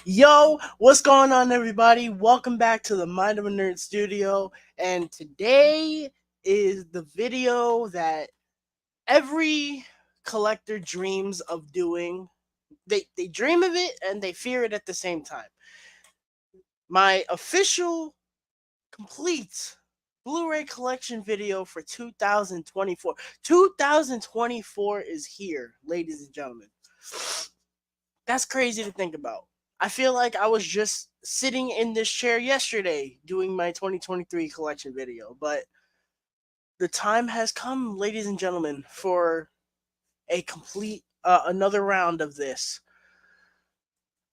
Yo, what's going on, everybody? Welcome back to the Mind of a Nerd Studio. And today is the video that every collector dreams of doing. They dream of it and they fear it at the same time. My official, complete Blu-ray collection video for 2024. 2024 is here, ladies and gentlemen. That's crazy to think about. I feel like I was just sitting in this chair yesterday doing my 2023 collection video, but the time has come, ladies and gentlemen, for a complete another round of this.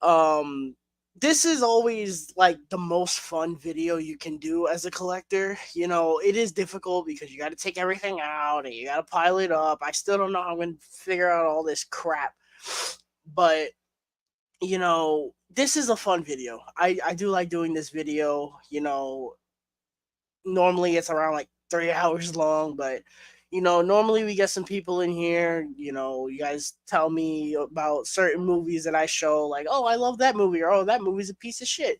Um this is always like the most fun video you can do as a collector. You know, it is difficult because you got to take everything out and you got to pile it up. I still don't know how I'm going to figure out all this crap. But this is a fun video. I do like doing this video. Normally it's around like 3 hours long, but normally we get some people in here. You guys tell me about certain movies that I show, like, oh, I love that movie, or oh, that movie's a piece of shit.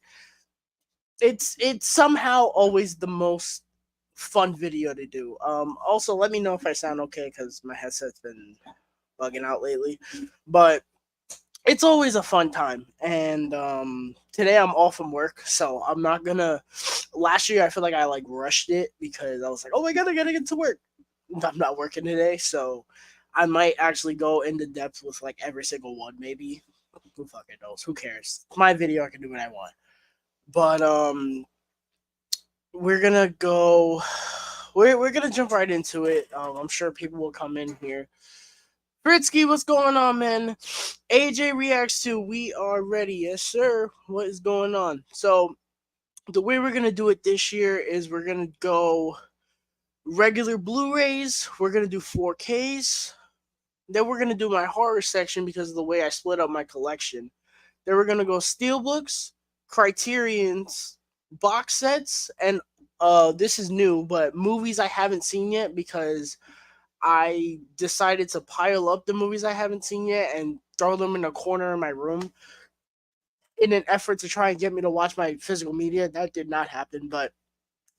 It's somehow always the most fun video to do. Also, let me know if I sound okay because my headset's been bugging out lately, but it's always a fun time. And today I'm off from work, so I'm not gonna. Last year I feel like I like rushed it because I was like, oh my god, I gotta get to work. I'm not working today, so I might actually go into depth with like every single one. Maybe, who fucking knows? Who cares? It's my video. I can do what I want. But we're gonna go. We're gonna jump right into it. I'm sure people will come in here. Britsky, what's going on, man? AJ reacts to We Are Ready. Yes, sir. What is going on? So, the way we're going to do it this year is we're going to go regular Blu-rays. We're going to do 4Ks. Then we're going to do my horror section because of the way I split up my collection. Then we're going to go Steelbooks, Criterions, box sets, and this is new, but movies I haven't seen yet because I decided to pile up the movies I haven't seen yet and throw them in a corner of my room in an effort to try and get me to watch my physical media. That did not happen, but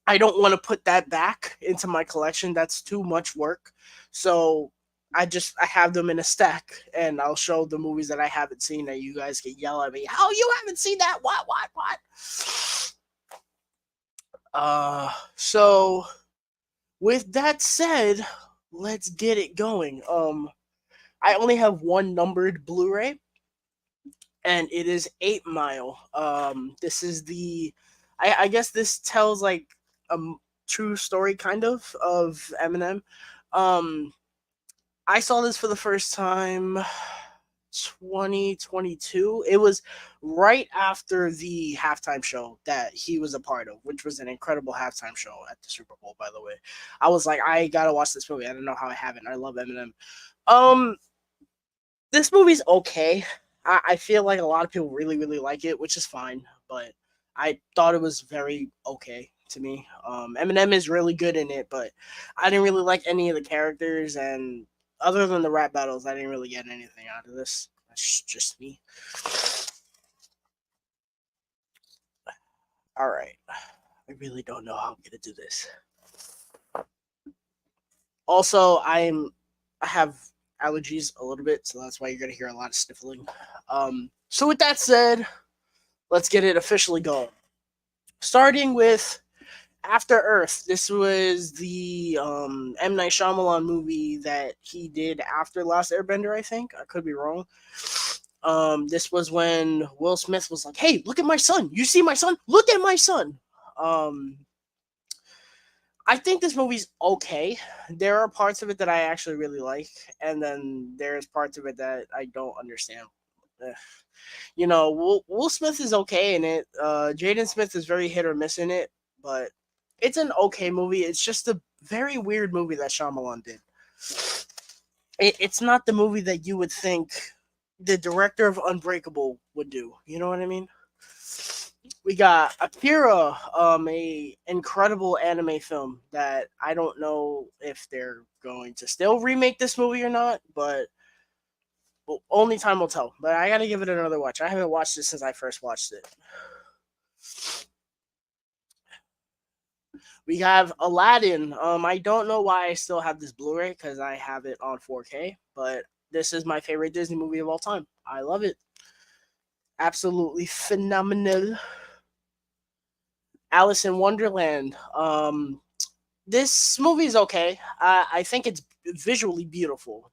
I don't want to put that back into my collection. That's too much work. So I have them in a stack and I'll show the movies that I haven't seen that you guys can yell at me. How you haven't seen that? What? So with that said, let's get it going. I only have one numbered Blu-ray, and it is 8 Mile. This is I guess this tells like a true story kind of Eminem. Um, I saw this for the first time 2022. It was right after the halftime show that he was a part of, which was an incredible halftime show at the Super Bowl, by the way. I was like, I gotta watch this movie. I don't know how I haven't. I love Eminem. Um, this movie's okay. I feel like a lot of people really, really like it, which is fine, but I thought it was very okay to me. Eminem is really good in it, but I didn't really like any of the characters, and other than the rap battles, I didn't really get anything out of this. That's just me. All right. I really don't know how I'm gonna do this. Also, I have allergies a little bit, so that's why you're gonna hear a lot of sniffling. So with that said, let's get it officially going. Starting with After Earth. This was the M. Night Shyamalan movie that he did after Last Airbender, I think. I could be wrong. This was when Will Smith was like, hey, look at my son. You see my son? Look at my son. Um, I think this movie's okay. There are parts of it that I actually really like, and then there's parts of it that I don't understand. Will Smith is okay in it. Jaden Smith is very hit or miss in it, but it's an okay movie. It's just a very weird movie that Shyamalan did. It's not the movie that you would think the director of Unbreakable would do. You know what I mean? We got Akira, a incredible anime film that I don't know if they're going to still remake this movie or not, but Well, only time will tell. But I gotta give it another watch. I haven't watched it since I first watched it. We have Aladdin. I don't know why I still have this Blu-ray because I have it on 4K, but this is my favorite Disney movie of all time. I love it. Absolutely phenomenal. Alice in Wonderland. This movie is okay. I think it's visually beautiful,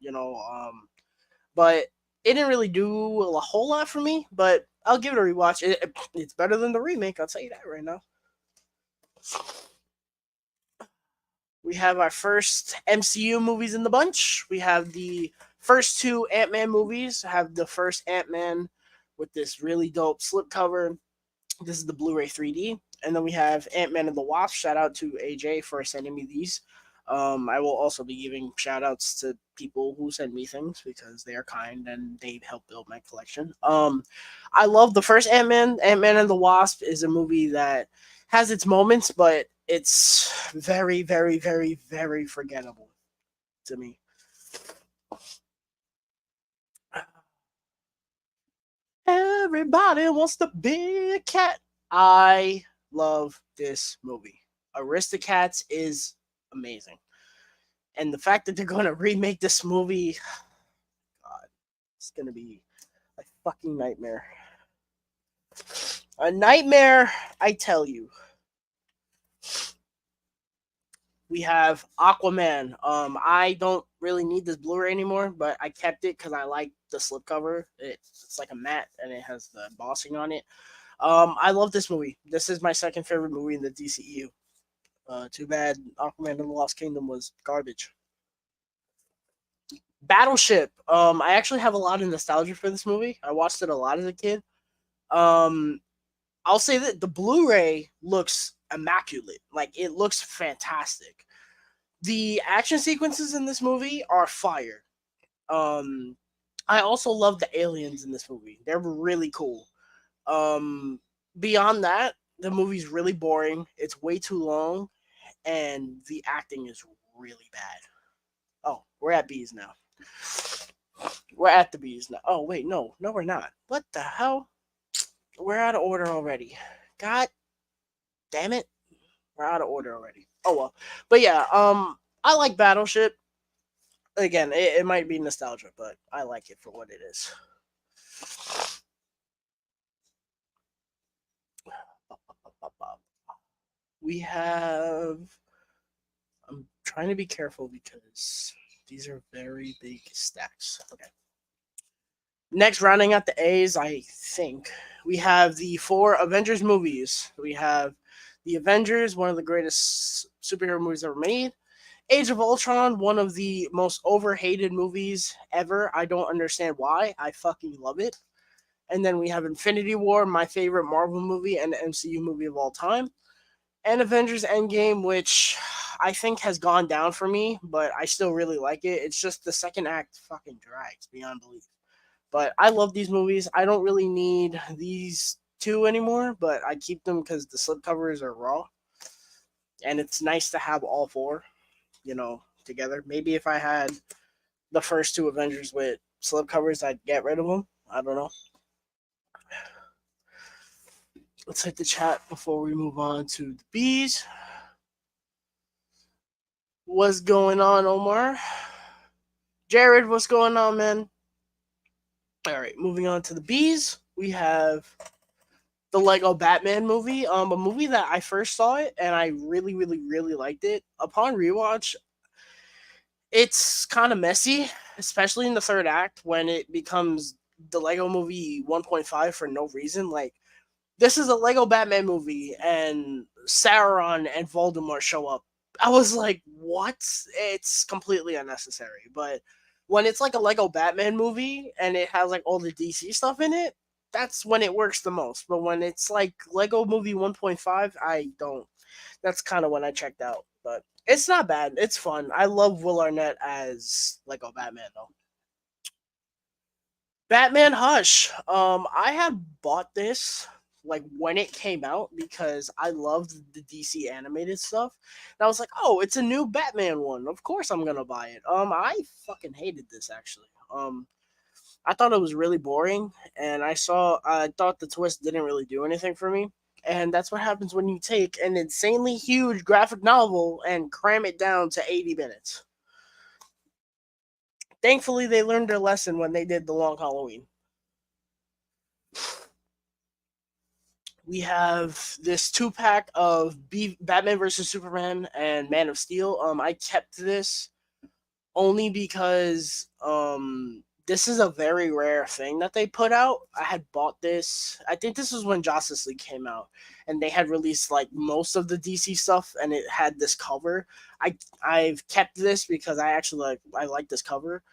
but it didn't really do a whole lot for me. But I'll give it a rewatch. It's better than the remake. I'll tell you that right now. We have our first MCU movies in the bunch. We have the first two Ant-Man movies. Have the first Ant-Man with this really dope slipcover. This is the Blu-ray 3D. And then we have Ant-Man and the Wasp. Shout out to AJ for sending me these. I will also be giving shout outs to people who send me things because they are kind and they help build my collection. I love the first Ant-Man. Ant-Man and the Wasp is a movie that has its moments, but it's very, very, very, very forgettable to me. Everybody wants to be a cat. I love this movie. Aristocats is amazing. And the fact that they're going to remake this movie, God, it's going to be a fucking nightmare. A nightmare, I tell you. We have Aquaman. I don't really need this Blu-ray anymore, but I kept it because I like the slipcover. It's like a matte and it has the embossing on it. I love this movie. This is my second favorite movie in the DCEU. Too bad Aquaman and the Lost Kingdom was garbage. Battleship. I actually have a lot of nostalgia for this movie. I watched it a lot as a kid. Um, I'll say that the Blu-ray looks immaculate. Like it looks fantastic. The action sequences in this movie are fire. Um, I also love the aliens in this movie. They're really cool. Um, Beyond that, the movie's really boring. It's way too long, and the acting is really bad. Oh, we're at bees now. We're at the bees now. Oh wait, no, we're not. What the hell? We're out of order already. God damn it, we're out of order already. Oh well, but yeah, I like Battleship. Again, it might be nostalgia, but I like it for what it is. We have. I'm trying to be careful because these are very big stacks. Okay. Next, rounding out the A's, I think we have the four Avengers movies. We have the Avengers, one of the greatest superhero movies ever made. Age of Ultron, one of the most overhated movies ever. I don't understand why. I fucking love it. And then we have Infinity War, my favorite Marvel movie and MCU movie of all time. And Avengers Endgame, which I think has gone down for me, but I still really like it. It's just the second act fucking drags beyond belief. But I love these movies. I don't really need these two anymore, but I keep them because the slipcovers are raw. And it's nice to have all four, together. Maybe if I had the first two Avengers with slipcovers, I'd get rid of them. I don't know. Let's hit the chat before we move on to the bees. What's going on, Omar? Jared, what's going on, man? All right, moving on to the bees. We have the Lego Batman movie. A movie that I first saw it and I really, really, really liked it. Upon rewatch, it's kind of messy, especially in the third act when it becomes the Lego movie 1.5 for no reason. Like, this is a Lego Batman movie and Sauron and Voldemort show up. I was like, what? It's completely unnecessary. But when it's like a Lego Batman movie and it has like all the DC stuff in it, that's when it works the most. But when it's like Lego movie 1.5, I don't. That's kind of when I checked out. But it's not bad. It's fun. I love Will Arnett as Lego Batman though. Batman Hush. I had bought this like when it came out because I loved the DC animated stuff. And I was like, oh, it's a new Batman one. Of course I'm gonna buy it. I fucking hated this actually. I thought it was really boring, and I thought the twist didn't really do anything for me. And that's what happens when you take an insanely huge graphic novel and cram it down to 80 minutes. Thankfully, they learned their lesson when they did The Long Halloween. We have this two pack of Batman versus Superman and Man of Steel. I kept this only because this is a very rare thing that they put out. I had bought this. I think this was when Justice League came out, and they had released like most of the DC stuff, and it had this cover. I've kept this because I like this cover.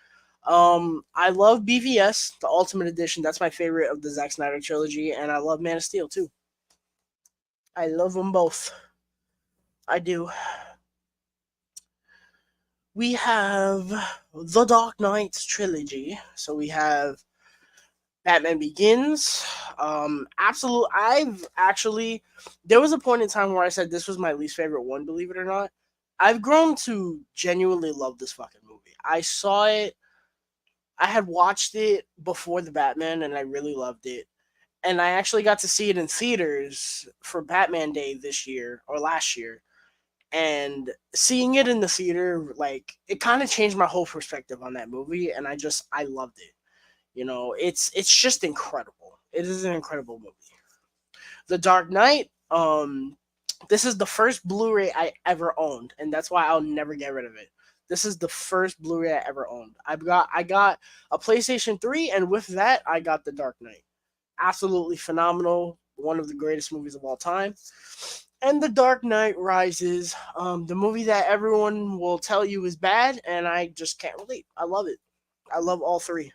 I love BVS, the Ultimate Edition. That's my favorite of the Zack Snyder trilogy, and I love Man of Steel too. I love them both. I do. We have the Dark Knight trilogy. So we have Batman Begins. Absolute. I've actually. There was a point in time where I said this was my least favorite one. Believe it or not, I've grown to genuinely love this fucking movie. I saw it. I had watched it before the Batman, and I really loved it. And I actually got to see it in theaters for Batman Day this year or last year. And seeing it in the theater, like it kind of changed my whole perspective on that movie, and I loved it. It's just incredible. It is an incredible movie. The Dark Knight. This is the first Blu-ray I ever owned, and that's why I'll never get rid of it. This is the first Blu-ray I ever owned. I got a PlayStation 3, and with that, I got The Dark Knight. Absolutely phenomenal. One of the greatest movies of all time. And The Dark Knight Rises, the movie that everyone will tell you is bad, and I just can't relate. I love it. I love all three.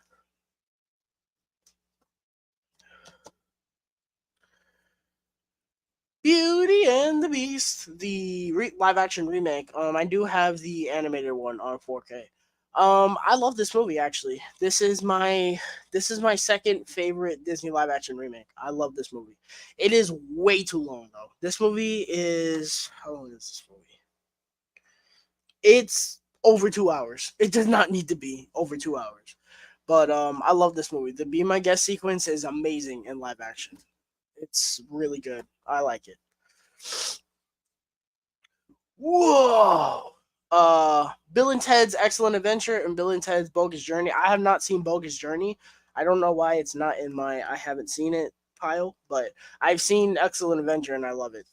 Beauty and the Beast, the live action remake. I do have the animated one on 4K. I love this movie actually. This is my second favorite Disney live action remake. I love this movie. It is way too long though. This movie is how long is this movie? It's over 2 hours. It does not need to be over 2 hours. But I love this movie. The Be My Guest sequence is amazing in live action. It's really good. I like it. Whoa. Bill and Ted's Excellent Adventure and Bill and Ted's Bogus Journey. I have not seen Bogus Journey. I don't know why it's not in my I haven't seen it pile, but I've seen Excellent Adventure and I love it.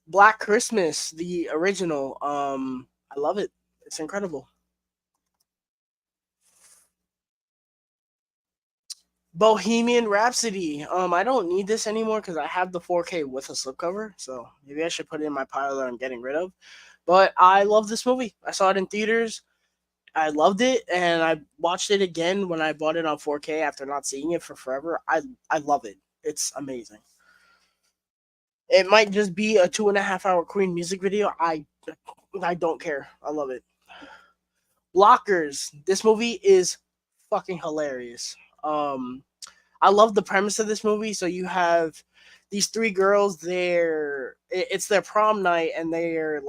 Black Christmas, the original. I love it. It's incredible. Bohemian Rhapsody. I don't need this anymore because I have the 4K with a slipcover, so maybe I should put it in my pile that I'm getting rid of. But I love this movie. I saw it in theaters. I loved it, and I watched it again when I bought it on 4K after not seeing it for forever. I love it. It's amazing. It might just be a 2.5 hour Queen music video. I don't care. I love it. Blockers. This movie is fucking hilarious. I love the premise of this movie. So you have these three girls. It's their prom night, and they're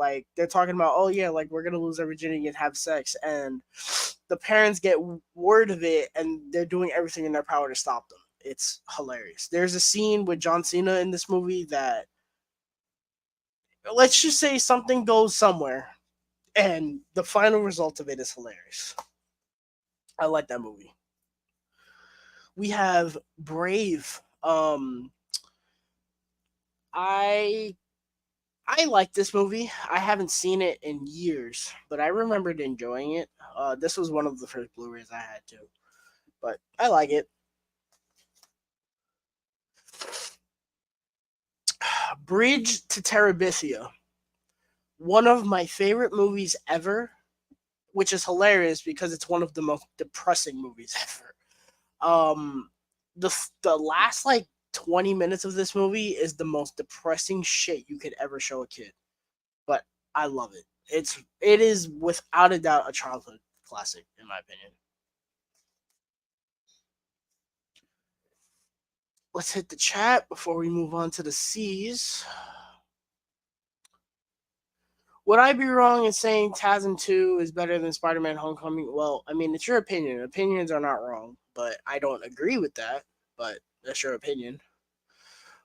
talking about, oh yeah, like we're gonna lose our virginity and have sex, and the parents get word of it, and they're doing everything in their power to stop them. It's hilarious. There's a scene with John Cena in this movie that, let's just say, something goes somewhere, and the final result of it is hilarious. I like that movie. We have Brave. I I like this movie. I haven't seen it in years, but I remembered enjoying it. This was one of the first Blu-rays I had too, but I like it. Bridge to Terabithia, one of my favorite movies ever, which is hilarious because it's one of the most depressing movies ever. Um, the last like 20 minutes of this movie is the most depressing shit you could ever show a kid, but I love it. It is without a doubt a childhood classic in my opinion. Let's hit the chat before we move on to the C's. Would I be wrong in saying TASM 2 is better than Spider Man Homecoming? Well, I mean, it's your opinion. Opinions are not wrong, but I don't agree with that. But that's your opinion.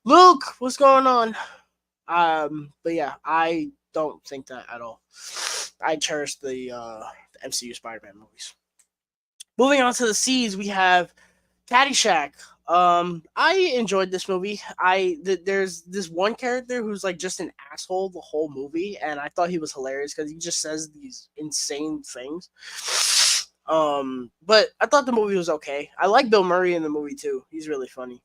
Luke, what's going on? But yeah, I don't think that at all. I cherish the MCU Spider Man movies. Moving on to the C's, we have Caddyshack. I enjoyed this movie. There's this one character who's like just an asshole the whole movie, and I thought he was hilarious because he just says these insane things. But I thought the movie was okay. I like Bill Murray in the movie too. He's really funny.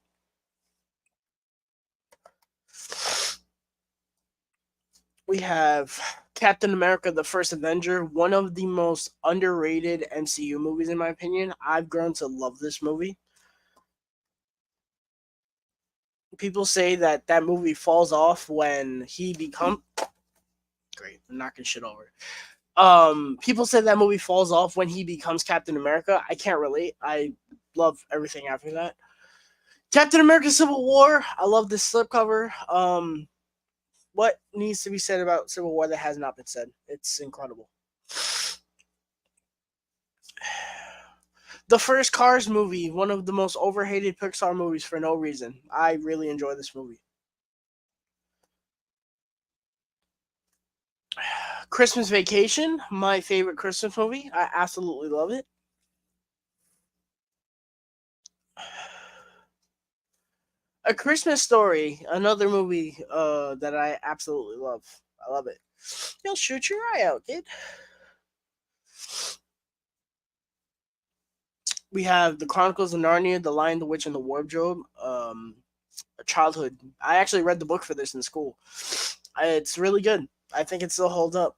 We have Captain America: The First Avenger, one of the most underrated MCU movies in my opinion. I've grown to love this movie. People say that that movie falls off when he become great. I'm knocking shit over. People say that movie falls off when he becomes Captain America. I can't relate. I love everything after that. Captain America: Civil War. I love this slipcover. What needs to be said about Civil War that has not been said? It's incredible. The first Cars movie, one of the most overhated Pixar movies for no reason. I really enjoy this movie. Christmas Vacation, my favorite Christmas movie. I absolutely love it. A Christmas Story, another movie that I absolutely love. I love it. You'll shoot your eye out, kid. We have The Chronicles of Narnia, The Lion, the Witch, and the Wardrobe. A childhood. I actually read the book for this in school. It's really good. I think it still holds up.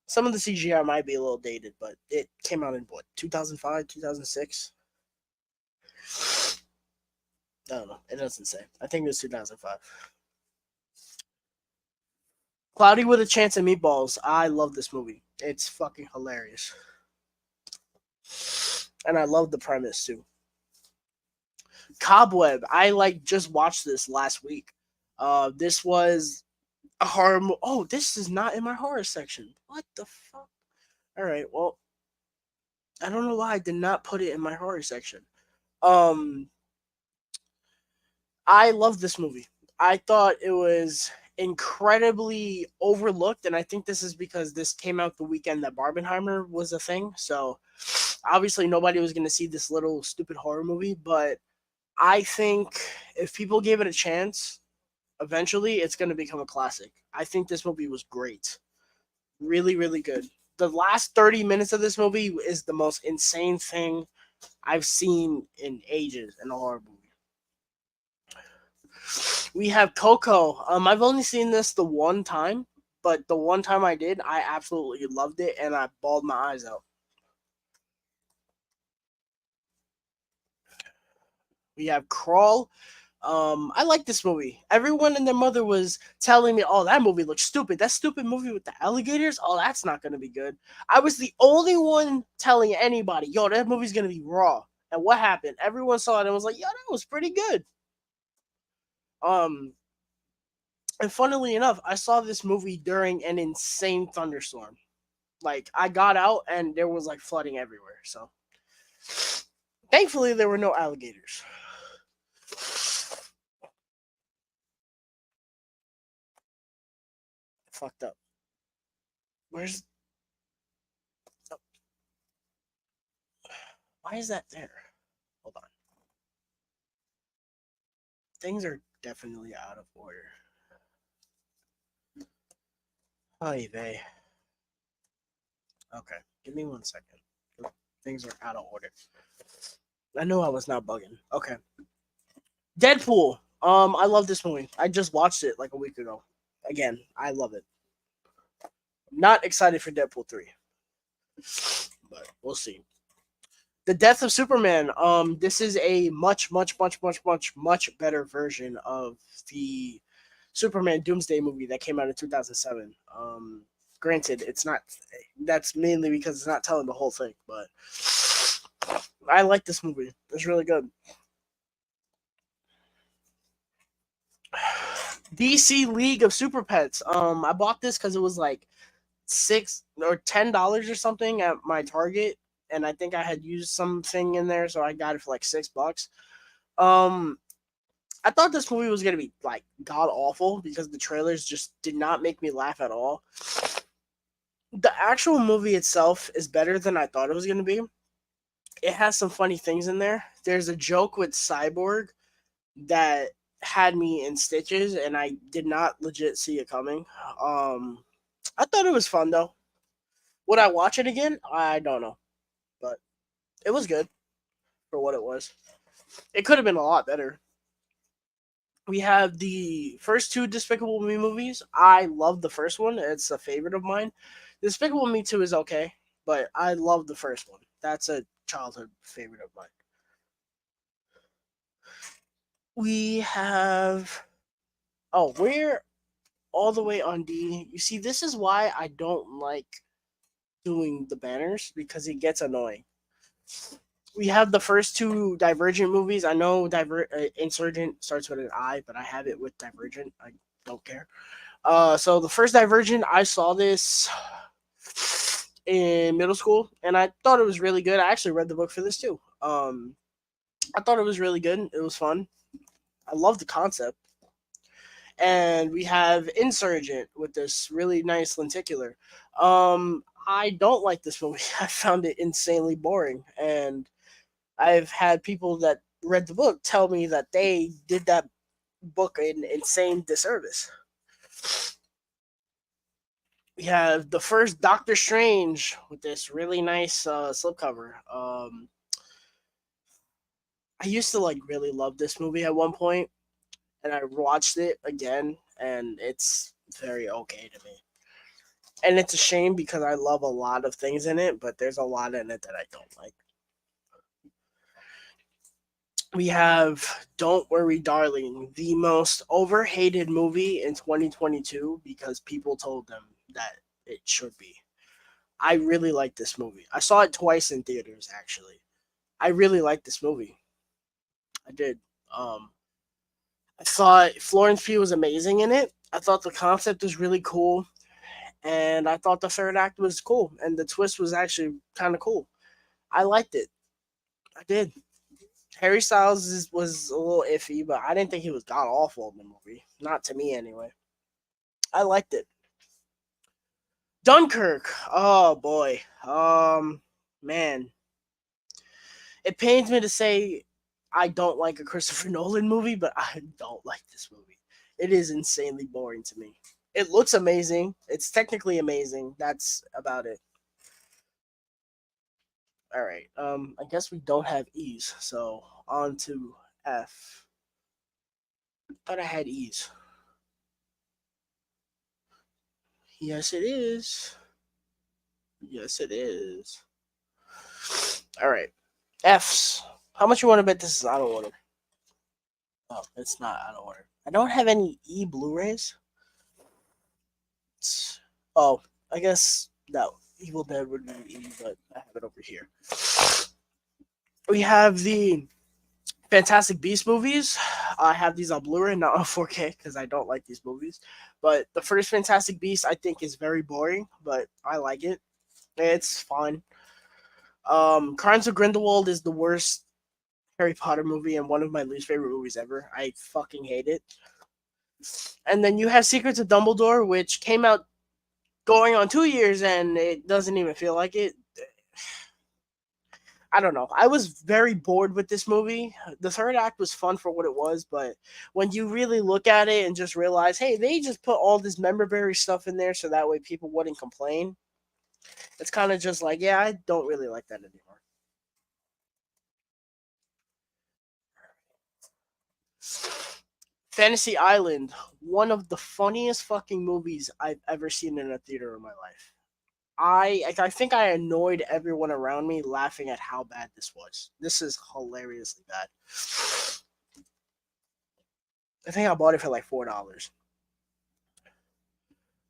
Some of the CGI might be a little dated, but it came out in what, 2005, 2006? I don't know. It doesn't say. I think it was 2005. Cloudy with a Chance of Meatballs. I love this movie. It's fucking hilarious. And I love the premise too. Cobweb. I like just watched this last week. This was a horror. Oh, this is not in my horror section. What the fuck? All right. Well, I don't know why I did not put it in my horror section. Um, I love this movie. I thought it was incredibly overlooked, and I think this is because this came out the weekend that Barbenheimer was a thing. So obviously nobody was going to see this little stupid horror movie, but I think if people gave it a chance, eventually it's going to become a classic. I think this movie was great. Really, really good. The last 30 minutes of this movie is the most insane thing I've seen in ages in a horror movie. We have Coco. I've only seen this the one time, but the one time I did, I absolutely loved it and I bawled my eyes out. We have Crawl. I like this movie. Everyone and their mother was telling me, "Oh, that movie looks stupid. That stupid movie with the alligators. Oh, that's not gonna be good." I was the only one telling anybody, "Yo, that movie's gonna be raw." And what happened? Everyone saw it and was like, "Yo, that was pretty good." Um, and funnily enough, I saw this movie during an insane thunderstorm. Like I got out and there was like flooding everywhere. So thankfully there were no alligators. Fucked up. Where's oh, why is that there? Hold on. Things are definitely out of order. Hi, they. Okay, give me 1 second. Things are out of order. I knew I was not bugging. Okay, Deadpool. I love this movie. I just watched it like a week ago. Again, I love it. Not excited for Deadpool 3, but we'll see. The Death of Superman. This is a much better version of the Superman Doomsday movie that came out in 2007. Granted, it's not. That's mainly because it's not telling the whole thing, but I like this movie. It's really good. DC League of Super Pets. I bought this because it was like $6 or $10 or something at my Target, and I think I had used something in there, so I got it for like $6. Um, I thought this movie was gonna be like god awful because the trailers just did not make me laugh at all. The actual movie itself is better than I thought it was gonna be. It has some funny things in there. There's a joke with Cyborg that had me in stitches, and I did not legit see it coming. Um, I thought it was fun though. Would I watch it again? I don't know, but it was good for what it was. It could have been a lot better. We have the first two Despicable Me movies. I love the first one. It's a favorite of mine. Despicable Me 2 is okay, but I love the first one. That's a childhood favorite of mine. We have. Oh, we're all the way on D. You see, this is why I don't like doing the banners because it gets annoying. We have the first two Divergent movies. I know Insurgent starts with an I, but I have it with Divergent. I don't care. So the first Divergent, I saw this in middle school, and I thought it was really good. I actually read the book for this too. I thought it was really good. It was fun. I love the concept. And we have Insurgent with this really nice lenticular. I don't like this movie. I found it insanely boring, and I've had people that read the book tell me that they did that book an insane disservice. We have the first Doctor Strange with this really nice slipcover. I used to like really love this movie at one point, and I watched it again, and it's very okay to me. And it's a shame because I love a lot of things in it, but there's a lot in it that I don't like. We have Don't Worry Darling, the most overhated movie in 2022 because people told them that it should be. I really like this movie. I saw it twice in theaters actually. I really like this movie. I did. Um I thought Florence Pugh was amazing in it. I thought the concept was really cool, and I thought the third act was cool, and the twist was actually kind of cool. I liked it. I did. Harry Styles was a little iffy, but I didn't think he was god awful in the movie. Not to me, anyway. I liked it. Dunkirk. Oh boy. Man, it pains me to say I don't like a Christopher Nolan movie, but I don't like this movie. It is insanely boring to me. It looks amazing. It's technically amazing. That's about it. All right. I guess we don't have E's, so on to F. Thought I had E's. Yes, it is. Yes, it is. All right. F's. How much you want to bet this is out of order? Oh, it's not out of order. I don't have any E Blu-rays. Oh, I guess no. Evil Dead would be E, but I have it over here. We have the Fantastic Beast movies. I have these on Blu-ray, not on 4K, because I don't like these movies. But the first Fantastic Beast, I think, is very boring, but I like it. It's fun. Crimes of Grindelwald is the worst Harry Potter movie and one of my least favorite movies ever. I fucking hate it. And then you have Secrets of Dumbledore, which came out going on 2 years, and it doesn't even feel like it. I don't know. I was very bored with this movie. The third act was fun for what it was, but when you really look at it and just realize, hey, they just put all this memorabilia stuff in there so that way people wouldn't complain. It's kind of just like, yeah, I don't really like that anymore. Fantasy Island, one of the funniest fucking movies I've ever seen in a theater in my life. I think I annoyed everyone around me laughing at how bad this was. This is hilariously bad. I think I bought it for like $4.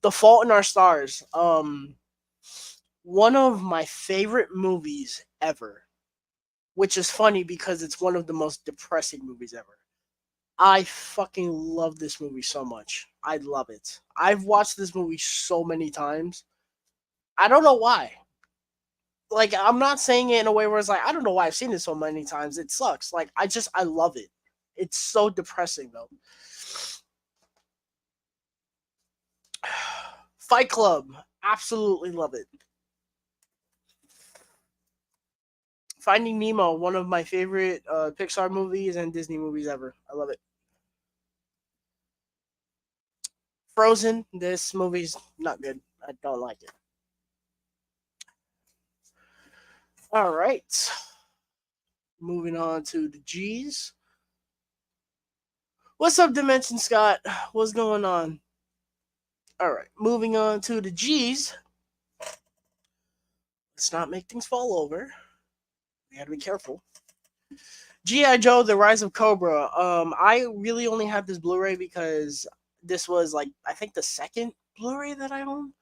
The Fault in Our Stars. One of my favorite movies ever. Which is funny because it's one of the most depressing movies ever. I fucking love this movie so much. I love it. I've watched this movie so many times. I don't know why. Like, I'm not saying it in a way where it's like, I don't know why I've seen it so many times. It sucks. Like, I love it. It's so depressing though. Fight Club, absolutely love it. Finding Nemo, one of my favorite Pixar movies and Disney movies ever. I love it. Frozen, this movie's not good. I don't like it. All right. Moving on to the G's. What's up, Dimension Scott? What's going on? All right. Moving on to the G's. Let's not make things fall over. We gotta be careful. G.I. Joe, The Rise of Cobra. I really only have this Blu-ray because this was like I think the second Blu-ray that I own.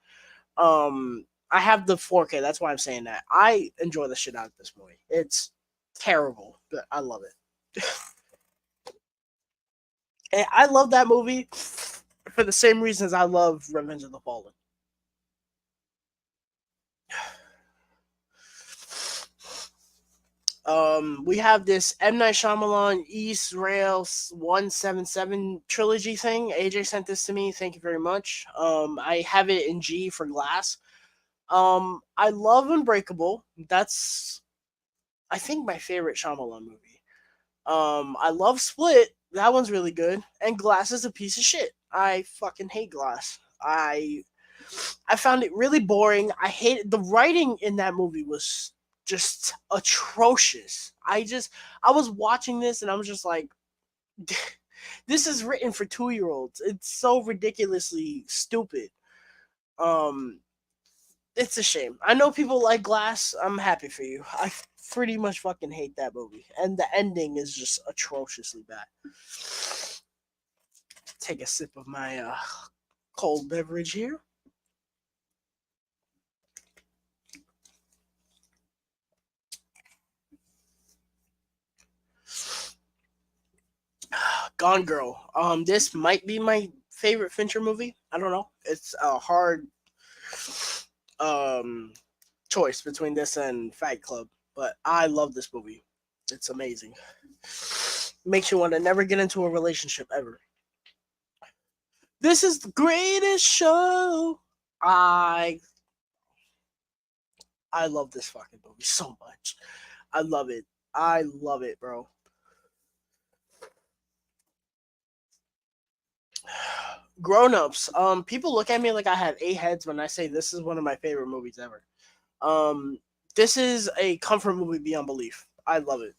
I have the 4K. That's why I'm saying that. I enjoy the shit out of this movie. It's terrible, but I love it. And I love that movie for the same reasons I love Revenge of the Fallen. We have this M Night Shyamalan East Rail 177 trilogy thing. AJ sent this to me. Thank you very much. I have it in G for glass. I love Unbreakable. That's I think my favorite Shyamalan movie. I love Split. That one's really good. And Glass is a piece of shit. I fucking hate Glass. I found it really boring. I hate the writing in that movie was just atrocious. I was watching this and I was just like this is written for 2-year olds. It's so ridiculously stupid. Um it's a shame. I know people like Glass. I'm happy for you. I pretty much fucking hate that movie. And the ending is just atrociously bad. Take a sip of my cold beverage here. Gone Girl. This might be my favorite Fincher movie. I don't know. It's a hard um choice between this and Fight Club, but I love this movie. It's amazing. Makes you want to never get into a relationship ever. This is the greatest show. I I love this fucking movie so much. I love it. I love it, bro. Grown ups. People look at me like I have 8 heads when I say this is one of my favorite movies ever. Um, this is a comfort movie beyond belief. I love it.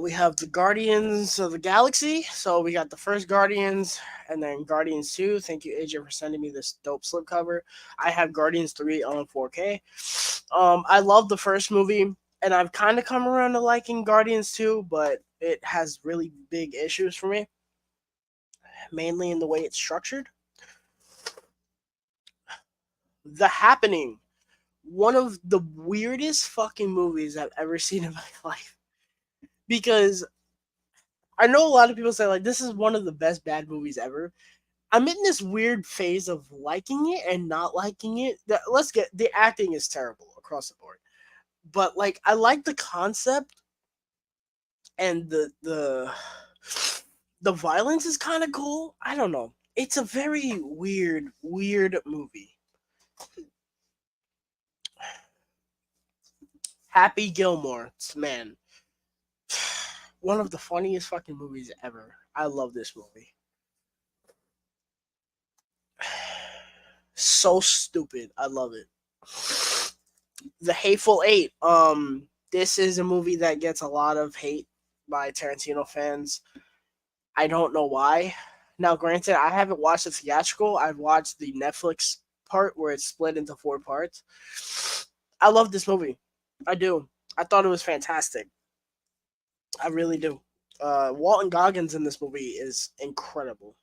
We have the Guardians of the Galaxy. So we got the first Guardians, and then Guardians 2. Thank you, AJ, for sending me this dope slipcover. I have Guardians 3 on 4K. I love the first movie, and I've kind of come around to liking Guardians 2, but it has really big issues for me, mainly in the way it's structured. The Happening, one of the weirdest fucking movies I've ever seen in my life. Because I know a lot of people say like this is one of the best bad movies ever. I'm in this weird phase of liking it and not liking it. Let's get the acting is terrible across the board, but like I like the concept and the violence is kind of cool. I don't know. It's a very weird movie. Happy Gilmore, man, one of the funniest fucking movies ever. I love this movie. So stupid. I love it. The Hateful Eight. This is a movie that gets a lot of hate by Tarantino fans. I don't know why. Now, granted, I haven't watched the theatrical. I've watched the Netflix part where it's split into 4 parts. I love this movie. I do. I thought it was fantastic. I really do. Walton Goggins in this movie is incredible.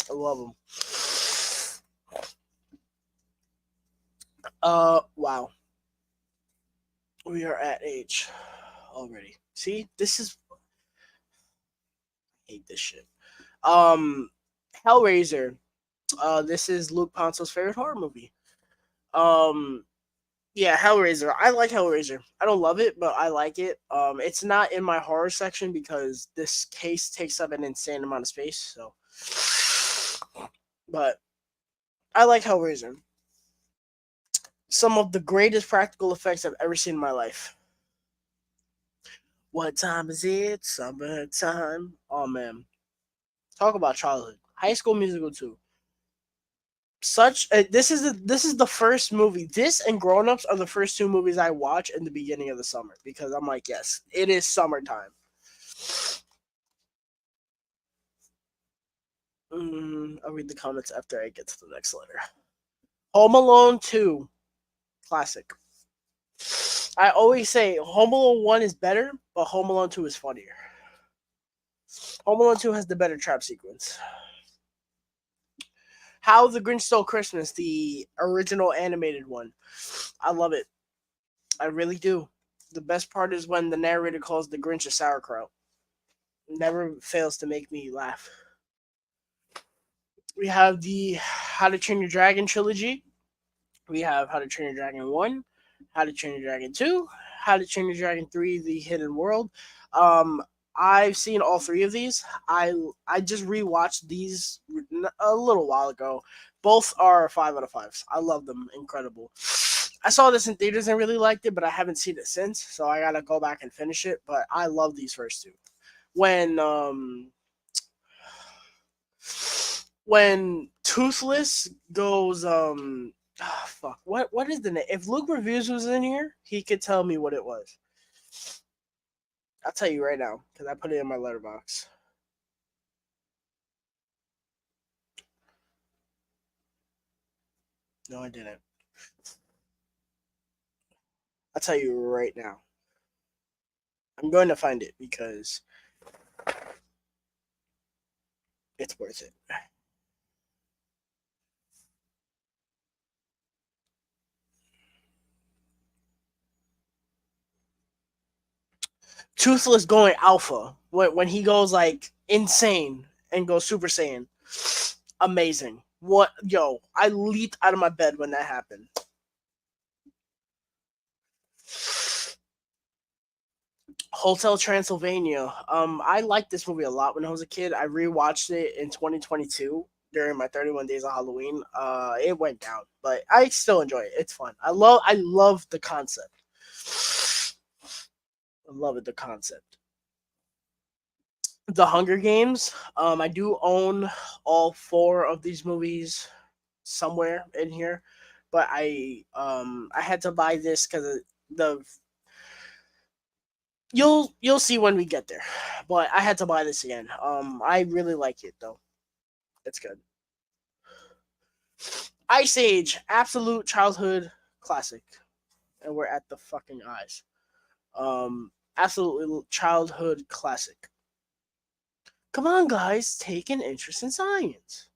I love him. Wow. We are at age already. See, this is I hate this shit. Um, Hellraiser. This is Luke Ponzo's favorite horror movie. Um, yeah, Hellraiser. I like Hellraiser. I don't love it, but I like it. It's not in my horror section because this case takes up an insane amount of space. So, but I like Hellraiser. Some of the greatest practical effects I've ever seen in my life. What time is it? Summertime. Oh man, talk about childhood. High School Musical 2. This is the first movie. This and Grown Ups are the first two movies I watch in the beginning of the summer because I'm like, yes, it is summertime. I'll read the comments after I get to the next letter. Home Alone 2, classic. I always say Home Alone 1 is better, but Home Alone 2 is funnier. Home Alone 2 has the better trap sequence. How the Grinch Stole Christmas, the original animated one. I love it. I really do. The best part is when the narrator calls the Grinch a sauerkraut. Never fails to make me laugh. We have the How to Train Your Dragon trilogy. We have How to Train Your Dragon 1, How to Train Your Dragon 2, How to Train Your Dragon 3, The Hidden World. Um, I've seen all three of these. I just rewatched these a little while ago. Both are 5 out of 5s. I love them. Incredible. I saw this in theaters and really liked it, but I haven't seen it since, so I gotta go back and finish it. But I love these first two. When when Toothless goes fuck, what is the name? If Luke Reviews was in here, he could tell me what it was. I'll tell you right now because I put it in my letterbox. No, I didn't. I'll tell you right now. I'm going to find it because it's worth it. Toothless going alpha when he goes like insane and goes Super Saiyan. Amazing. What yo, I leaped out of my bed when that happened. Hotel Transylvania. I liked this movie a lot when I was a kid. I rewatched it in 2022 during my 31 days of Halloween. It went down, but I still enjoy it. It's fun. I love the concept. I love it, the concept. The Hunger Games. I do own all four of these movies somewhere in here, but I had to buy this because the you'll see when we get there. But I had to buy this again. I really like it though. It's good. Ice Age, absolute childhood classic, and we're at the fucking eyes. Absolutely childhood classic. Come on, guys, take an interest in science.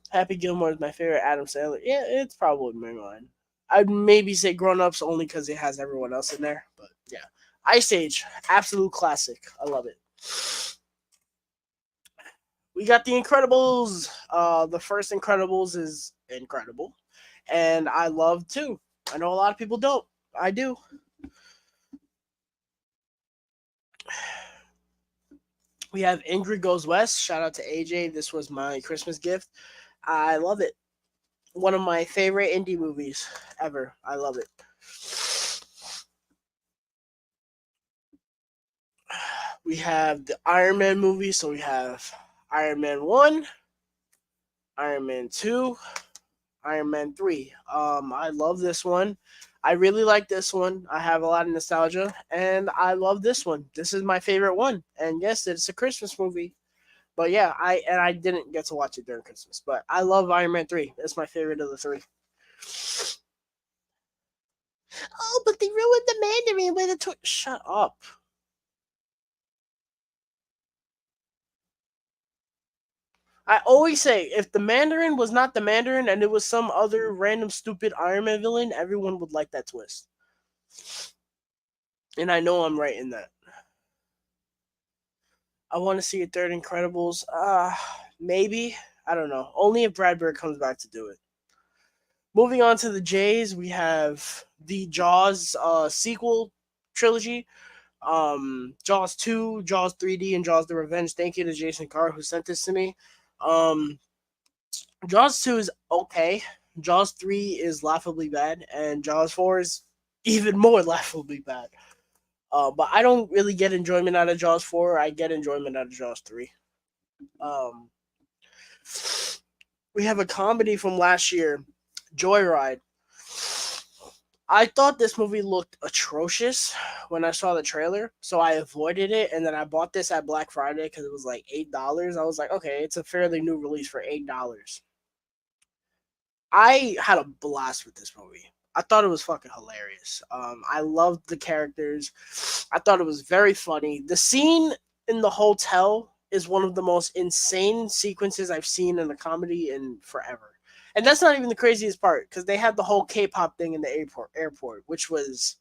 Happy Gilmore is my favorite Adam Sandler. Yeah, it's probably mine. I'd maybe say Grown Ups only because it has everyone else in there. But yeah, Ice Age, absolute classic. I love it. We got the Incredibles. The first Incredibles is incredible, and I love too. I know a lot of people don't. I do. We have Ingrid Goes West. Shout out to AJ. This was my Christmas gift. I love it. One of my favorite indie movies ever. I love it. We have the Iron Man movies. So we have Iron Man 1, Iron Man 2, Iron Man 3. I love this one. I really like this one. I have a lot of nostalgia, and I love this one. This is my favorite one. And yes, it's a Christmas movie. But yeah, I didn't get to watch it during Christmas. But I love Iron Man 3. It's my favorite of the three. Oh, but they ruined the Mandarin with a Shut up. I always say if the Mandarin was not the Mandarin and it was some other random stupid Iron Man villain, everyone would like that twist. And I know I'm right in that. I want to see a third Incredibles. Maybe. I don't know. Only if Brad Bird comes back to do it. Moving on to the Jays, we have the Jaws sequel trilogy. Jaws 2, Jaws 3D, and Jaws the Revenge. Thank you to Jason Carr who sent this to me. Um, Jaws 2 is okay. Jaws 3 is laughably bad, and Jaws 4 is even more laughably bad. But I don't really get enjoyment out of Jaws 4. I get enjoyment out of Jaws 3. Um, we have a comedy from last year, Joyride. I thought this movie looked atrocious when I saw the trailer, so I avoided it. And then I bought this at Black Friday because it was like $8. I was like, okay, it's a fairly new release for $8. I had a blast with this movie. I thought it was fucking hilarious. I loved the characters. I thought it was very funny. The scene in the hotel is one of the most insane sequences I've seen in a comedy in forever. And that's not even the craziest part because they had the whole K-pop thing in the airport, which was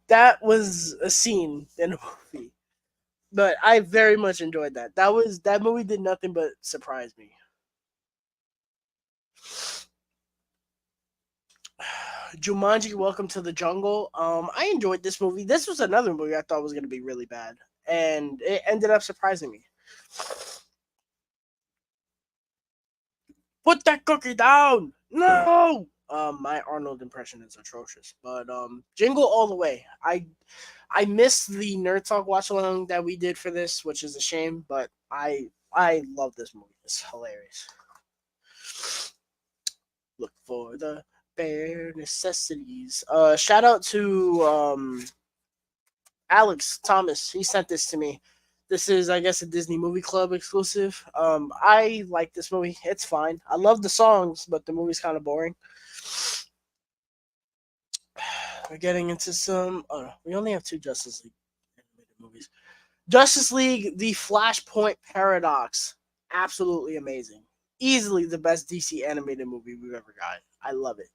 that was a scene in a movie. But I very much enjoyed that. That movie did nothing but surprise me. Jumanji: Welcome to the Jungle. I enjoyed this movie. This was another movie I thought was gonna be really bad, and it ended up surprising me. Put that cookie down! No. My Arnold impression is atrocious, but Jingle All the Way. I missed the Nerd Talk watch along that we did for this, which is a shame, but I love this movie. It's hilarious. Look for the bare necessities. Shout out to Alex Thomas. He sent this to me. This is, I guess, a Disney Movie Club exclusive. I like this movie. It's fine. I love the songs, but the movie's kind of boring. We're getting into some. Oh, no, we only have two Justice League animated movies. Justice League: The Flashpoint Paradox. Absolutely amazing. Easily the best DC animated movie we've ever got. I love it.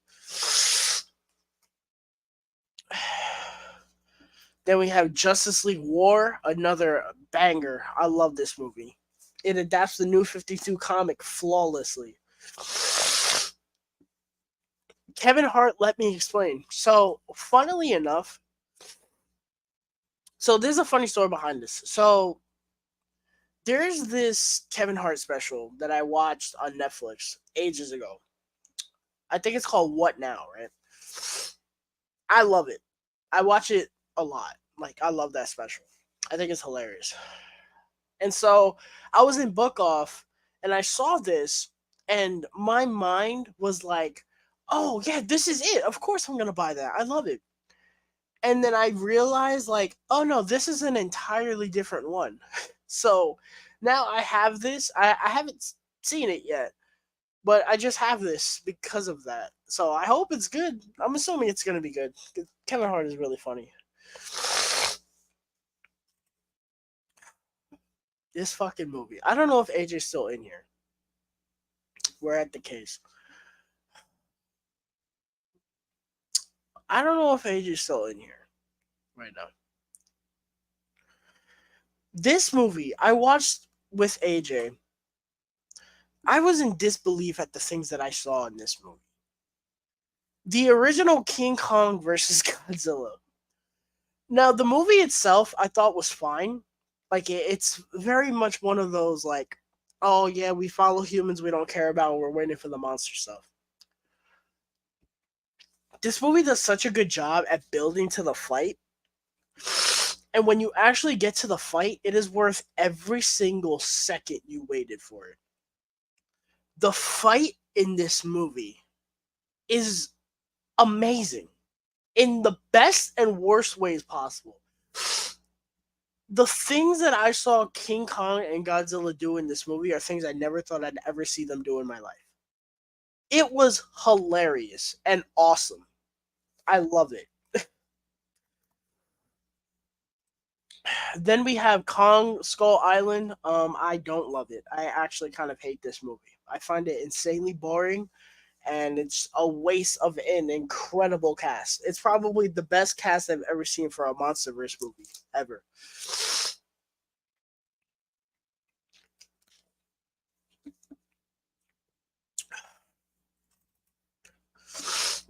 Then we have Justice League War, another banger. I love this movie. It adapts the New 52 comic flawlessly. Kevin Hart, let me explain. So, funnily enough, so there's a funny story behind this. So, there's this Kevin Hart special that I watched on Netflix ages ago. I think it's called What Now, right? I love it. I watch it a lot. Like, I love that special. I think it's hilarious. And so I was in book off and I saw this, and my mind was like, oh, yeah, this is it. Of course I'm going to buy that. I love it. And then I realized, like, oh no, this is an entirely different one. So now I have this. I haven't seen it yet, but I just have this because of that. So I hope it's good. I'm assuming it's going to be good. Kevin Hart is really funny. This fucking movie. I don't know if AJ's still in here. We're at the case. I don't know if AJ's still in here right now. This movie I watched with AJ. I was in disbelief at the things that I saw in this movie. The original King Kong versus Godzilla. Now, the movie itself I thought was fine. Like, it's very much one of those, like, oh yeah, we follow humans we don't care about and we're waiting for the monster stuff. This movie does such a good job at building to the fight. And when you actually get to the fight, it is worth every single second you waited for it. The fight in this movie is amazing in the best and worst ways possible. The things that I saw King Kong and Godzilla do in this movie are things I never thought I'd ever see them do in my life. It was hilarious and awesome. I love it. Then we have Kong Skull Island. I don't love it. I actually kind of hate this movie. I find it insanely boring, and it's a waste of an incredible cast. It's probably the best cast I've ever seen for a MonsterVerse movie ever.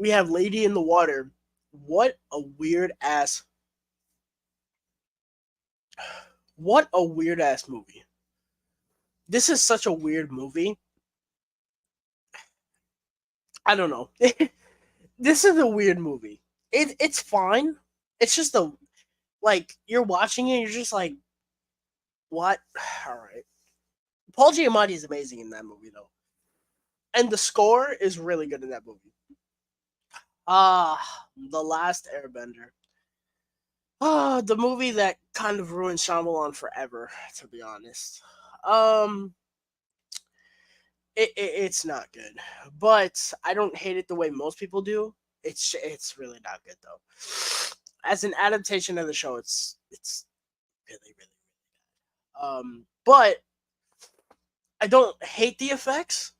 We have Lady in the Water. What a weird ass. What a weird ass movie. This is such a weird movie. I don't know. This is a weird movie. It's fine. It's just a like you're watching it, you're just like, what? All right. Paul Giamatti is amazing in that movie though, and the score is really good in that movie. The Last Airbender. The movie that kind of ruined Shyamalan forever, to be honest. Um, it's not good, but I don't hate it the way most people do. It's really not good though. As an adaptation of the show, it's really really. But I don't hate the effects,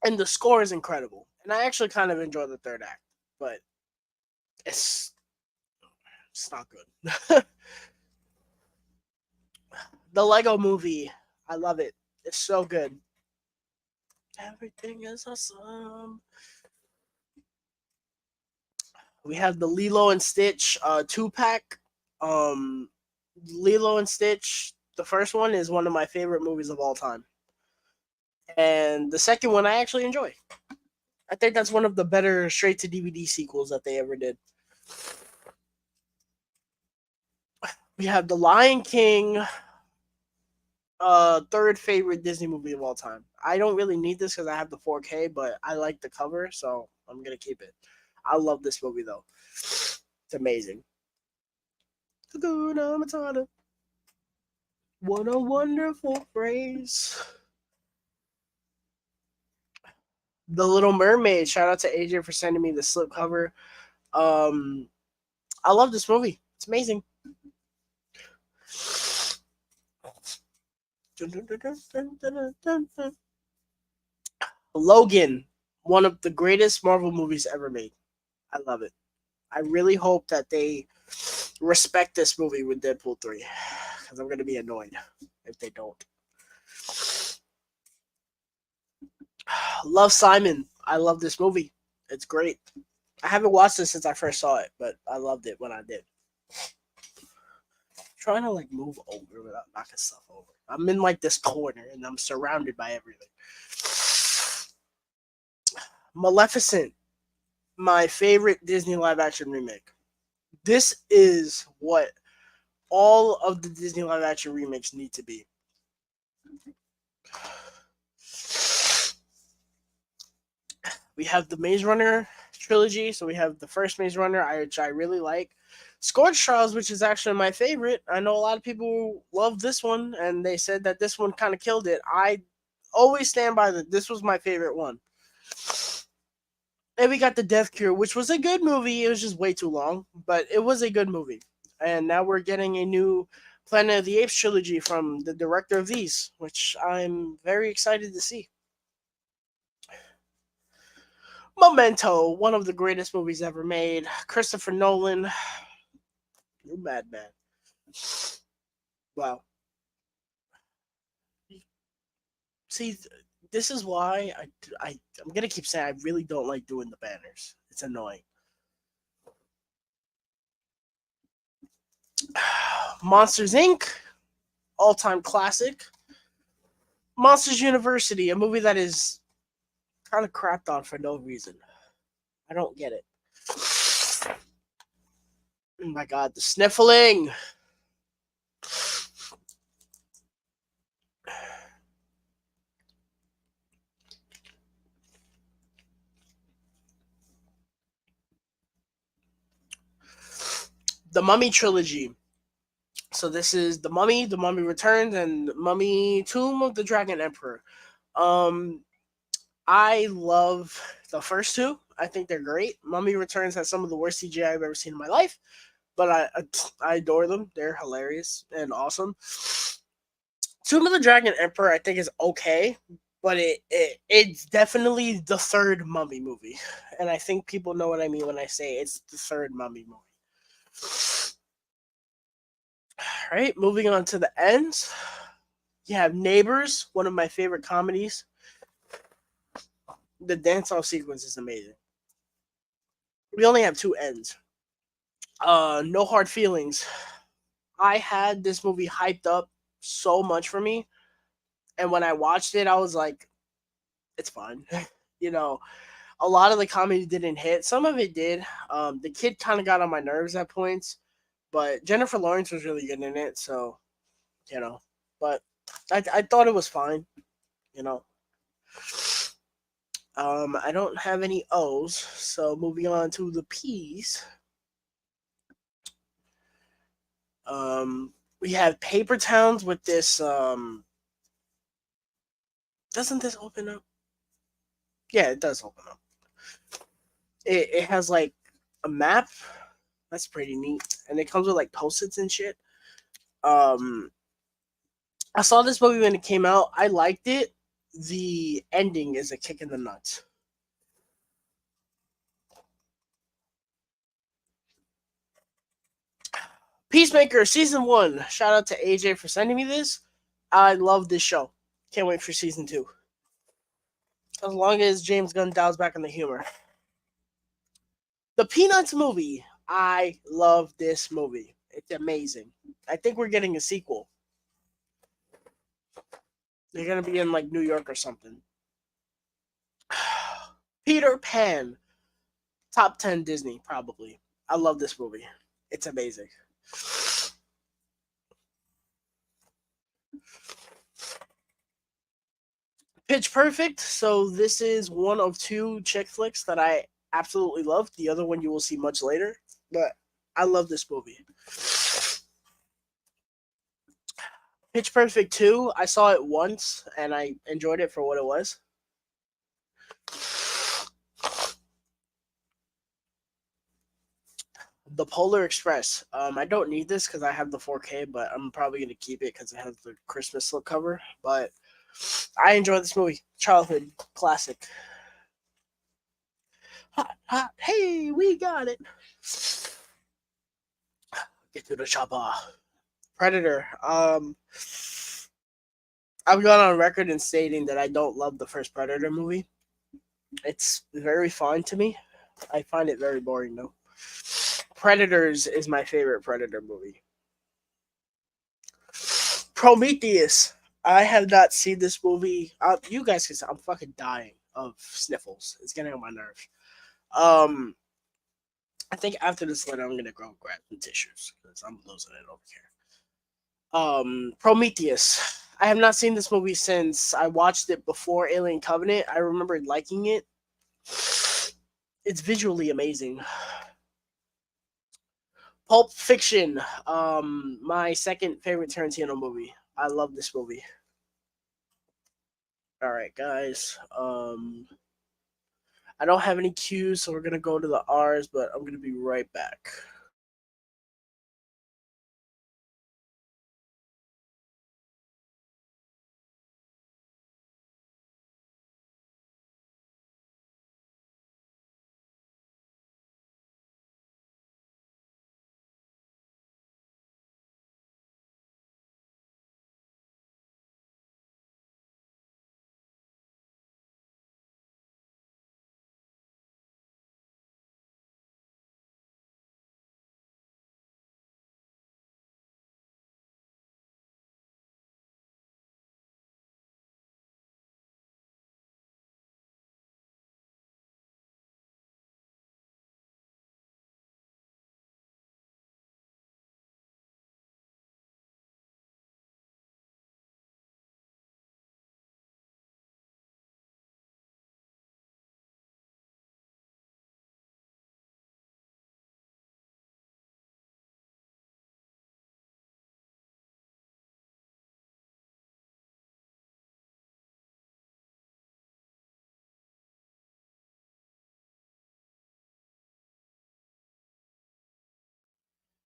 and the score is incredible. And I actually kind of enjoy the third act, but it's it's not good. The Lego Movie, I love it. It's so good. Everything is awesome. We have the Lilo and Stitch 2 pack. Um, Lilo and Stitch, the first one is one of my favorite movies of all time, and the second one I actually enjoy. I think that's one of the better straight to DVD sequels that they ever did. We have The Lion King, third favorite Disney movie of all time. I don't really need this because I have the 4K, but I like the cover, so I'm gonna keep it. I love this movie though. It's amazing. Hakuna Matata. What a wonderful phrase. The Little Mermaid. Shout out to AJ for sending me the slipcover. Um, I love this movie. It's amazing. Logan, one of the greatest Marvel movies ever made. I love it. I really hope that they respect this movie with Deadpool 3 because I'm going to be annoyed if they don't. Love Simon. I love this movie. It's great. I haven't watched it since I first saw it, but I loved it when I did. I'm trying to like move over without knocking stuff over. I'm in like this corner and I'm surrounded by everything. Maleficent, my favorite Disney live action remake. This is what all of the Disney live action remakes need to be. We have the Maze Runner trilogy. So we have the first Maze Runner, which I really like. Scorch Trials, which is actually my favorite. I know a lot of people love this one, and they said that this one kind of killed it. I always stand by that. This was my favorite one. And we got The Death Cure, which was a good movie. It was just way too long, but it was a good movie. And now we're getting a new Planet of the Apes trilogy from the director of these, which I'm very excited to see. Memento, one of the greatest movies ever made. Christopher Nolan, you madman. Wow. See, this is why I'm gonna keep saying I really don't like doing the banners. It's annoying. Monsters Inc. all-time classic. Monsters University, a movie that is kind of crapped on for no reason. I don't get it. Oh my god, the sniffling. The Mummy trilogy. So this is The Mummy, The Mummy Returns, and Mummy Tomb of the Dragon Emperor. Um, I love the first two. I think they're great. Mummy Returns has some of the worst CGI I've ever seen in my life, but I adore them. They're hilarious and awesome. Tomb of the Dragon Emperor I think is okay, but it's definitely the third Mummy movie, and I think people know what I mean when I say it's the third Mummy movie. All right, moving on to the ends. You have Neighbors, one of my favorite comedies. The dance off sequence is amazing. We only have two ends. No hard feelings. I had this movie hyped up so much for me, and when I watched it, I was like, it's fine. you know, a lot of the comedy didn't hit. Some of it did. The kid kind of got on my nerves at points, but Jennifer Lawrence was really good in it. So you know, but I thought it was fine. You know, I don't have any O's, so moving on to the P's. We have Paper Towns with this. Doesn't this open up? Yeah, it does open up. It has like a map. That's pretty neat, and it comes with like post-its and shit. Um, I saw this movie when it came out. I liked it. The ending is a kick in the nuts. Peacemaker season 1. Shout out to AJ for sending me this. I love this show. Can't wait for season 2. As long as James Gunn dials back on the humor. The Peanuts movie. I love this movie. It's amazing. I think we're getting a sequel. They're gonna be in like New York or something. Peter Pan. Top 10 Disney, probably. I love this movie. It's amazing. Pitch Perfect. So this is one of two chick flicks that I absolutely love. The other one you will see much later, but I love this movie. Pitch Perfect 2, I saw it once and I enjoyed it for what it was. The Polar Express. I don't need this because I have the 4K, but I'm probably going to keep it because it has the Christmas slipcover. But I enjoyed this movie. Childhood classic. Hot, hot. Hey, we got it. Get to the chopper. Predator. I've gone on record in stating that I don't love the first Predator movie. It's very fine to me. I find it very boring though. Predators is my favorite Predator movie. Prometheus. I have not seen this movie. You guys can see I'm fucking dying of sniffles. It's getting on my nerves. Um, I think after this letter, I'm gonna go grab some tissues because I'm losing it over here. Prometheus. I have not seen this movie since I watched it before Alien Covenant. I remember liking it. It's visually amazing. Pulp Fiction. My second favorite Tarantino movie. I love this movie. All right, guys. I don't have any cues, so we're gonna go to the R's, but I'm gonna be right back.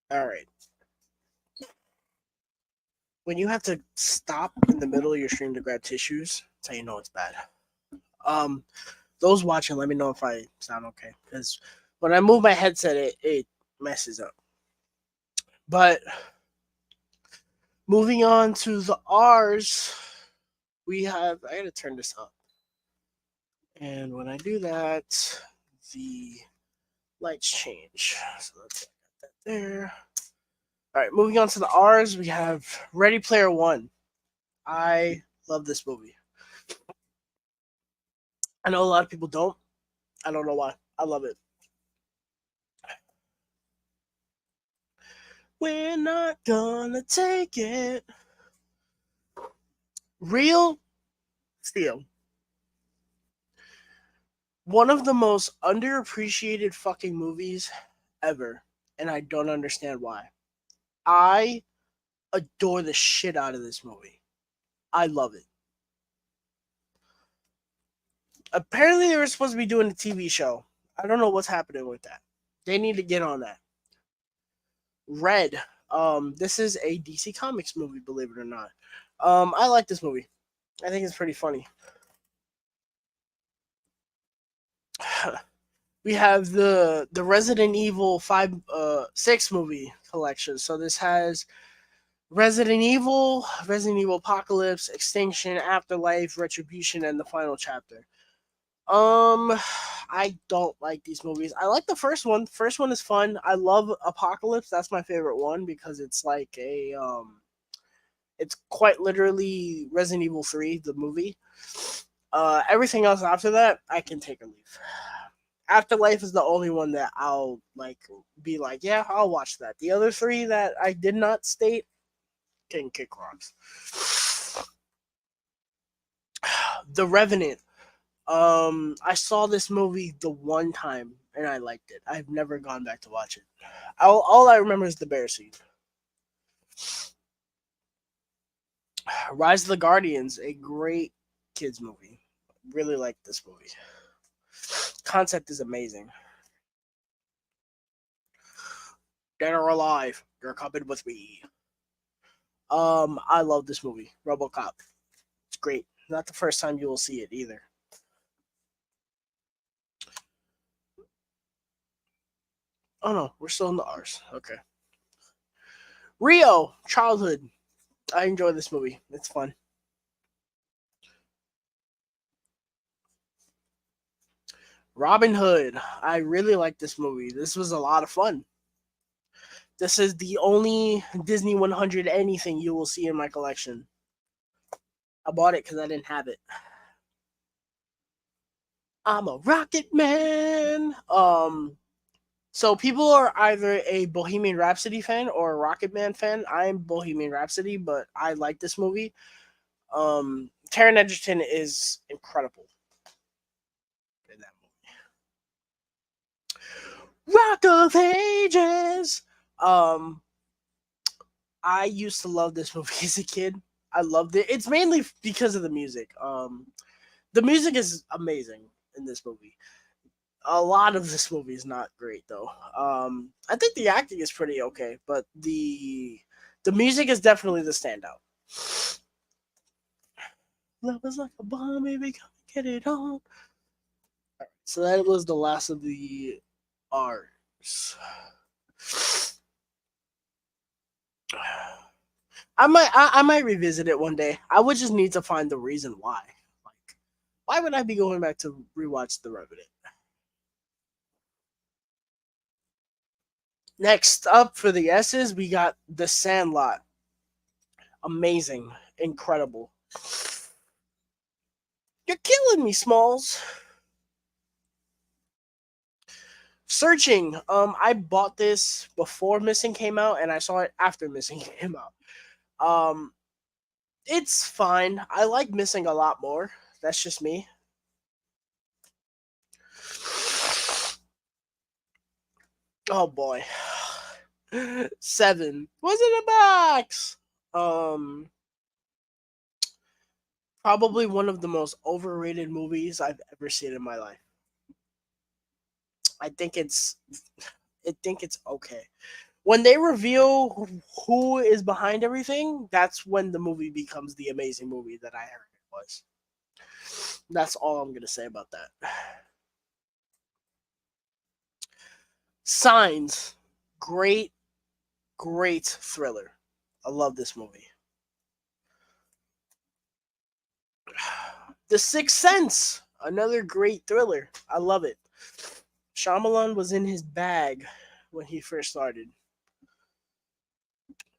All right. When you have to stop in the middle of your stream to grab tissues, that's how you know it's bad. Um, those watching, let me know if I sound okay because when I move my headset, it messes up. But moving on to the R's, we have. I gotta turn this up. And when I do that, the lights change. So let's get that there. All right, moving on to the R's, we have Ready Player One. I love this movie. I know a lot of people don't. I don't know why. I love it. We're not gonna take it. Real Steel. One of the most underappreciated fucking movies ever. And I don't understand why. I adore the shit out of this movie. I love it. Apparently, they were supposed to be doing a TV show. I don't know what's happening with that. They need to get on that. Red. This is a DC Comics movie, believe it or not. I like this movie. I think it's pretty funny. We have the Resident Evil 6 movie collection. So this has Resident Evil Apocalypse, Extinction, Afterlife, Retribution, and the final chapter. I don't like these movies. I like the first one. The first one is fun. I love Apocalypse. That's my favorite one because it's like it's quite literally Resident Evil 3, the movie. Everything else after that, I can take or leave. Afterlife is the only one that I'll like be like, yeah, I'll watch that. The other three that I did not state can kick rocks. The Revenant. I saw this movie the one time and I liked it. I've never gone back to watch it. All I remember is the bear scene. Rise of the Guardians, a great kids movie. Really like this movie. Concept is amazing. Dead or alive, you're coming with me. I love this movie, RoboCop. It's great. Not the first time you will see it either. Oh no, we're still in the R's. Okay. Rio, childhood. I enjoy this movie. It's fun. Robin Hood. I really like this movie. This was a lot of fun. This is the only Disney 100 anything you will see in my collection. I bought it because I didn't have it. I'm a Rocket Man. So people are either a Bohemian Rhapsody fan or a Rocket Man fan. I'm Bohemian Rhapsody, but I like this movie. Taron Egerton is incredible in that movie. Rock of Ages. Um, I used to love this movie as a kid. I loved it. It's mainly because of the music. The music is amazing in this movie. A lot of this movie is not great though. I think the acting is pretty okay, but the music is definitely the standout. Love is like a bomb, baby, come get it on. Right, so that was the last of the R's. I might revisit it one day. I would just need to find the reason why. Like, why would I be going back to rewatch The Revenant? Next up for the S's, we got The Sandlot. Amazing, incredible. You're killing me, Smalls. Searching. I bought this before Missing came out, and I saw it after Missing came out. Um, it's fine. I like Missing a lot more. That's just me. Oh boy. 7. Was it a box? Probably one of the most overrated movies I've ever seen in my life. I think it's okay. When they reveal who is behind everything, that's when the movie becomes the amazing movie that I heard it was. That's all I'm gonna say about that. Signs, great, great thriller. I love this movie. The Sixth Sense. Another great thriller. I love it. Shyamalan was in his bag when he first started.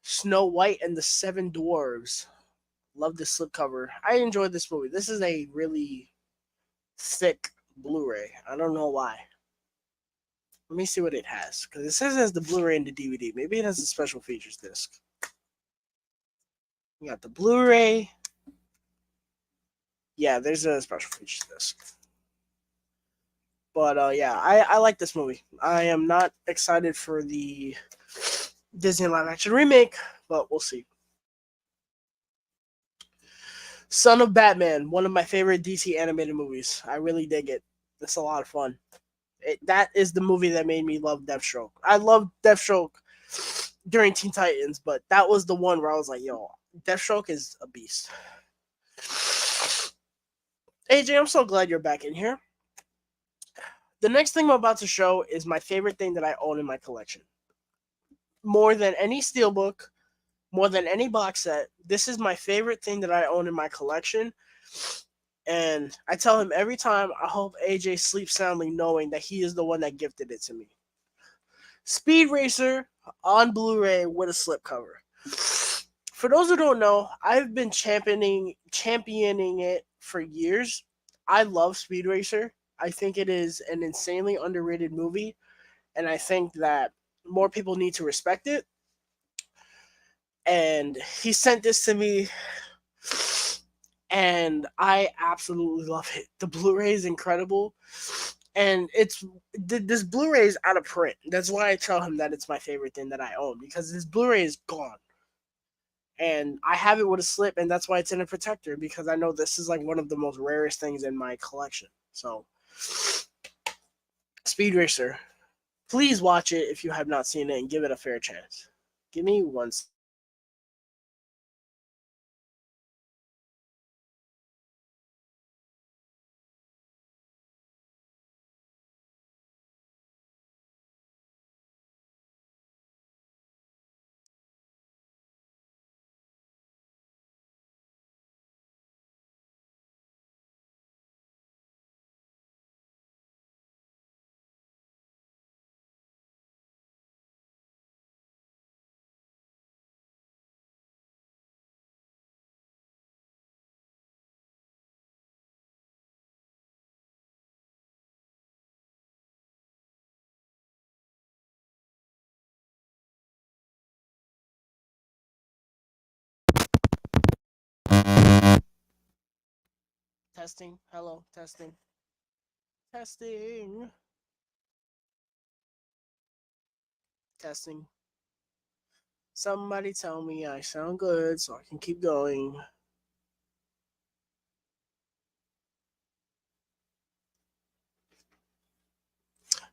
Snow White and the Seven Dwarves. Love this slipcover. I enjoyed this movie. This is a really thick Blu-ray. I don't know why. Let me see what it has. Because it says it has the Blu-ray and the DVD. Maybe it has a special features disc. You got the Blu-ray. Yeah, there's a special features disc. But yeah, I like this movie. I am not excited for the Disney live action remake, but we'll see. Son of Batman, one of my favorite DC animated movies. I really dig it. It's a lot of fun. That is the movie that made me love Deathstroke. I loved Deathstroke during Teen Titans, but that was the one where I was like, yo, Deathstroke is a beast. AJ, I'm so glad you're back in here. The next thing I'm about to show is my favorite thing that I own in my collection. More than any steelbook, more than any box set, this is my favorite thing that I own in my collection. And I tell him every time, I hope AJ sleeps soundly knowing that he is the one that gifted it to me. Speed Racer on Blu-ray with a slipcover. For those who don't know, I've been championing it for years. I love Speed Racer. I think it is an insanely underrated movie, and I think that more people need to respect it. And he sent this to me, and I absolutely love it. The Blu-ray is incredible, and this Blu-ray is out of print. That's why I tell him that it's my favorite thing that I own, because this Blu-ray is gone. And I have it with a slip, and that's why it's in a protector, because I know this is like one of the most rarest things in my collection. So, Speed Racer, please watch it if you have not seen it and give it a fair chance. Give me one. Testing. Hello. Testing. Testing. Testing. Somebody tell me I sound good so I can keep going.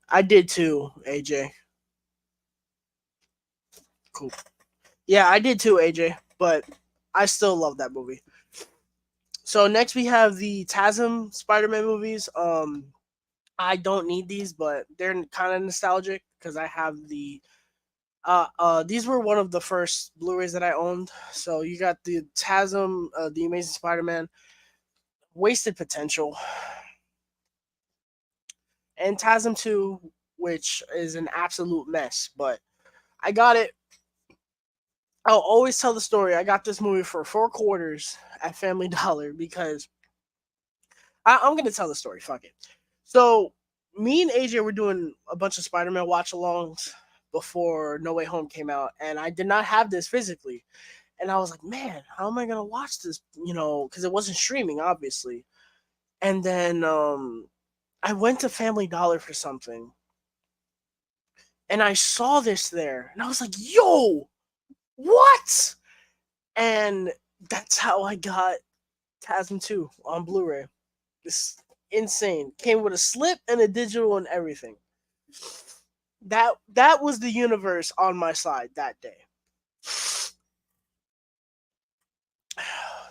I did too, AJ. Cool. Yeah, I did too, AJ. But I still love that movie. So next we have the TASM Spider-Man movies. I don't need these, but they're kind of nostalgic because I have the. These were one of the first Blu-rays that I owned. So you got the TASM, the Amazing Spider-Man, Wasted Potential, and TASM 2, which is an absolute mess. But I got it. I'll always tell the story. I got this movie for 4 quarters at Family Dollar because I'm gonna tell the story. Fuck it. So me and AJ were doing a bunch of Spider-Man watch-alongs before No Way Home came out, and I did not have this physically. And I was like, man, how am I gonna watch this? Because it wasn't streaming, obviously. And then I went to Family Dollar for something, and I saw this there, and I was like, yo, what? And that's how I got TASM 2 on Blu-ray. This insane. Came with a slip and a digital and everything. That was the universe on my side that day.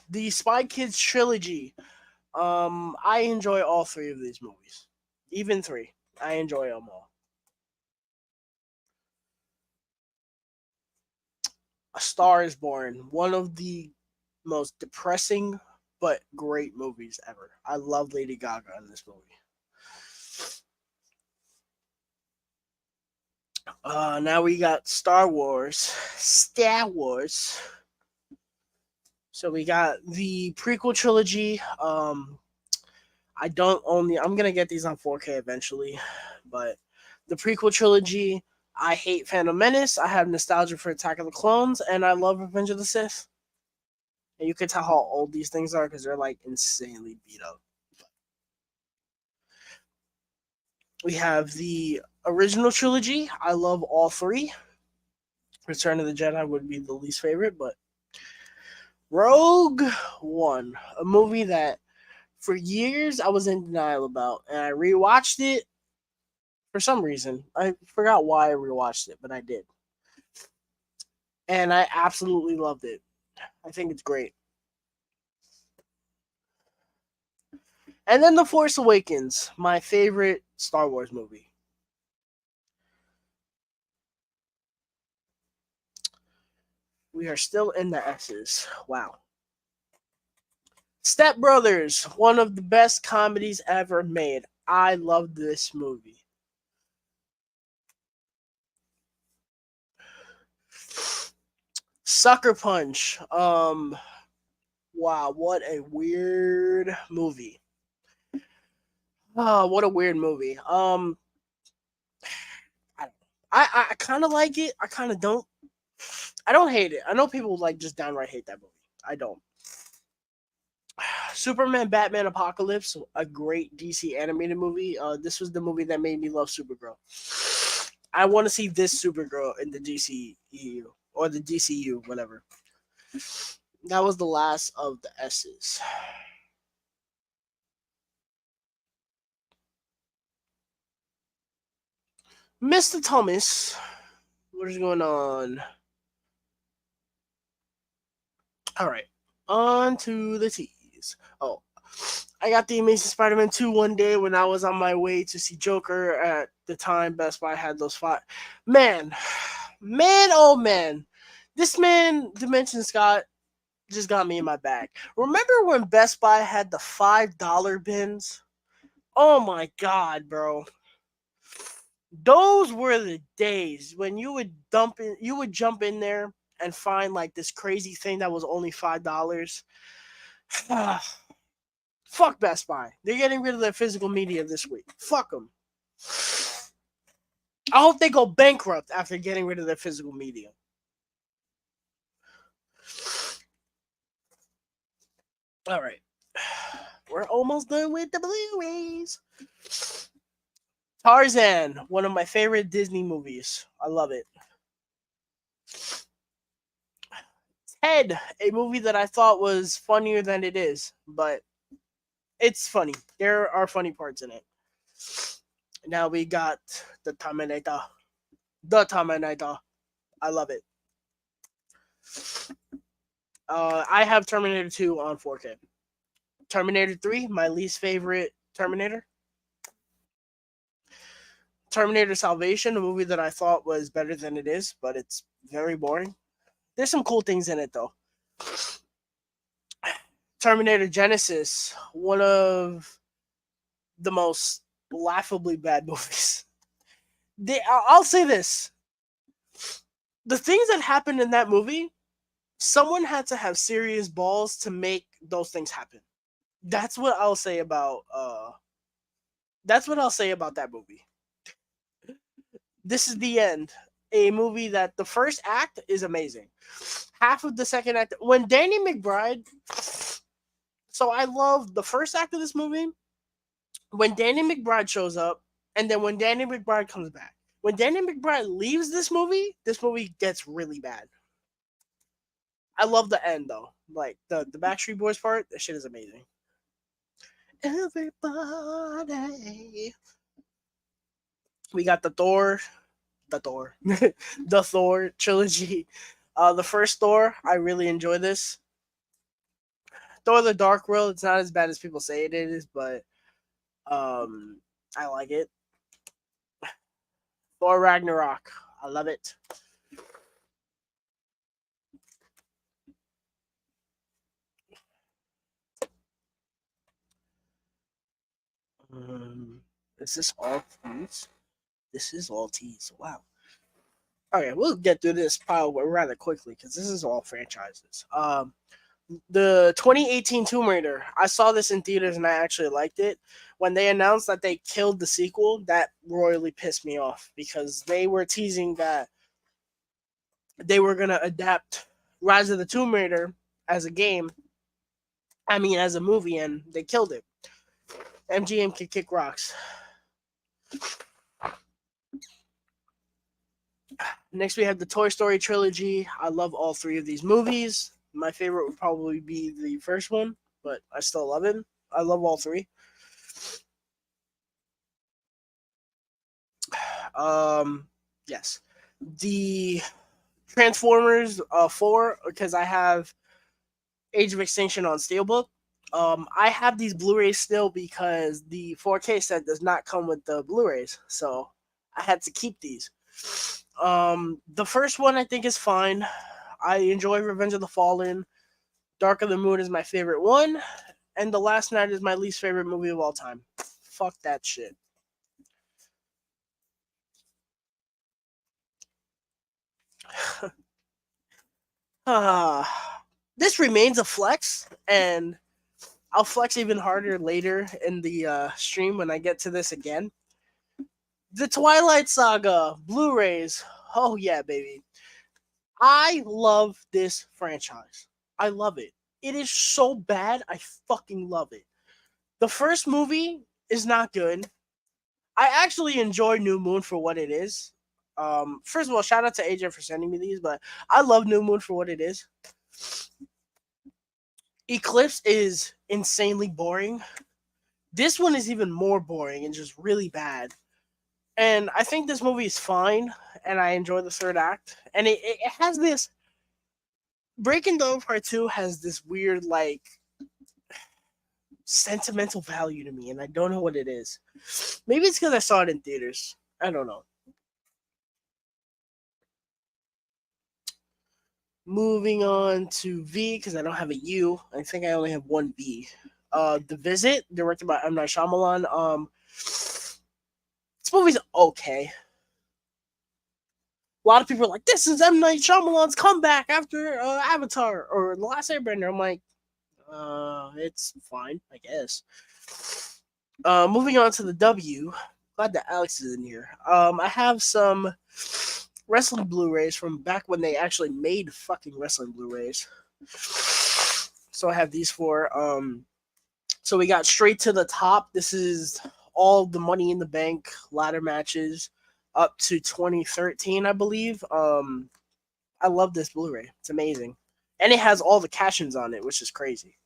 The Spy Kids trilogy. I enjoy all three of these movies. Even three. I enjoy them all. A Star is Born. One of the most depressing but great movies ever. I love Lady Gaga in this movie. Now we got Star Wars. Star Wars. So we got the prequel trilogy. I don't own the. I'm gonna get these on 4K eventually, but the prequel trilogy. I hate Phantom Menace. I have nostalgia for Attack of the Clones, and I love Revenge of the Sith. And you can tell how old these things are because they're like insanely beat up. We have the original trilogy. I love all three. Return of the Jedi would be the least favorite, but Rogue One, a movie that for years I was in denial about, and I rewatched it for some reason. I forgot why I rewatched it, but I did. And I absolutely loved it. I think it's great. And then The Force Awakens, my favorite Star Wars movie. We are still in the S's. Wow. Step Brothers, one of the best comedies ever made. I love this movie. Sucker Punch. Wow, what a weird movie. Oh, what a weird movie. I kind of like it. I kind of don't. I don't hate it. I know people like just downright hate that movie. I don't. Superman, Batman, Apocalypse, a great DC animated movie. This was the movie that made me love Supergirl. I want to see this Supergirl in the DCEU or the DCU, whatever. That was the last of the S's. Mr. Thomas, what is going on? All right, on to the T's. Oh, I got the Amazing Spider-Man 2 one day when I was on my way to see Joker. At the time, Best Buy had those five. Man, oh man. This man, Dimension Scott, just got me in my bag. Remember when Best Buy had the $5 bins? Oh my god, bro. Those were the days when you would jump in there and find like this crazy thing that was only $5. Fuck Best Buy. They're getting rid of their physical media this week. Fuck them. I hope they go bankrupt after getting rid of their physical media. All right. We're almost done with the Blu-rays. Tarzan, one of my favorite Disney movies. I love it. Ted, a movie that I thought was funnier than it is, but it's funny. There are funny parts in it. Now we got the Terminator. The Terminator. I love it. I have Terminator 2 on 4K. Terminator 3, my least favorite Terminator. Terminator Salvation, a movie that I thought was better than it is, but it's very boring. There's some cool things in it, though. Terminator Genesis, one of the most laughably bad movies. I'll say this. The things that happened in that movie, someone had to have serious balls to make those things happen. That's what I'll say about that movie. This is the end. A movie that the first act is amazing. Half of the second act, when Danny McBride. So I love the first act of this movie. When Danny McBride shows up, and then when Danny McBride comes back. When Danny McBride leaves this movie gets really bad. I love the end though. Like the Backstreet Boys part, that shit is amazing. Everybody. We got the Thor, the Thor trilogy. The first Thor, I really enjoy this. Thor: The Dark World, it's not as bad as people say it is, but I like it. Thor Ragnarok, I love it. Is this all teas? This is all teas. Wow. Okay, we'll get through this pile rather quickly because this is all franchises. The 2018 Tomb Raider. I saw this in theaters and I actually liked it. When they announced that they killed the sequel, that royally pissed me off because they were teasing that they were gonna adapt Rise of the Tomb Raider as a game. I mean, as a movie, and they killed it. MGM can kick rocks. Next, we have the Toy Story trilogy. I love all three of these movies. My favorite would probably be the first one, but I still love it. I love all three. Yes, the Transformers 4 because I have Age of Extinction on Steelbook. I have these Blu-rays still because the 4K set does not come with the Blu-rays, so I had to keep these. The first one I think is fine. I enjoy Revenge of the Fallen. Dark of the Moon is my favorite one, and The Last Night is my least favorite movie of all time. Fuck that shit. This remains a flex, and I'll flex even harder later in the stream when I get to this again. The Twilight Saga Blu-rays. Oh yeah, baby. I love this franchise. I love it. It is so bad. I fucking love it. The first movie is not good. I actually enjoy New Moon for what it is. First of all, shout out to AJ for sending me these, but I love New Moon for what it is. Eclipse is insanely boring. This one is even more boring and just really bad. And I think this movie is fine, and I enjoy the third act. And it has this. Breaking Dawn Part 2 has this weird, like, sentimental value to me, and I don't know what it is. Maybe it's because I saw it in theaters. I don't know. Moving on to V, because I don't have a U. I think I only have one B. The Visit, directed by M. Night Shyamalan. This movie's okay. A lot of people are like, this is M. Night Shyamalan's comeback after Avatar or The Last Airbender. I'm like, it's fine, I guess. Moving on to the W. Glad that Alex is in here. I have some wrestling Blu-rays from back when they actually made fucking wrestling Blu-rays. So I have these four. So we got Straight to the Top. This is all the Money in the Bank ladder matches up to 2013, I believe. I love this Blu-ray. It's amazing. And it has all the cash-ins on it, which is crazy.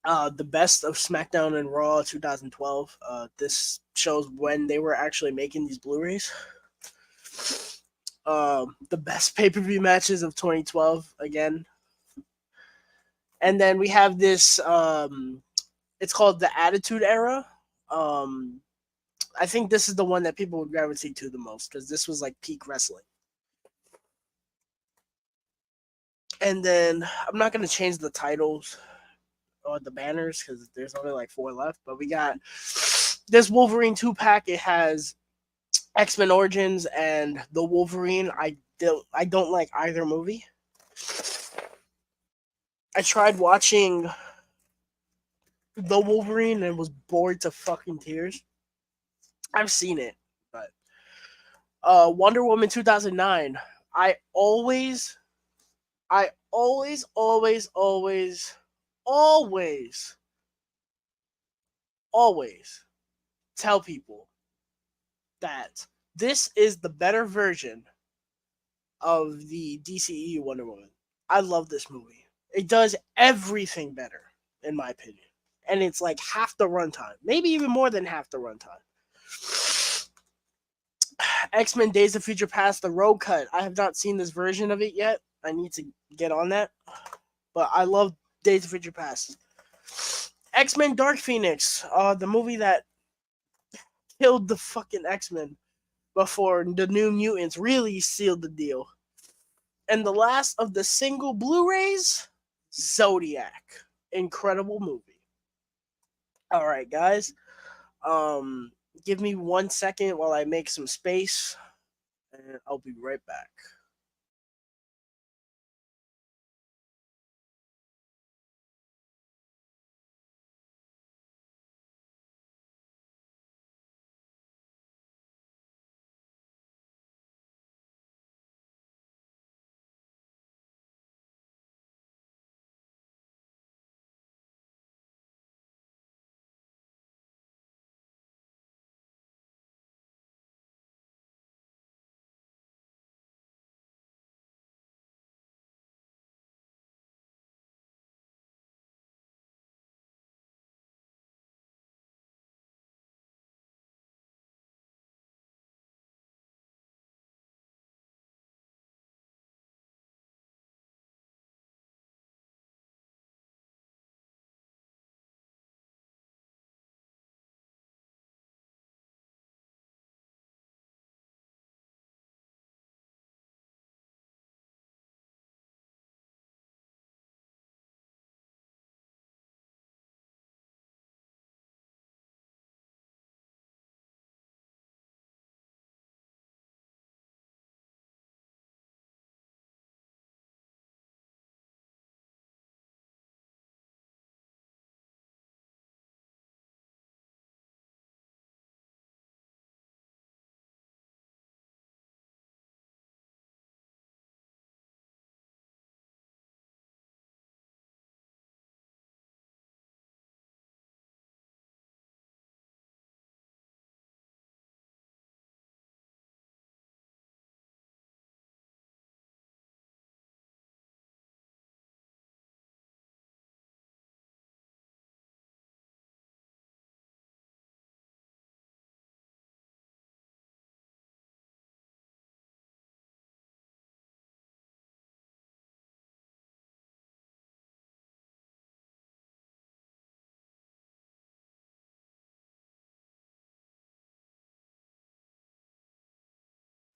The Best of SmackDown and Raw 2012. This shows when they were actually making these Blu-rays. The best pay-per-view matches of 2012 again. And then we have this it's called the Attitude Era. I think this is the one that people would gravitate to the most because this was like peak wrestling. And then I'm not gonna change the titles or the banners because there's only like 4 left. But we got this Wolverine 2-pack. It has X-Men Origins and the Wolverine. I don't like either movie. I tried watching the Wolverine and was bored to fucking tears. I've seen it, but Wonder Woman 2009. I always, always, always tell people that this is the better version of the DCEU Wonder Woman. I love this movie. It does everything better, in my opinion. And it's like half the runtime. Maybe even more than half the runtime. X-Men Days of Future Past, the Road Cut. I have not seen this version of it yet. I need to get on that. But I love Days of Future Past. X-Men Dark Phoenix. The movie that killed the fucking X-Men before the New Mutants really sealed the deal. And the last of the single Blu-rays, Zodiac. Incredible movie. All right, guys. Um, Give me 1 second while I make some space, and I'll be right back.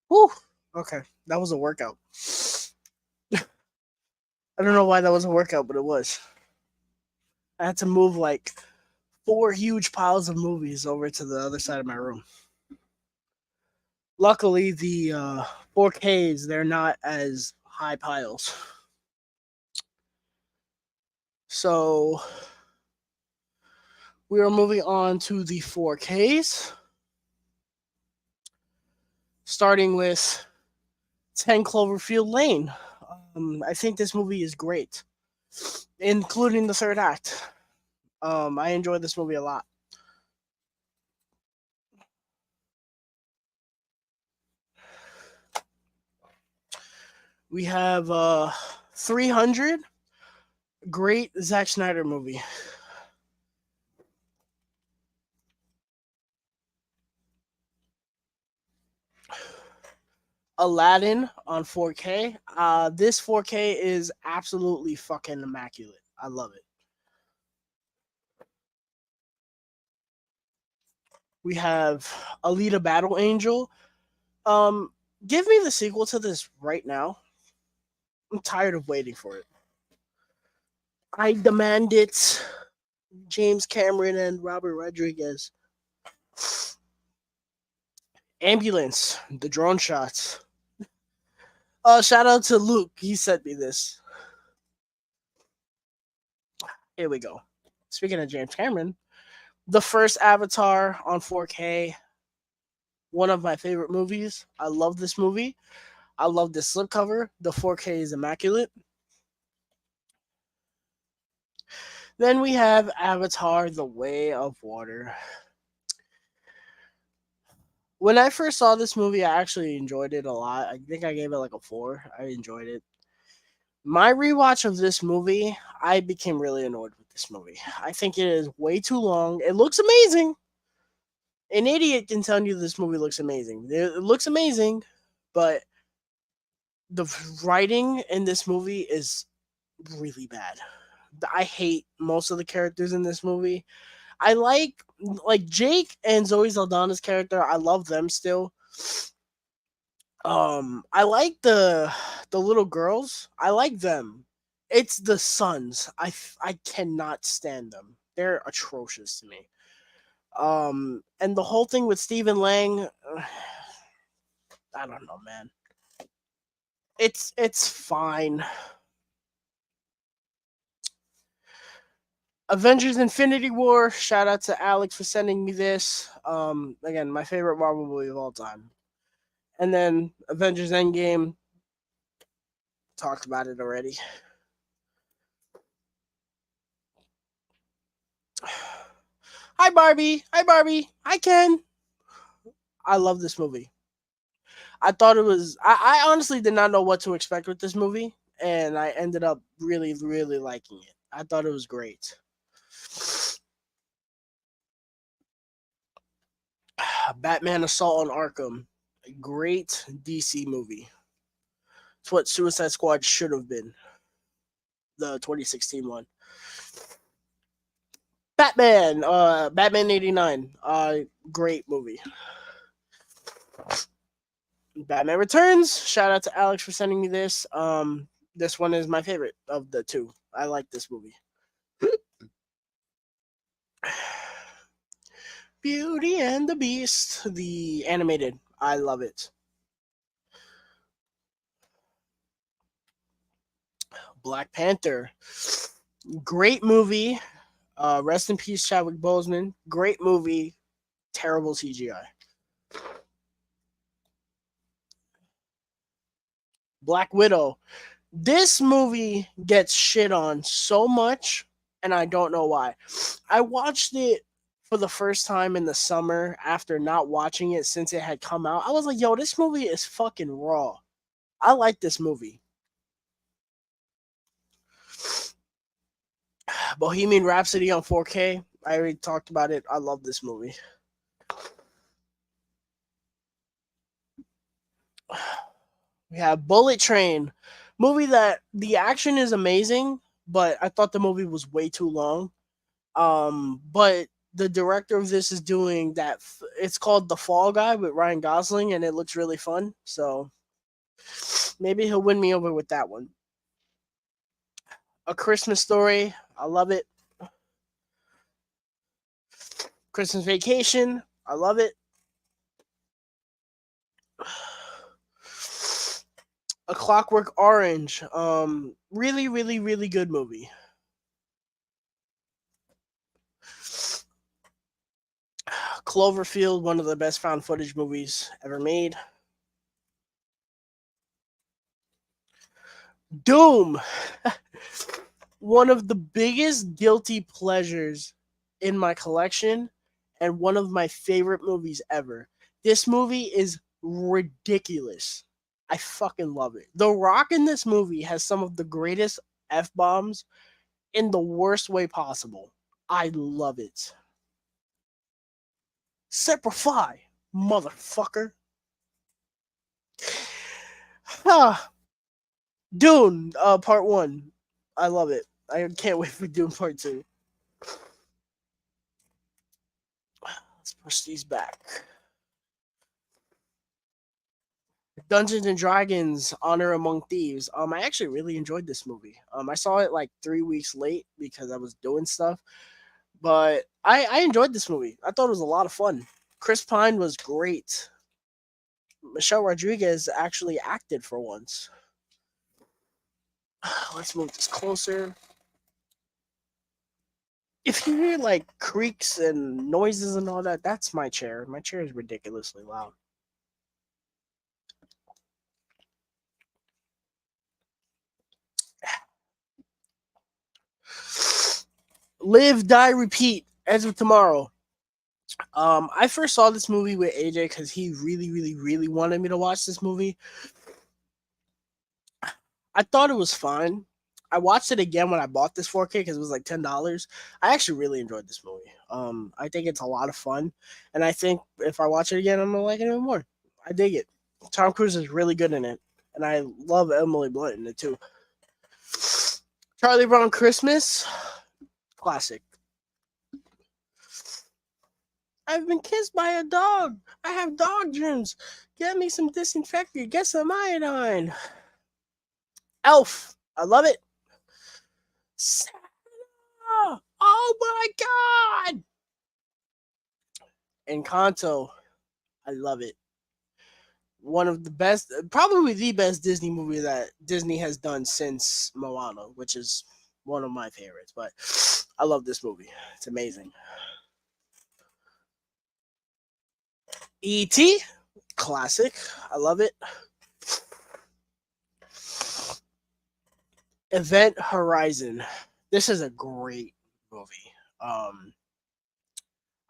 Whew. Okay, that was a workout. I don't know why that was a workout, but it was. I had to move like four huge piles of movies over to the other side of my room. Luckily, the 4Ks, they're not as high piles. So we are moving on to the 4Ks, starting with 10 Cloverfield Lane. I think this movie is great, including the third act. I enjoyed this movie a lot. We have 300, great Zack Snyder movie. Aladdin on 4K. This 4K is absolutely fucking immaculate. I love it. We have Alita Battle Angel. Um, Give me the sequel to this right now. I'm tired of waiting for it. I demand it. James Cameron and Robert Rodriguez. Ambulance, the drone shots. Shout out to Luke. He sent me this. Here we go. Speaking of James Cameron, the first Avatar on 4K, one of my favorite movies. I love this movie. I love this slipcover. The 4K is immaculate. Then we have Avatar: The Way of Water. When I first saw this movie, I actually enjoyed it a lot. I think I gave it like a 4. I enjoyed it. My rewatch of this movie, I became really annoyed with this movie. I think it is way too long. It looks amazing. An idiot can tell you this movie looks amazing. It looks amazing, but the writing in this movie is really bad. I hate most of the characters in this movie. I like Jake and Zoe Saldana's character. I love them still. I like the little girls. I like them. It's the sons. I cannot stand them. They're atrocious to me. And the whole thing with Stephen Lang, I don't know, man. It's fine. Avengers Infinity War, shout out to Alex for sending me this. Again, my favorite Marvel movie of all time. And then Avengers Endgame, talked about it already. Hi Barbie. Hi Barbie. Hi Ken. I love this movie. I thought it was I honestly did not know what to expect with this movie, and I ended up really, really liking it. I thought it was great. Batman Assault on Arkham. A great DC movie. It's what Suicide Squad should have been. The 2016 one. Batman 89. Great movie. Batman Returns. Shout out to Alex for sending me this. This one is my favorite of the two. I like this movie. Beauty and the Beast, the animated. I love it. Black Panther. Great movie. Rest in peace, Chadwick Boseman. Great movie. Terrible CGI. Black Widow. This movie gets shit on so much, and I don't know why. I watched it for the first time in the summer after not watching it since it had come out. I was like, yo, this movie is fucking raw. I like this movie. Bohemian Rhapsody on 4K. I already talked about it. I love this movie. We have Bullet Train, movie that the action is amazing, but I thought the movie was way too long. But the director of this is doing that. It's called The Fall Guy with Ryan Gosling, and it looks really fun. So maybe he'll win me over with that one. A Christmas Story. I love it. Christmas Vacation. I love it. A Clockwork Orange. Really, really, really good movie. Cloverfield, one of the best found footage movies ever made. Doom. One of the biggest guilty pleasures in my collection and one of my favorite movies ever. This movie is ridiculous. I fucking love it. The Rock in this movie has some of the greatest F bombs in the worst way possible. I love it. Semper Fi, motherfucker. Dune, part one. I love it. I can't wait for Dune part two. Let's push these back. Dungeons and Dragons: Honor Among Thieves. I actually really enjoyed this movie. I saw it like 3 weeks late because I was doing stuff, but I enjoyed this movie. I thought it was a lot of fun. Chris Pine was great. Michelle Rodriguez actually acted for once. Let's move this closer. If you hear like creaks and noises and all that, that's my chair. My chair is ridiculously loud. Live, Die, Repeat. As of tomorrow. I first saw this movie with AJ because he really, really, really wanted me to watch this movie. I thought it was fine. I watched it again when I bought this 4K because it was like $10. I actually really enjoyed this movie. I think it's a lot of fun, and I think if I watch it again, I'm gonna like it even more. I dig it. Tom Cruise is really good in it, and I love Emily Blunt in it too. Charlie Brown Christmas, classic. I've been kissed by a dog. I have dog germs. Get me some disinfectant. Get some iodine. Elf. I love it. Santa. Oh my god! Encanto, I love it. One of the best, probably the best Disney movie that Disney has done since Moana, which is one of my favorites. But I love this movie. It's amazing. E.T. classic. I love it. Event Horizon. This is a great movie. Um,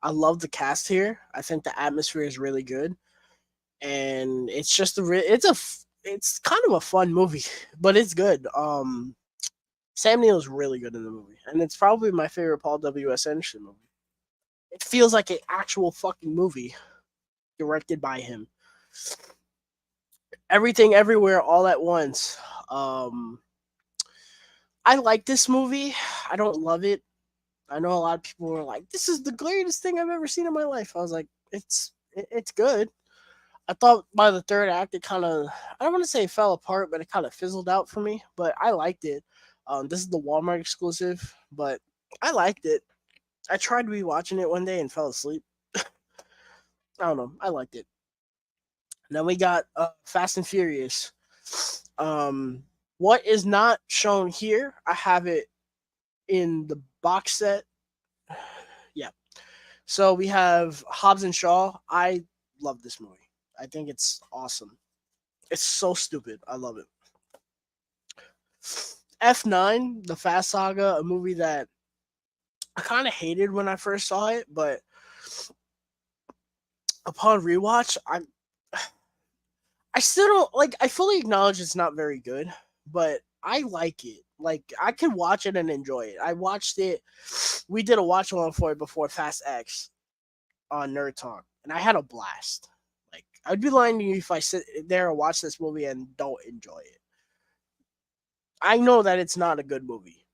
I love the cast here. I think the atmosphere is really good, and it's just it's kind of a fun movie, but it's good. Sam Neill is really good in the movie, and it's probably my favorite Paul W.S. Anderson movie. It feels like an actual fucking movie directed by him. Everything, everywhere, all at once. Um, I like this movie. I don't love it. I know a lot of people were like, "This is the greatest thing I've ever seen in my life." I was like, "It's good." I thought by the third act, it kind of, I don't want to say it fell apart, but it kind of fizzled out for me. But I liked it. This is the Walmart exclusive, but I liked it. I tried rewatching it one day and fell asleep. I don't know. I liked it. Then we got Fast and Furious. Um, what is not shown here? I have it in the box set. Yeah. So we have Hobbs and Shaw. I love this movie. I think it's awesome. It's so stupid. I love it. F9, The Fast Saga, a movie that I kind of hated when I first saw it, but upon rewatch, I still don't like. I fully acknowledge it's not very good, but I like it. Like I can watch it and enjoy it. I watched it. We did a watch along for it before Fast X on Nerd Talk, and I had a blast. Like I'd be lying to you if I sit there and watch this movie and don't enjoy it. I know that it's not a good movie.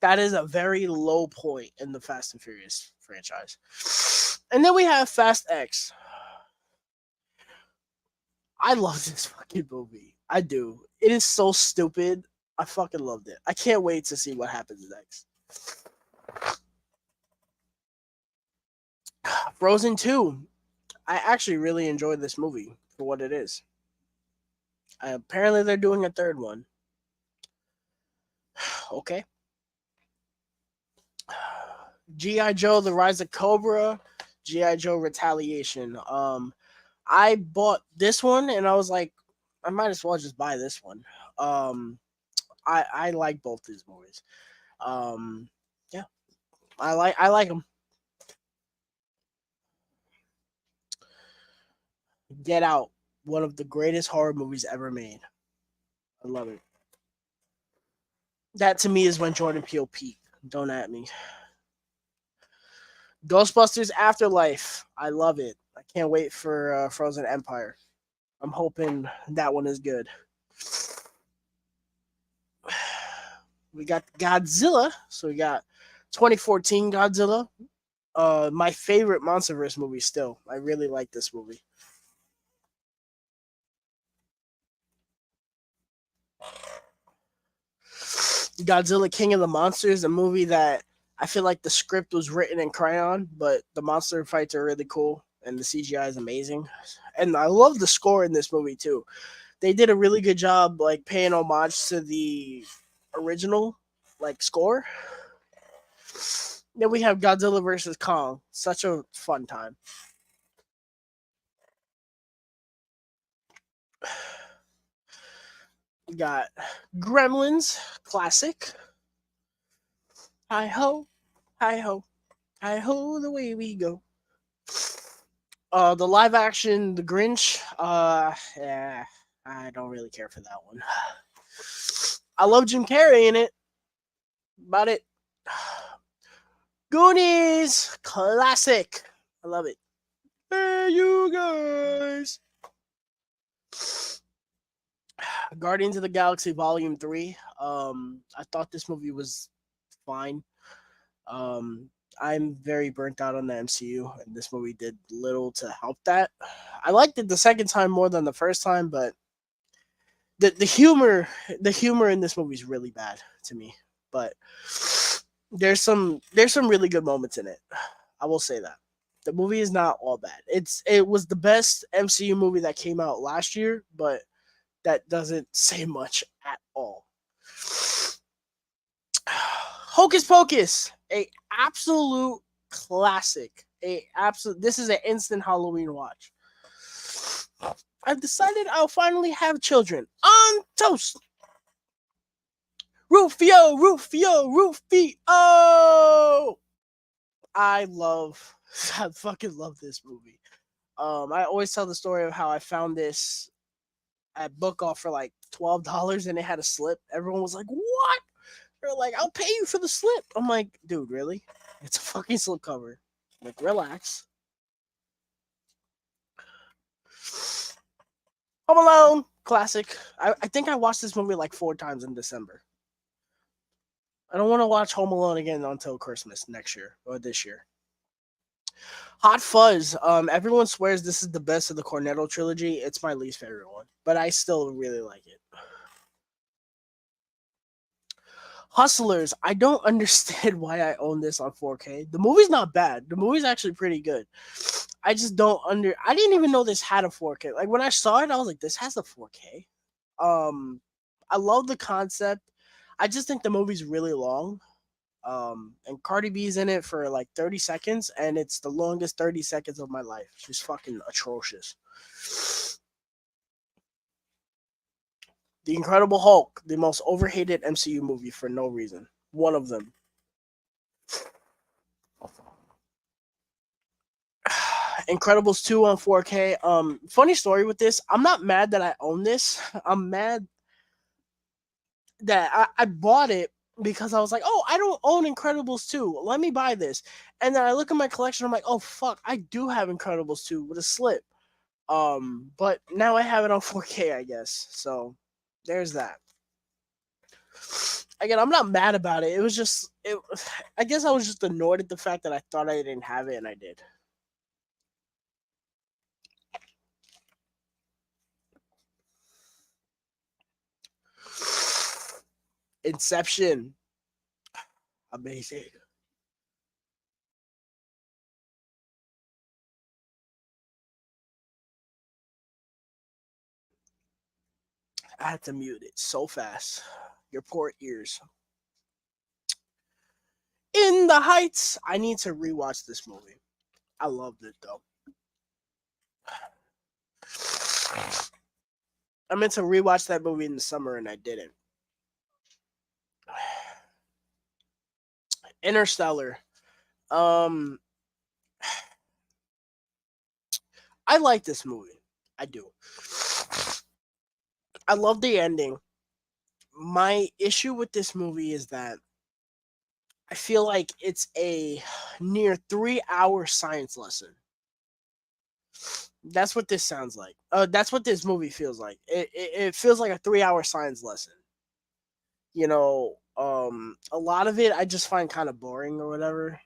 That is a very low point in the Fast and Furious franchise. And then we have Fast X. I love this fucking movie. I do. It is so stupid. I fucking loved it. I can't wait to see what happens next. Frozen 2. I actually really enjoyed this movie for what it is. Apparently, they're doing a third one. Okay. G.I. Joe, The Rise of Cobra, G.I. Joe Retaliation. I bought this one and I was like, I might as well just buy this one. I like both these movies. Yeah, I like them. Get Out, one of the greatest horror movies ever made. I love it. That to me is when Jordan Peele peaked. Don't at me. Ghostbusters Afterlife. I love it. I can't wait for Frozen Empire. I'm hoping that one is good. We got Godzilla. So we got 2014 Godzilla. My favorite MonsterVerse movie still. I really like this movie. Godzilla King of the Monsters, a movie that I feel like the script was written in crayon, but the monster fights are really cool and the CGI is amazing. And I love the score in this movie too. They did a really good job like paying homage to the original like score. Then we have Godzilla versus Kong. Such a fun time. We got Gremlins, classic. Hi ho, hi ho, hi ho, the way we go. The live action, The Grinch. Yeah, I don't really care for that one. I love Jim Carrey in it. About it. Goonies, classic. I love it. Hey, you guys. Guardians of the Galaxy Volume 3. I thought this movie was fine. Um, I'm very burnt out on the MCU, and this movie did little to help that. I liked it the second time more than the first time, but the humor in this movie is really bad to me. But There's some really good moments in it. I will say that. The movie is not all bad. It was the best MCU movie that came out last year, but that doesn't say much at all. Hocus Pocus, a absolute classic. A absolute. This is an instant Halloween watch. I've decided I'll finally have children on toast. Rufio, Rufio, Rufio. I love, I fucking love this movie. I always tell the story of how I found this at Book Off for like $12 and it had a slip. Everyone was like, "What?" They're like, "I'll pay you for the slip." I'm like, "Dude, really? It's a fucking slipcover. Like, relax." Home Alone, classic. I think I watched this movie like 4 times in December. I don't want to watch Home Alone again until Christmas next year or this year. Hot Fuzz. Everyone swears this is the best of the Cornetto trilogy. It's my least favorite one, but I still really like it. Hustlers. I don't understand why I own this on 4K. The movie's not bad. The movie's actually pretty good. I just don't under. I didn't even know this had a 4K. Like when I saw it, I was like, "This has a 4K." Um, I love the concept. I just think the movie's really long. And Cardi B's in it for like 30 seconds, and it's the longest 30 seconds of my life. She's fucking atrocious. The Incredible Hulk, the most overhated MCU movie for no reason. One of them. Incredibles 2 on 4K. Funny story with this. I'm not mad that I own this. I'm mad that I bought it because I was like, oh, I don't own Incredibles 2. Let me buy this. And then I look at my collection. I'm like, oh, fuck, I do have Incredibles 2 with a slip. But now I have it on 4K, I guess. So there's that. Again, I'm not mad about it. It was just, I guess I was just annoyed at the fact that I thought I didn't have it and I did. Inception. Amazing. I had to mute it so fast. Your poor ears. In the Heights. I need to rewatch this movie. I loved it though. I meant to rewatch that movie in the summer and I didn't. Interstellar. Um, I like this movie. I do. I love the ending. My issue with this movie is that I feel like it's a near 3 hour science lesson. That's what this sounds like. That's what this movie feels like. It feels like a 3 hour science lesson. A lot of it I just find kind of boring or whatever.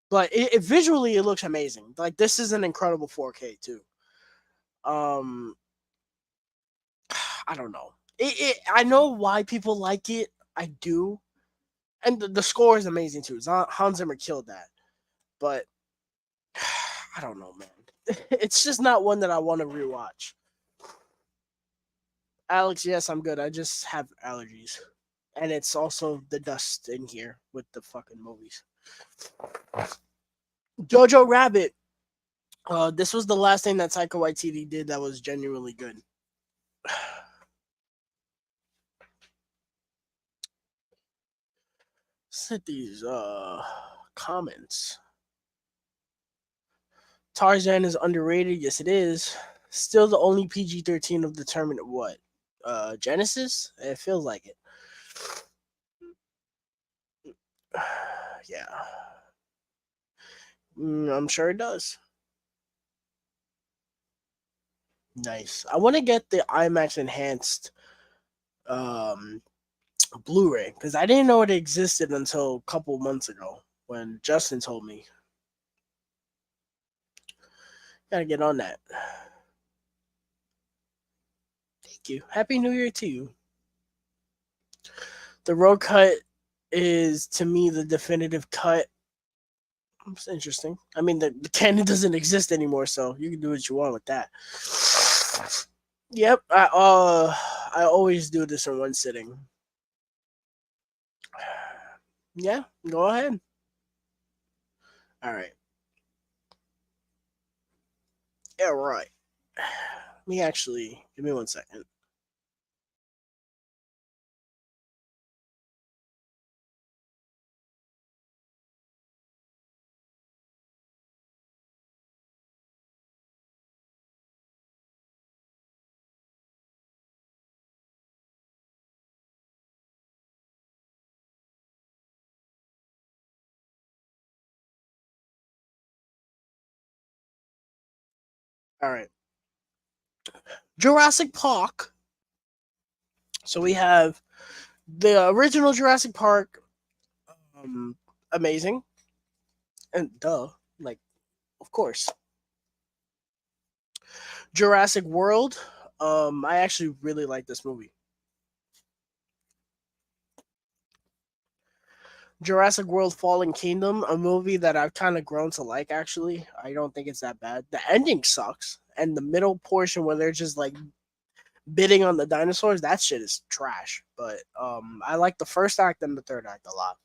But it visually it looks amazing. Like this is an incredible 4K too. Um, I don't know. I know why people like it. I do, and the score is amazing too. Hans Zimmer killed that. But I don't know, man. It's just not one that I want to rewatch. Alex, yes, I'm good. I just have allergies. And it's also the dust in here with the fucking movies. Jojo Rabbit. This was the last thing that Taika Waititi did that was genuinely good. Set these comments. Tarzan is underrated. Yes, it is. Still the only PG-13 of the term. What? Genesis? It feels like it. Yeah. I'm sure it does. Nice. I want to get the IMAX enhanced um Blu-ray because I didn't know it existed until a couple months ago when Justin told me. Gotta get on that. Thank you. Happy New Year to you. The road cut is to me the definitive cut. It's interesting. I mean, the canon doesn't exist anymore, so you can do what you want with that. Yep, I always do this in one sitting. Yeah, go ahead. All right. Yeah, right. Let me actually give me 1 second. All right. Jurassic Park. So we have the original Jurassic Park, um, amazing, and duh, like of course. Jurassic World. I actually really like this movie. Jurassic World Fallen Kingdom, a movie that I've kind of grown to like actually. I don't think it's that bad. The ending sucks. And the middle portion where they're just like bidding on the dinosaurs, that shit is trash. But I like the first act and the third act a lot.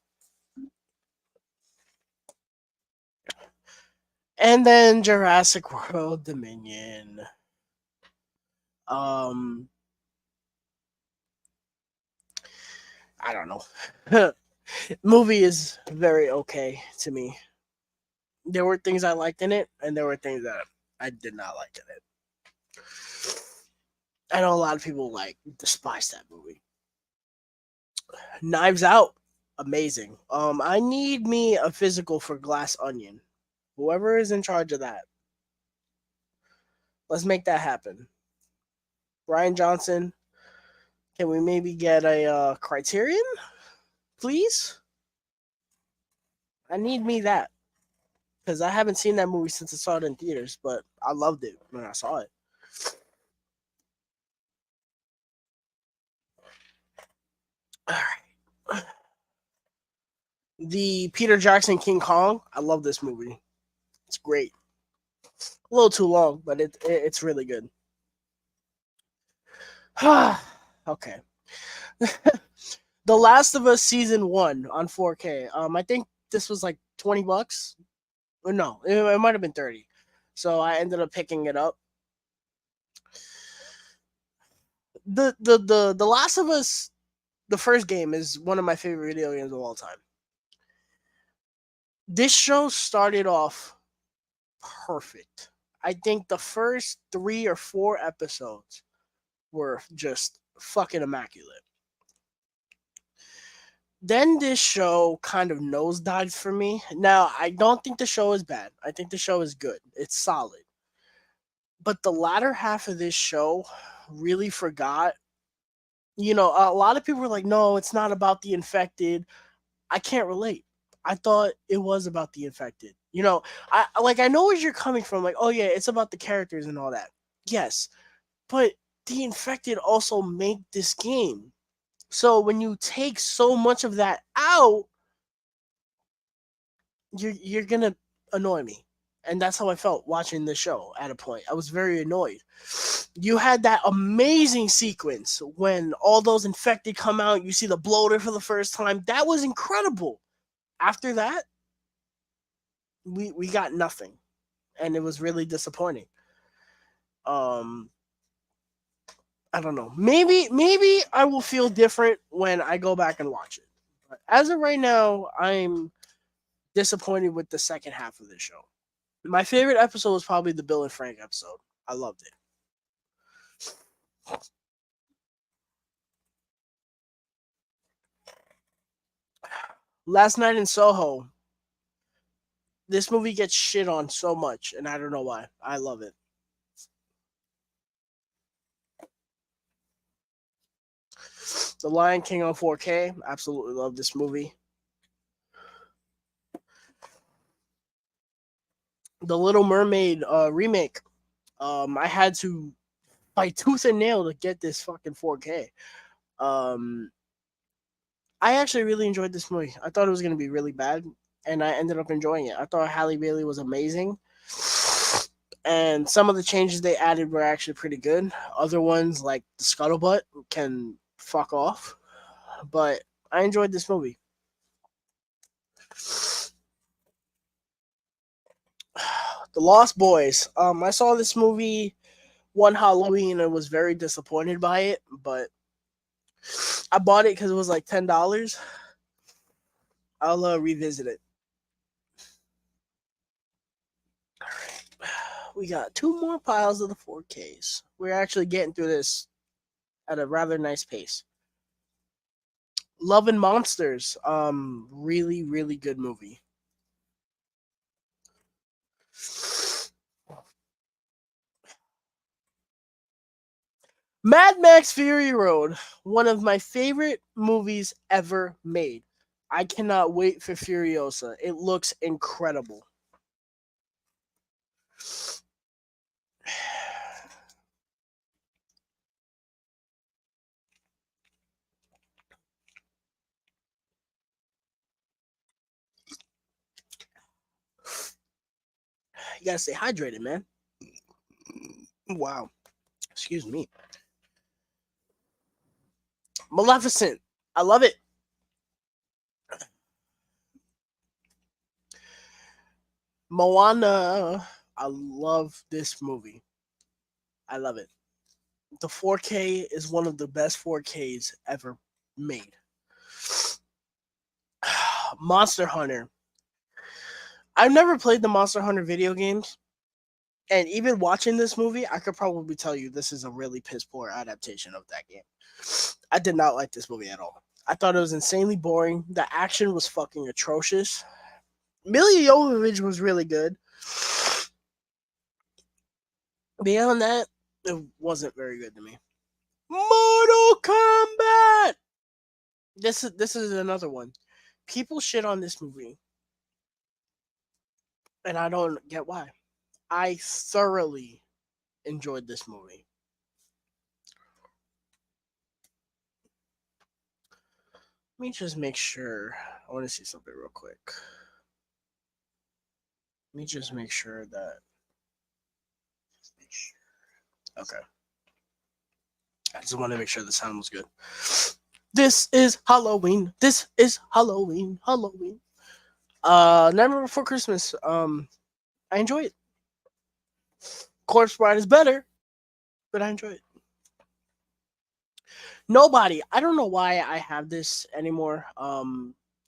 And then Jurassic World Dominion. Um I don't know. Movie is very okay to me. There were things I liked in it, and there were things that I did not like in it. I know a lot of people like despise that movie. Knives Out, amazing. I need me a physical for Glass Onion. Whoever is in charge of that, let's make that happen. Ryan Johnson, can we maybe get a Criterion, please? I need me that because I haven't seen that movie since I saw it in theaters, but I loved it when I saw it. All right. The Peter Jackson King Kong, I love this movie. It's great. A little too long, but it's really good. Okay. The Last of Us season 1 on 4K. I think this was like $20. Or no, it might have been 30. So I ended up picking it up. The Last of Us, the first game, is one of my favorite video games of all time. This show started off perfect. I think the first 3 or 4 episodes were just fucking immaculate. Then this show kind of nosedived for me. Now, I don't think the show is bad. I think the show is good. It's solid. But the latter half of this show really forgot. A lot of people were like, no, it's not about the infected. I can't relate. I thought it was about the infected. I know where you're coming from. Like, oh yeah, it's about the characters and all that. Yes, but the infected also make this game. So when you take so much of that out, you're gonna annoy me. And that's how I felt watching the show at a point. I was very annoyed. You had that amazing sequence when all those infected come out, you see the bloater for the first time. That was incredible. After that, we got nothing. And it was really disappointing. Um I don't know. Maybe I will feel different when I go back and watch it. But as of right now, I'm disappointed with the second half of this show. My favorite episode was probably the Bill and Frank episode. I loved it. Last Night in Soho. This movie gets shit on so much, and I don't know why. I love it. The Lion King on 4K. Absolutely love this movie. The Little Mermaid remake. I had to fight tooth and nail to get this fucking 4K. Um, I actually really enjoyed this movie. I thought it was gonna be really bad, and I ended up enjoying it. I thought Halle Bailey was amazing, and some of the changes they added were actually pretty good. Other ones, like the scuttlebutt, can fuck off. But I enjoyed this movie. The Lost Boys. I saw this movie one Halloween and was very disappointed by it, but I bought it because it was like $10. I'll revisit it. All right, we got two more piles of the 4Ks. We're actually getting through this at a rather nice pace. Love and Monsters. Really, really good movie. Mad Max Fury Road, one of my favorite movies ever made. I cannot wait for Furiosa. It looks incredible. You gotta stay hydrated, man. Wow. Excuse me. Maleficent. I love it. Moana. I love this movie. I love it. The 4K is one of the best 4Ks ever made. Monster Hunter. I've never played the Monster Hunter video games, and even watching this movie, I could probably tell you this is a really piss poor adaptation of that game. I did not like this movie at all. I thought it was insanely boring. The action was fucking atrocious. Mila Jovovich was really good. Beyond that, it wasn't very good to me. Mortal Kombat. This is another one. People shit on this movie, and I don't get why. I thoroughly enjoyed this movie. Let me just make sure. I want to see something real quick. Let me just make sure that. Okay. I just want to make sure the sound was good. This is Halloween. This is Halloween. Halloween. Nightmare Before Christmas. I enjoy it. Corpse Bride is better, but I enjoy it. Nobody. I don't know why I have this anymore.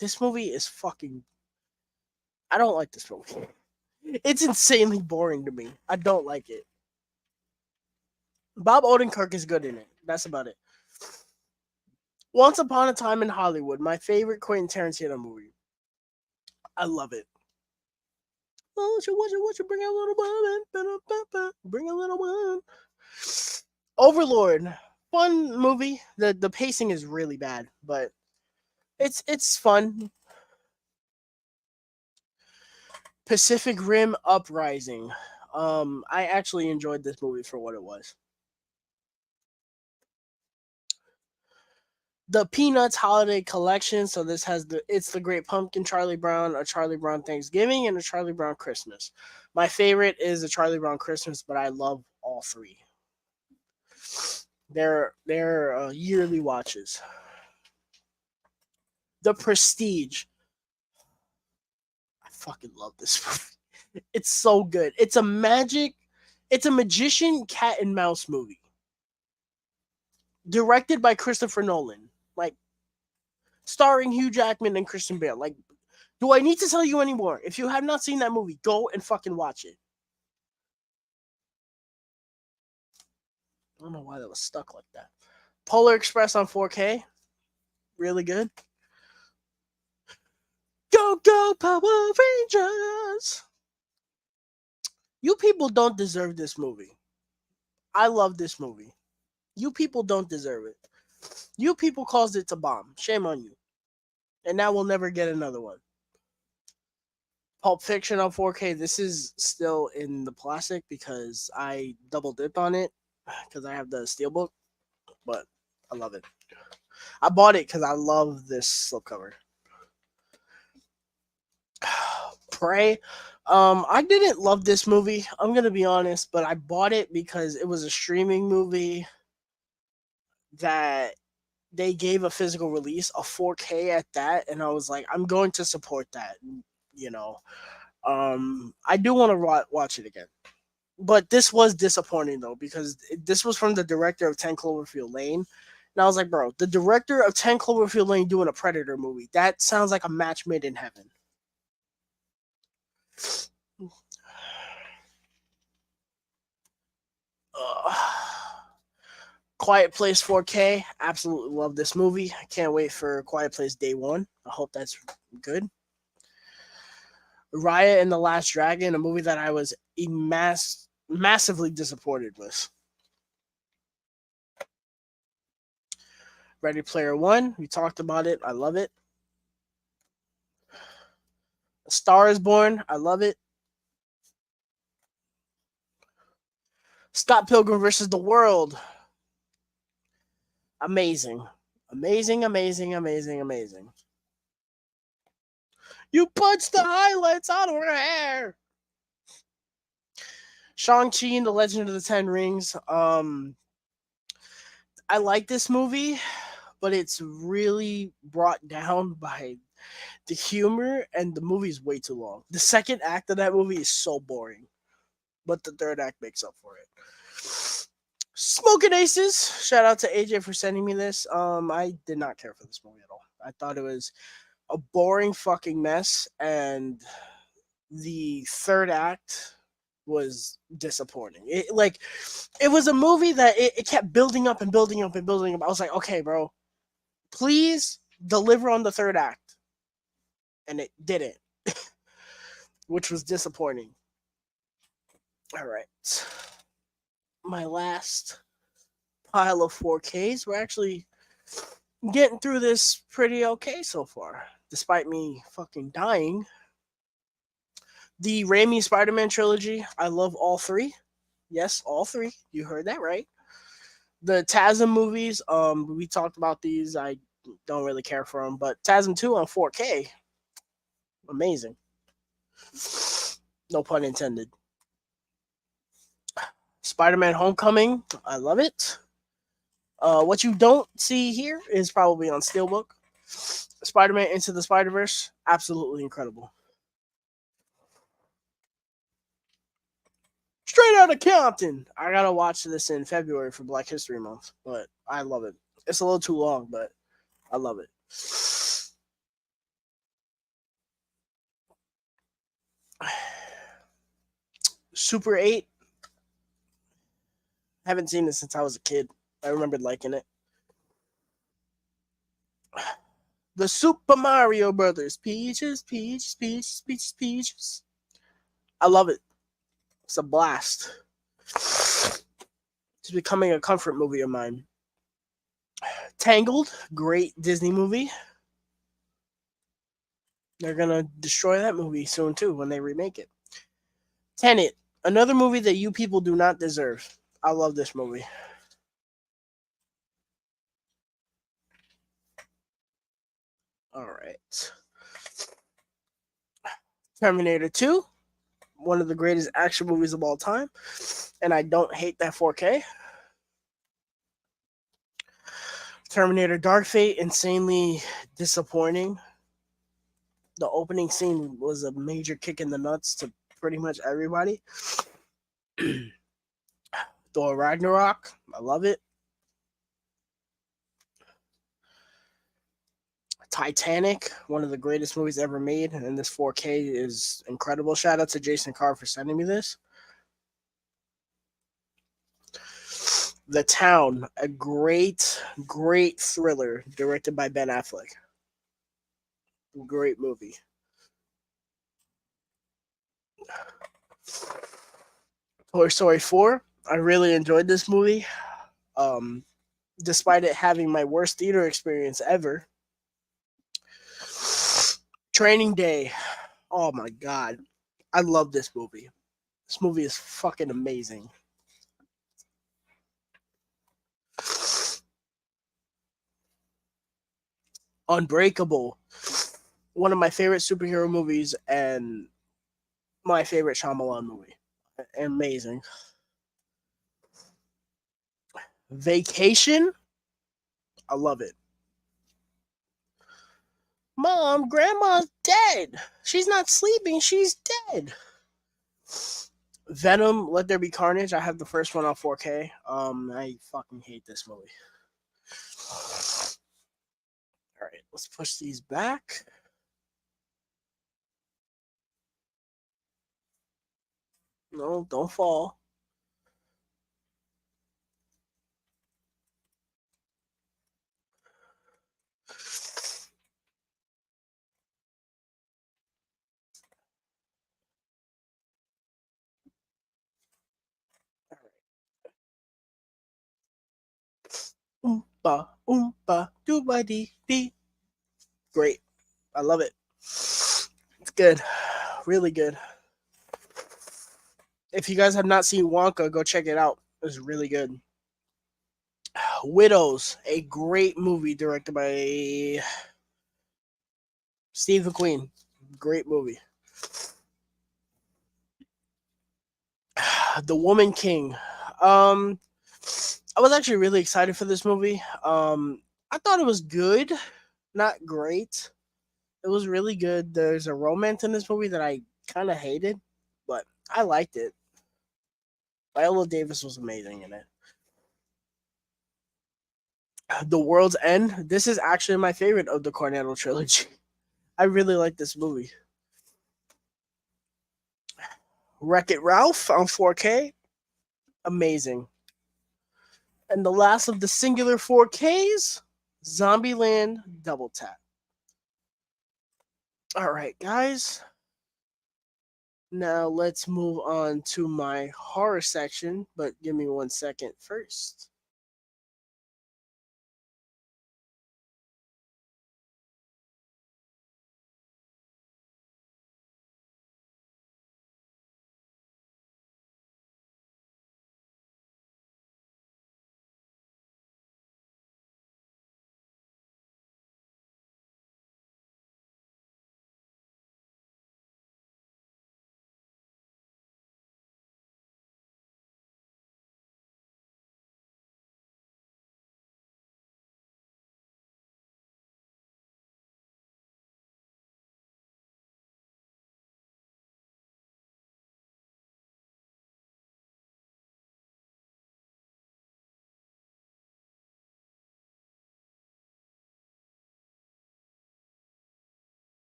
This movie is fucking. I don't like this movie. It's insanely boring to me. I don't like it. Bob Odenkirk is good in it. That's about it. Once Upon a Time in Hollywood, my favorite Quentin Tarantino movie. I love it. Oh, what you bring a little one, bring a little one. Overlord, fun movie. The pacing is really bad, but it's fun. Pacific Rim Uprising. I actually enjoyed this movie for what it was. The Peanuts Holiday Collection. So this has the Great Pumpkin, Charlie Brown, a Charlie Brown Thanksgiving, and a Charlie Brown Christmas. My favorite is a Charlie Brown Christmas, but I love all three. They're yearly watches. The Prestige. I fucking love this movie. It's so good. It's a magician cat and mouse movie. Directed by Christopher Nolan. Like, starring Hugh Jackman and Christian Bale. Like, do I need to tell you anymore? If you have not seen that movie, go and fucking watch it. I don't know why that was stuck like that. Polar Express on 4K. Really good. Go, go, Power Rangers! You people don't deserve this movie. I love this movie. You people don't deserve it. You people caused it to bomb. Shame on you. And now we'll never get another one. Pulp Fiction on 4K. This is still in the plastic because I double dipped on it because I have the steelbook, but I love it. I bought it because I love this slipcover. Prey. I didn't love this movie. I'm gonna be honest, but I bought it because it was a streaming movie that they gave a physical release, a 4K at that, and I was like, I'm going to support that. You know, I do want to watch it again, but this was disappointing though because this was from the director of 10 Cloverfield Lane. And I was like, bro, the director of 10 Cloverfield Lane doing a Predator movie. That sounds like a match made in heaven. Uh, Quiet Place 4K. Absolutely love this movie. I can't wait for Quiet Place Day 1. I hope that's good. Raya and the Last Dragon, a movie that I was massively disappointed with. Ready Player One. We talked about it. I love it. A Star is Born. I love it. Scott Pilgrim versus the World. Amazing. Amazing, amazing, amazing, amazing. You punched the highlights out of her hair. Shang-Chi and the Legend of the Ten Rings. I like this movie, but it's really brought down by the humor, and the movie is way too long. The second act of that movie is so boring, but the third act makes up for it. Smoking Aces. Shout out to AJ for sending me this. I did not care for this movie at all. I thought it was a boring fucking mess, and the third act was disappointing. It was a movie that it kept building up and building up and building up. I was like, okay, bro, please deliver on the third act, and it didn't, which was disappointing. All right, my last pile of 4Ks. We're actually getting through this pretty okay so far, despite me fucking dying. The Raimi Spider-Man trilogy. I love all three. Yes, all three. You heard that right. The TASM movies. We talked about these. I don't really care for them, but TASM 2 on 4K. Amazing. No pun intended. Spider-Man Homecoming. I love it. What you don't see here is probably on Steelbook. Spider-Man Into the Spider-Verse. Absolutely incredible. Straight out of Compton. I gotta watch this in February for Black History Month, but I love it. It's a little too long, but I love it. Super 8. Haven't seen it since I was a kid. I remembered liking it. The Super Mario Brothers. Peaches, peaches, peaches, peaches, peaches. I love it. It's a blast. It's becoming a comfort movie of mine. Tangled, great Disney movie. They're gonna destroy that movie soon too when they remake it. Tenet, another movie that you people do not deserve. I love this movie. All right. Terminator 2, one of the greatest action movies of all time, and I don't hate that 4K. Terminator Dark Fate, insanely disappointing. The opening scene was a major kick in the nuts to pretty much everybody. Thor Ragnarok, I love it. Titanic, one of the greatest movies ever made, and this 4K is incredible. Shout out to Jason Carr for sending me this. The Town, a great thriller directed by Ben Affleck. Great movie. Toy Story 4, I really enjoyed this movie. Despite it having my worst theater experience ever. Training Day. Oh my god. I love this movie. This movie is fucking amazing. Unbreakable, one of my favorite superhero movies and my favorite Shyamalan movie. Amazing. Vacation, I love it. Mom, Grandma's dead. She's not sleeping. She's dead. Venom, Let There Be Carnage. I have the first one on 4K. I fucking hate this movie. All right, let's push these back. No, don't fall. Oompa, oompa, dooba dee dee. Great. I love it. It's good. Really good. If you guys have not seen Wonka, go check it out. It's really good. Widows, a great movie directed by Steve McQueen. Great movie. The Woman King. I was actually really excited for this movie. I thought it was good, not great. It was really good. There's a romance in this movie that I kind of hated, but I liked it. Viola Davis was amazing in it. The World's End. This is actually my favorite of the Cornetto trilogy. I really like this movie. Wreck-It Ralph on 4K. Amazing. And the last of the singular 4Ks, Zombieland Double Tap. All right, guys. Now let's move on to my horror section, but give me 1 second first.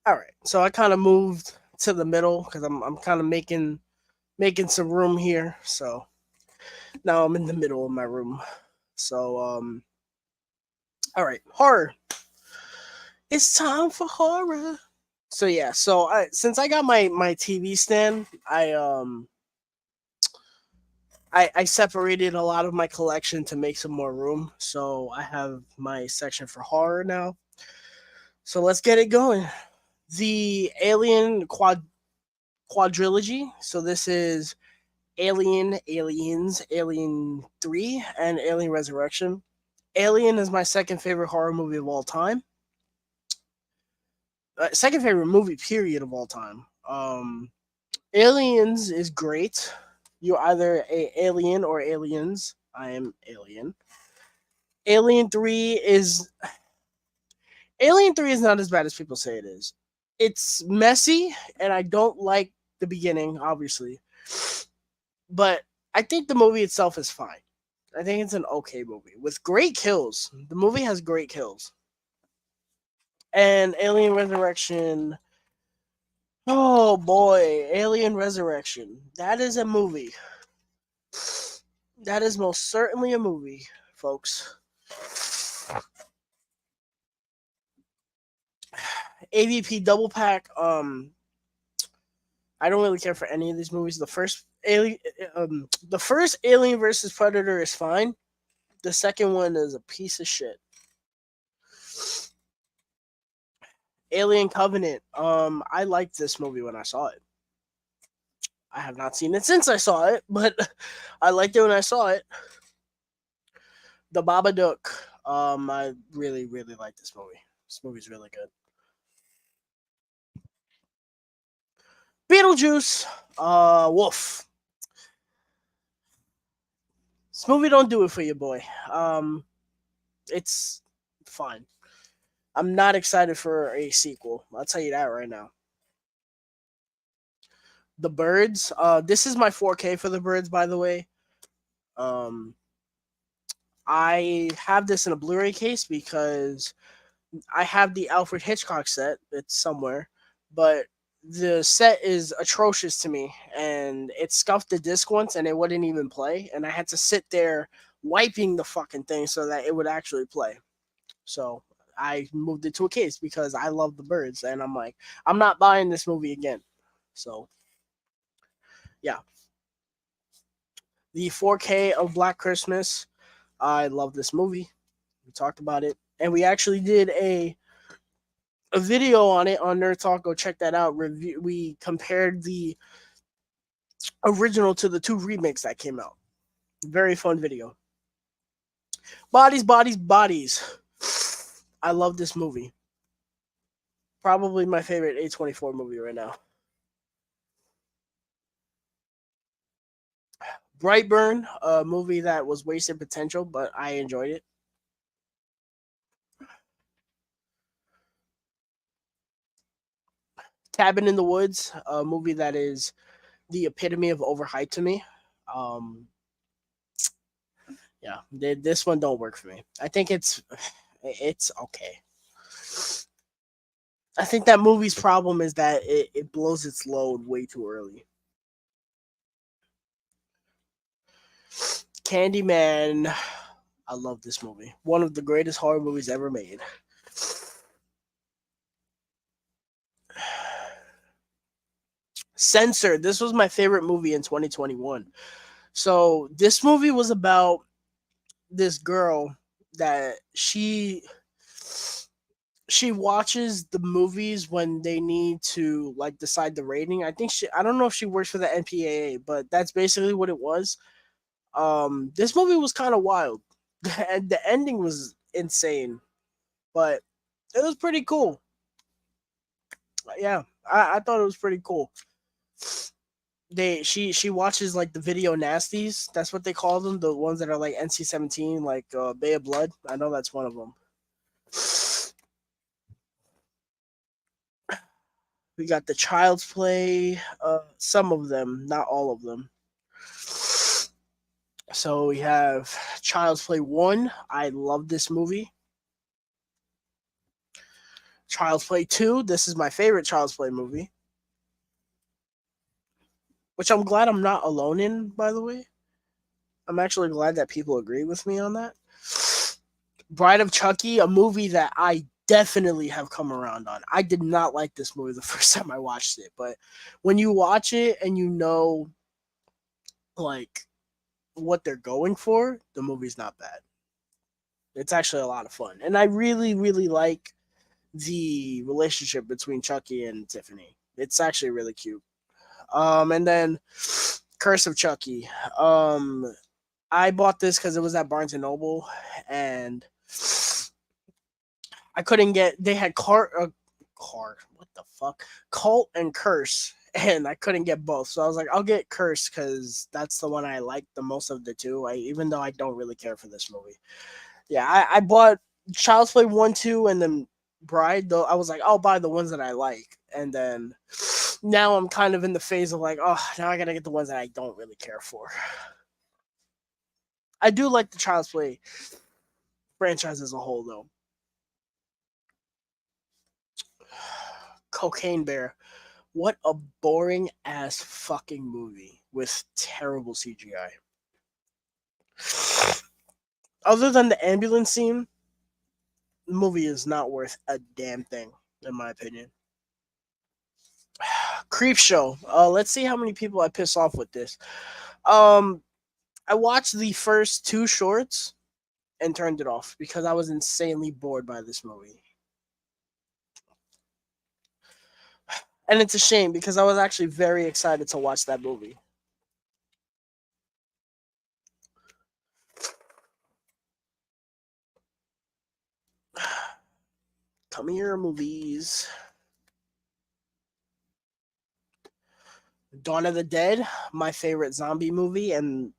All right, so I kind of moved to the middle because I'm kind of making some room here. So now I'm in the middle of my room. So all right, horror. It's time for horror. So yeah, so I since I got my TV stand, I separated a lot of my collection to make some more room. So I have my section for horror now. So let's get it going. The Alien quadrilogy. So this is Alien, Aliens, Alien 3, and Alien Resurrection. Alien is my second favorite horror movie of all time. Second favorite movie period of all time. Aliens is great. You're either a alien or aliens. I am alien. Alien 3 is Alien 3 is not as bad as people say it is. It's messy, and I don't like the beginning, obviously. But I think the movie itself is fine. I think it's an okay movie with great kills. The movie has great kills. And Alien Resurrection. Oh boy, Alien Resurrection. That is a movie. That is most certainly a movie, folks. AVP double pack. I don't really care for any of these movies. The first Alien versus Predator is fine. The second one is a piece of shit. Alien Covenant. I liked this movie when I saw it. I have not seen it since I saw it, but I liked it when I saw it. The Babadook. I really, really like this movie. This movie's really good. Beetlejuice. Wolf. This movie don't do it for you, boy. It's fine. I'm not excited for a sequel. I'll tell you that right now. The Birds. This is my 4K for The Birds, by the way. Um, I have this in a Blu-ray case because I have the Alfred Hitchcock set. It's somewhere, but the set is atrocious to me, and it scuffed the disc once, and it wouldn't even play, and I had to sit there wiping the fucking thing so that it would actually play. So I moved it to a case because I love The Birds, and I'm like, I'm not buying this movie again. So yeah, the 4K of Black Christmas. I love this movie. We talked about it, and we actually did a video on it on Nerd Talk. Go check that out. Review. We compared the original to the two remakes that came out. Very fun video. Bodies, bodies, bodies. I love this movie. Probably my favorite A24 movie right now. Brightburn, a movie that was wasted potential, but I enjoyed it. Cabin in the Woods, a movie that is the epitome of overhyped to me. Um, yeah, this one don't work for me. I think it's okay. I think that movie's problem is that it blows its load way too early. Candyman, I love this movie. One of the greatest horror movies ever made. Censored. This was my favorite movie in 2021. So this movie was about this girl that she watches the movies when they need to like decide the rating. I don't know if she works for the NPAA, but that's basically what it was. This movie was kind of wild. And the ending was insane, but it was pretty cool. Yeah, I thought it was pretty cool. She watches like the video nasties. That's what they call them. The ones that are like NC-17, like Bay of Blood. I know that's one of them. We got the Child's Play. Some of them, not all of them. So we have Child's Play 1. I love this movie. Child's Play 2. This is my favorite Child's Play movie. Which I'm glad I'm not alone in, by the way. I'm actually glad that people agree with me on that. Bride of Chucky, a movie that I definitely have come around on. I did not like this movie the first time I watched it, but when you watch it and you know like what they're going for, the movie's not bad. It's actually a lot of fun. And I really, really like the relationship between Chucky and Tiffany. It's actually really cute. And then Curse of Chucky. I bought this because it was at Barnes and Noble, and I couldn't get. They had what the fuck? Cult and Curse, and I couldn't get both. So I was like, I'll get Curse because that's the one I like the most of the two. Even though I don't really care for this movie. Yeah, I bought Child's Play 1, 2, and then Bride, though, I was like, I'll buy the ones that I like. And then now I'm kind of in the phase of like, oh, now I gotta get the ones that I don't really care for. I do like the Child's Play franchise as a whole, though. Cocaine Bear. What a boring ass fucking movie with terrible CGI. Other than the ambulance scene, the movie is not worth a damn thing, in my opinion. Creep Show. Let's see how many people I piss off with this. Um, I watched the first two shorts and turned it off because I was insanely bored by this movie. And it's a shame because I was actually very excited to watch that movie. Come here, movies. Dawn of the Dead, my favorite zombie movie and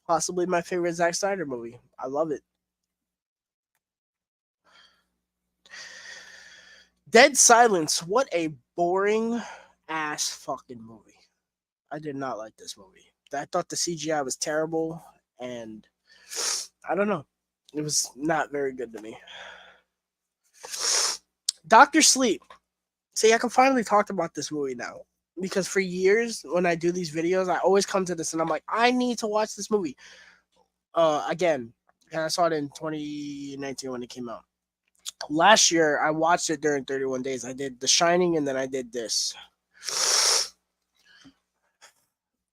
possibly my favorite Zack Snyder movie. I love it. Dead Silence, what a boring ass fucking movie. I did not like this movie. I thought the CGI was terrible and I don't know. It was not very good to me. Doctor Sleep. See, I can finally talk about this movie now. Because for years, when I do these videos, I always come to this and I'm like, I need to watch this movie. Again, and I saw it in 2019 when it came out. Last year, I watched it during 31 days. I did The Shining and then I did this.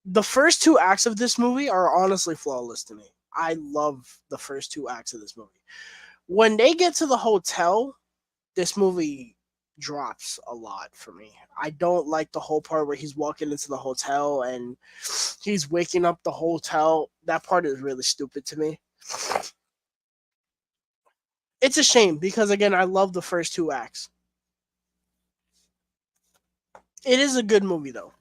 The first two acts of this movie are honestly flawless to me. I love the first two acts of this movie. When they get to the hotel, this movie drops a lot for me. I don't like the whole part where he's walking into the hotel and he's waking up the hotel. That part is really stupid to me. It's a shame because, again, I love the first two acts. It is a good movie, though.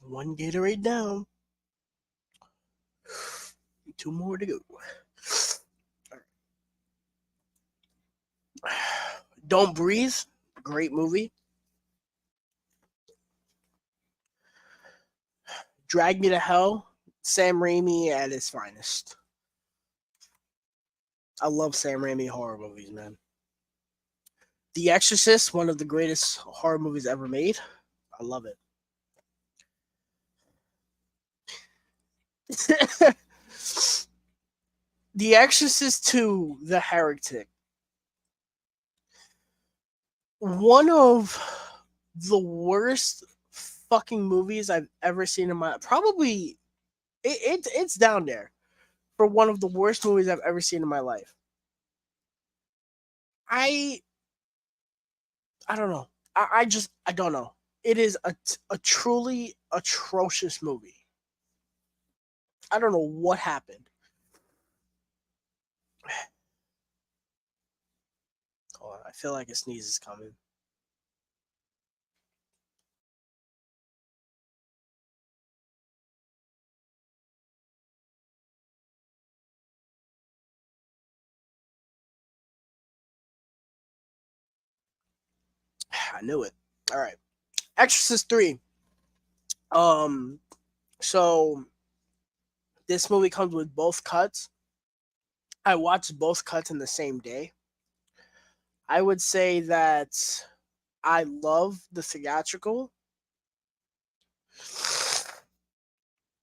One Gatorade down. Two more to go. Don't Breathe. Great movie. Drag Me to Hell. Sam Raimi at his finest. I love Sam Raimi horror movies, man. The Exorcist, one of the greatest horror movies ever made. I love it. The Exorcist 2, The Heretic. One of the worst fucking movies I've ever seen in my probably it's down there for one of the worst movies I've ever seen in my life. I I don't know. I don't know. It is a truly atrocious movie. I don't know what happened. Hold on, I feel like a sneeze is coming. I knew it. All right. Exorcist 3. Um so this movie comes with both cuts. I watched both cuts in the same day. I would say that I love the theatrical,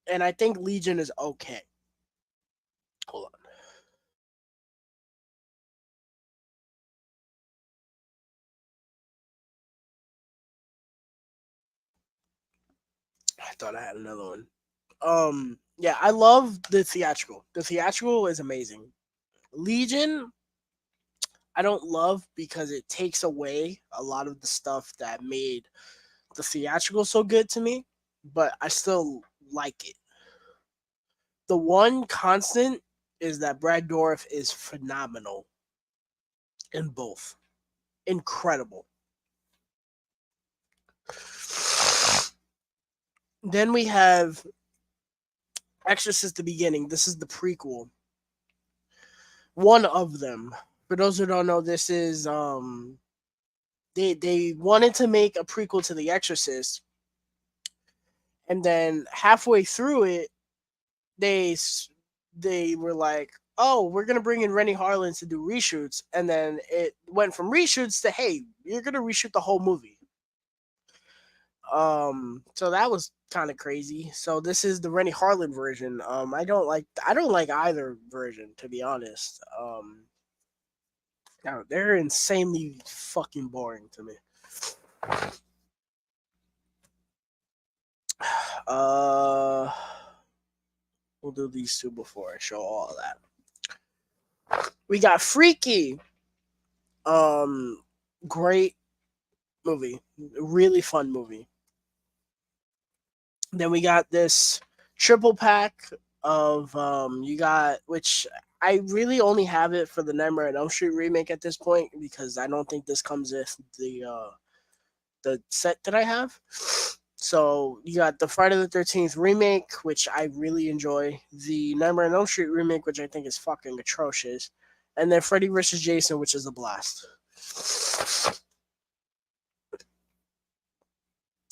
and I think Legion is okay. Hold on. I thought I had another one. Yeah, I love the theatrical. The theatrical is amazing. Legion, I don't love because it takes away a lot of the stuff that made the theatrical so good to me, but I still like it. The one constant is that Brad Dourif is phenomenal in both. Incredible. Then we have Exorcist: The Beginning. This is the prequel. One of them. For those who don't know, this is they wanted to make a prequel to The Exorcist, and then halfway through it, they they were like, "Oh, we're gonna bring in Rennie Harlan to do reshoots," and then it went from reshoots to, "Hey, you're gonna reshoot the whole movie." So that was kind of crazy. So this is the Rennie Harlan version. I don't like either version, to be honest. They're insanely fucking boring to me. Uh, we'll do these two before I show all that. We got Freaky. Um, Great movie, really fun movie. Then we got this triple pack of you got, which I really only have it for the Nightmare on Elm Street remake at this point, because I don't think this comes with the set that I have. So you got the Friday the 13th remake, which I really enjoy, the Nightmare on Elm Street remake, which I think is fucking atrocious, and then Freddy vs. Jason, which is a blast.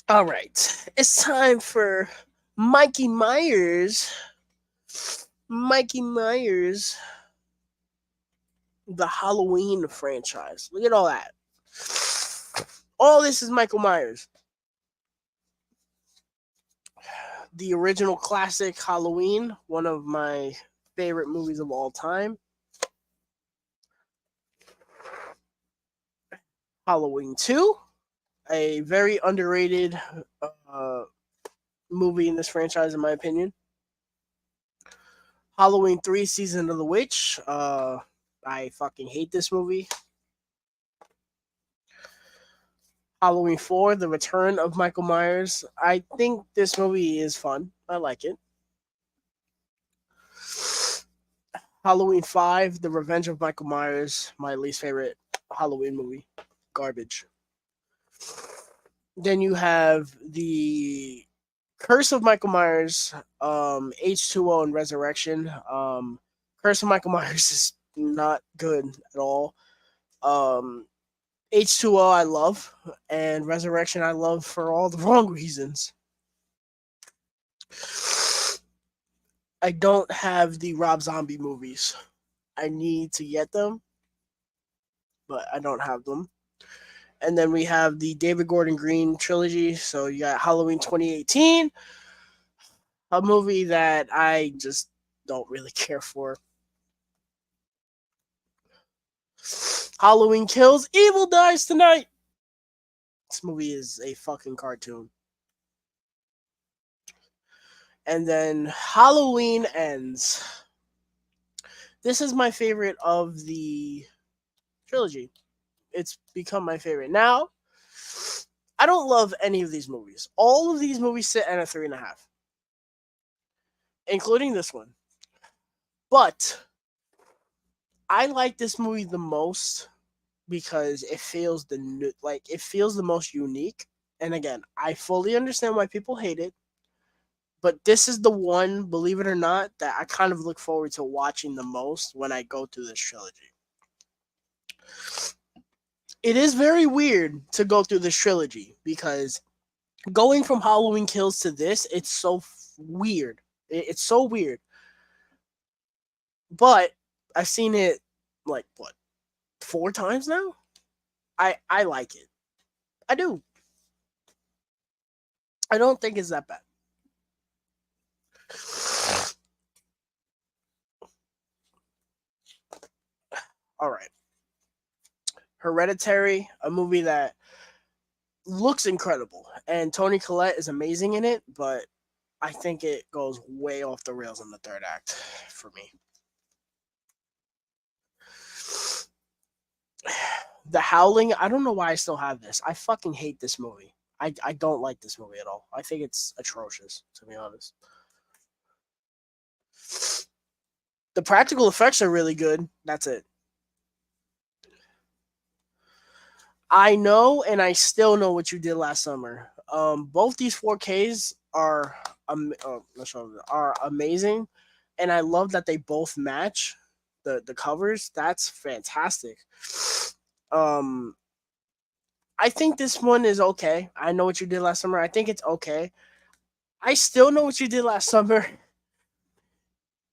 All right, it's time for Mikey Myers. Mikey Myers, the Halloween franchise. Look at all that. All this is Michael Myers. The original classic Halloween, one of my favorite movies of all time. Halloween 2, a very underrated movie in this franchise, in my opinion. Halloween 3, Season of the Witch. I fucking hate this movie. Halloween 4, The Return of Michael Myers. I think this movie is fun. I like it. Halloween 5, The Revenge of Michael Myers. My least favorite Halloween movie. Garbage. Then you have the Curse of Michael Myers, H2O, and Resurrection. Curse of Michael Myers is not good at all. H2O I love, and Resurrection I love for all the wrong reasons. I don't have the Rob Zombie movies. I need to get them, but I don't have them. And then we have the David Gordon Green trilogy. So you got Halloween 2018, a movie that I just don't really care for. Halloween Kills, Evil Dies Tonight. This movie is a fucking cartoon. And then Halloween Ends. This is my favorite of the trilogy. It's become my favorite. Now, I don't love any of these movies. All of these movies sit at a 3.5, including this one. But I like this movie the most because it feels it feels the most unique. And again, I fully understand why people hate it, but this is the one, believe it or not, that I kind of look forward to watching the most when I go through this trilogy. It is very weird to go through this trilogy because going from Halloween Kills to this, it's so weird. It's so weird. But I've seen it like what, 4 times now? I like it. I do. I don't think it's that bad. All right. Hereditary, a movie that looks incredible, and Toni Collette is amazing in it, but I think it goes way off the rails in the third act for me. The Howling, I don't know why I still have this. I fucking hate this movie. I don't like this movie at all. I think it's atrocious, to be honest. The practical effects are really good. That's it. I know, and I still know what you did last summer. Both these 4Ks are amazing, and I love that they both match the covers. That's fantastic. Um, I think this one is okay. I Know What You Did Last Summer. I think it's okay. I still Know What You Did Last Summer.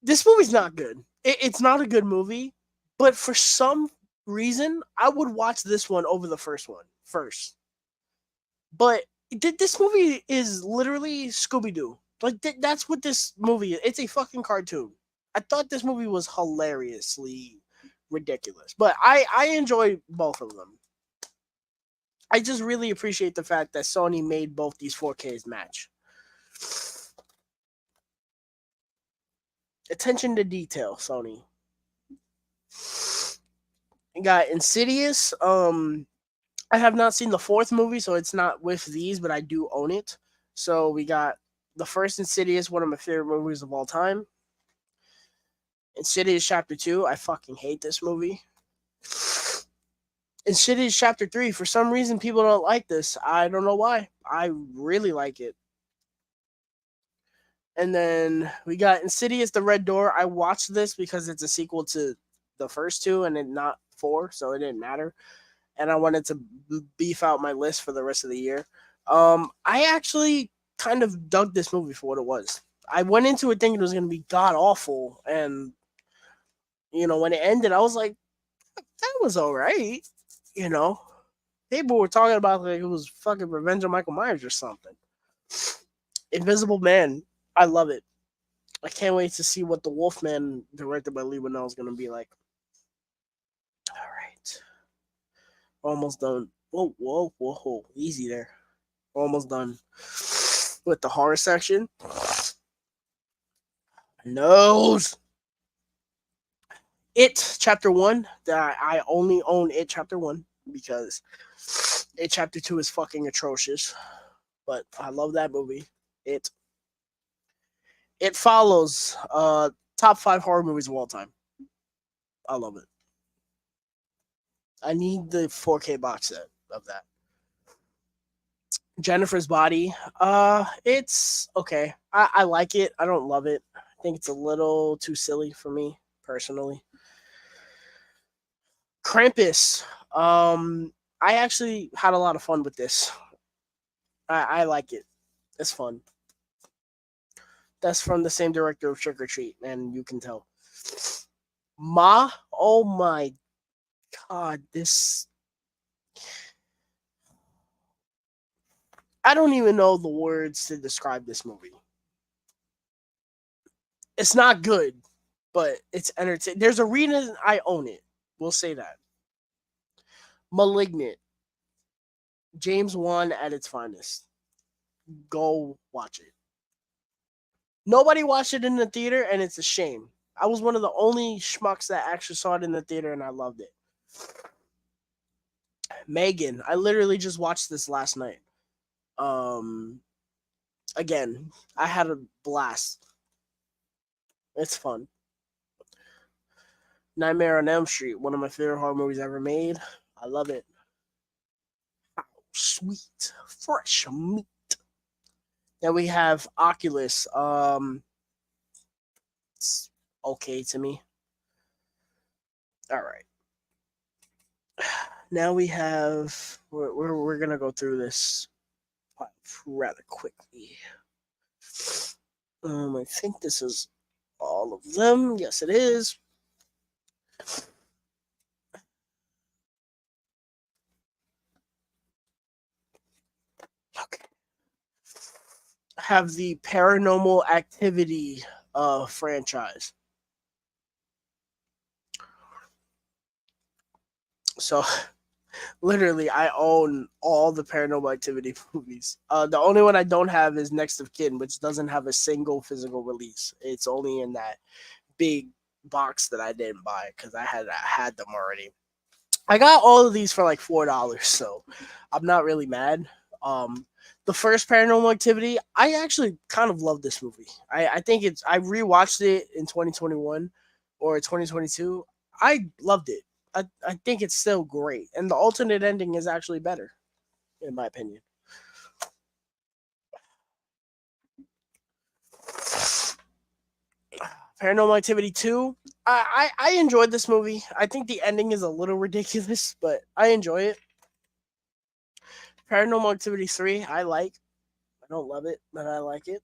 This movie's not good. It's not a good movie, but for some reason, I would watch this one over the first one first. But this movie is literally Scooby Doo. Like that's what this movie is. It's a fucking cartoon. I thought this movie was hilariously ridiculous, but I enjoy both of them. I just really appreciate the fact that Sony made both these 4Ks match. Attention to detail, Sony. You got Insidious. I have not seen the fourth movie, so it's not with these, but I do own it. So we got the first Insidious, one of my favorite movies of all time. Insidious Chapter 2, I fucking hate this movie. Insidious Chapter 3, for some reason people don't like this. I don't know why. I really like it. And then we got Insidious The Red Door. I watched this because it's a sequel to the first two and it not four, so it didn't matter. And I wanted to beef out my list for the rest of the year. I actually kind of dug this movie for what it was. I went into it thinking it was going to be god awful, and when it ended, I was like, that was all right. People were talking about like it was fucking Revenge of Michael Myers or something. Invisible Man, I love it. I can't wait to see what the Wolfman, directed by Lee Winnell, is going to be like. All right. Almost done. Whoa, whoa, whoa. Easy there. Almost done with the horror section. Nose. It Chapter 1. I only own It Chapter 1 because It Chapter 2 is fucking atrocious. But I love that movie. It follows top 5 horror movies of all time. I love it. I need the 4K box set of that. Jennifer's Body. It's okay. I like it. I don't love it. I think it's a little too silly for me personally. Krampus. I actually had a lot of fun with this. I like it. It's fun. That's from the same director of Trick or Treat, and you can tell. Ma. Oh my god, this. I don't even know the words to describe this movie. It's not good, but it's entertaining. There's a reason I own it. We'll say that. Malignant. James Wan at its finest. Go watch it. Nobody watched it in the theater, and it's a shame. I was one of the only schmucks that actually saw it in the theater, and I loved it. Megan. I literally just watched this last night. Again, I had a blast. It's fun. Nightmare on Elm Street, one of my favorite horror movies ever made. I love it. Oh, sweet, fresh meat. Then we have Oculus. It's okay to me. All right. Now we have. We're gonna go through this rather quickly. I think this is all of them. Yes, it is. Okay. Have the Paranormal Activity franchise. So, literally, I own all the Paranormal Activity movies. The only one I don't have is Next of Kin, which doesn't have a single physical release. It's only in that big box that I didn't buy because I had them already. I got all of these for like $4, so I'm not really mad. The first Paranormal Activity, I actually kind of love this movie. I think I rewatched it in 2021 or 2022. I loved it. I think it's still great. And the alternate ending is actually better, in my opinion. Paranormal Activity 2. I enjoyed this movie. I think the ending is a little ridiculous, but I enjoy it. Paranormal Activity 3, I like. I don't love it, but I like it.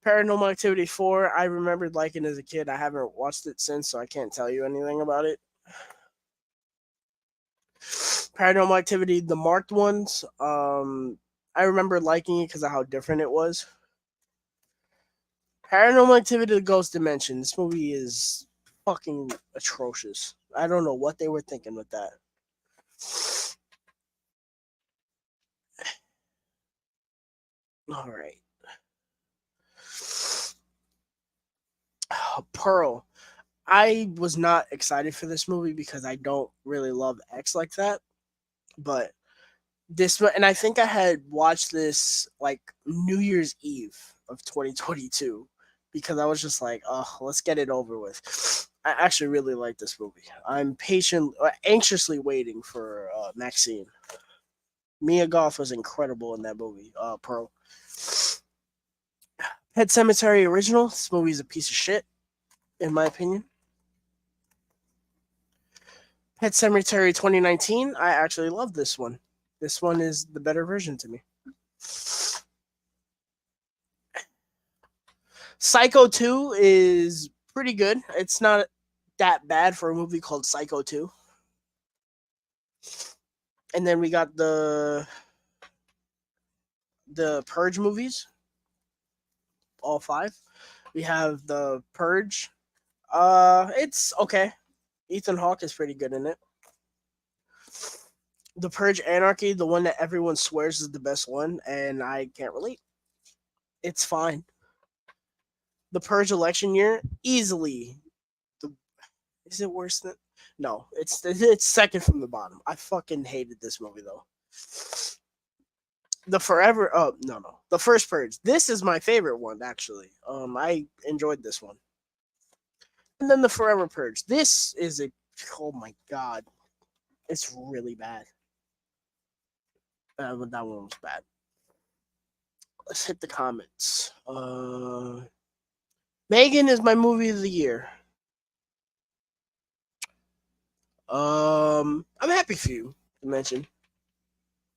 Paranormal Activity 4, I remembered liking as a kid. I haven't watched it since, so I can't tell you anything about it. Paranormal Activity, the marked ones, I remember liking it because of how different it was. Paranormal Activity, the Ghost Dimension. This movie is fucking atrocious. I don't know what they were thinking with that. All right. Pearl. I was not excited for this movie because I don't really love X like that. But this one, and I think I had watched this like New Year's Eve of 2022 because I was just like, oh, let's get it over with. I actually really like this movie. I'm anxiously waiting for Maxine. Mia Goth was incredible in that movie, Pearl. Pet Cemetery original. This movie is a piece of shit, in my opinion. Pet Cemetery 2019. I actually love this one. This one is the better version to me. Psycho 2 is pretty good. It's not that bad for a movie called Psycho 2. And then we got the Purge movies, all 5. We have the Purge. It's okay. Ethan Hawke is pretty good in it. The Purge Anarchy, the one that everyone swears is the best one, and I can't relate. It's fine. The Purge Election Year, easily. Is it worse than? No, it's second from the bottom. I fucking hated this movie though. The Forever. Oh no, the first Purge. This is my favorite one actually. I enjoyed this one. And then the Forever Purge. This is a. Oh my god, it's really bad. That one was bad. Let's hit the comments. Megan is my movie of the year. I'm happy for you to mention.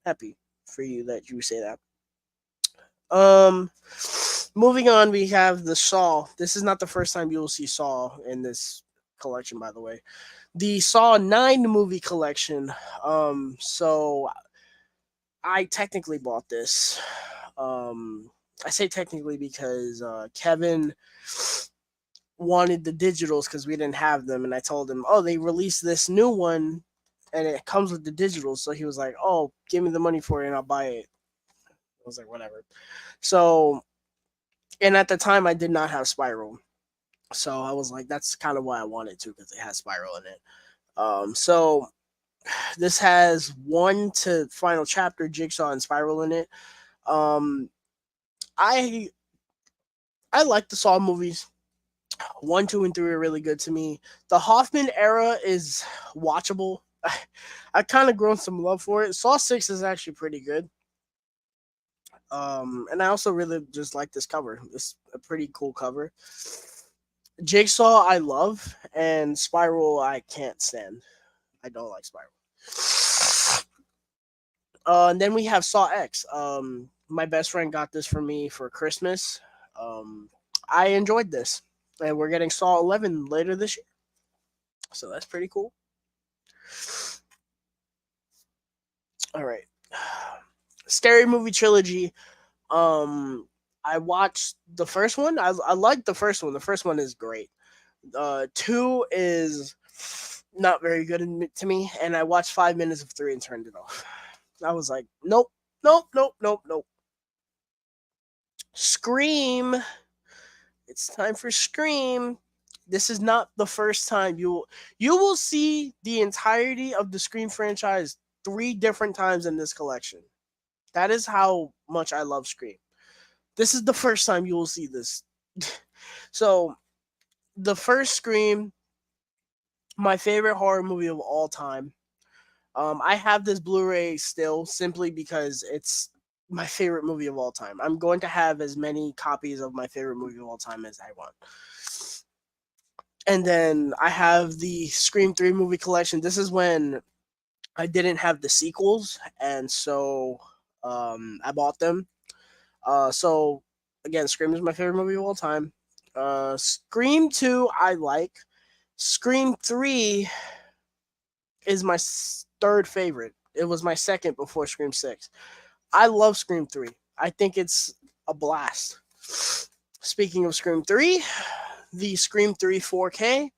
Happy for you that you say that. Um, Moving on, we have the Saw. This is not the first time you will see Saw in this collection, by the way. The Saw 9 movie collection. So I technically bought this. I say technically because Kevin wanted the digitals because we didn't have them, and I told him, "Oh, they released this new one, and it comes with the digitals." So he was like, "Oh, give me the money for it, and I'll buy it." I was like, "Whatever." So, and at the time, I did not have Spiral, so I was like, "That's kind of why I wanted to because it has Spiral in it." So this has 1 to final chapter, Jigsaw and Spiral in it. Um, I I like the Saw movies. 1, 2, and 3 are really good to me. The Hoffman era is watchable. I kind of grown some love for it. Saw 6 is actually pretty good. And I also really just like this cover. It's a pretty cool cover. Jigsaw I love, and Spiral I can't stand. I don't like Spiral. And then we have Saw X. My best friend got this for me for Christmas. I enjoyed this, and we're getting Saw 11 later this year, so that's pretty cool. All right, Scary Movie Trilogy. I watched the first one. I liked the first one. The first one is great. 2 is not very good to me, and I watched 5 minutes of 3 and turned it off. I was like, nope, nope, nope, nope, nope. Scream. It's time for Scream. This is not the first time you will see the entirety of the Scream franchise 3 different times in this collection. That is how much I love Scream. This is the first time you will see this. So, the first Scream, my favorite horror movie of all time. I have this Blu-ray still simply because it's my favorite movie of all time. I'm going to have as many copies of my favorite movie of all time as I want. And then I have the Scream 3 movie collection. This is when I didn't have the sequels, and so I bought them. So again, Scream is my favorite movie of all time. Scream 2 I like. Scream 3 is my third favorite. It was my second before Scream 6. I love Scream 3. I think it's a blast. Speaking of Scream 3, the Scream 3 4K.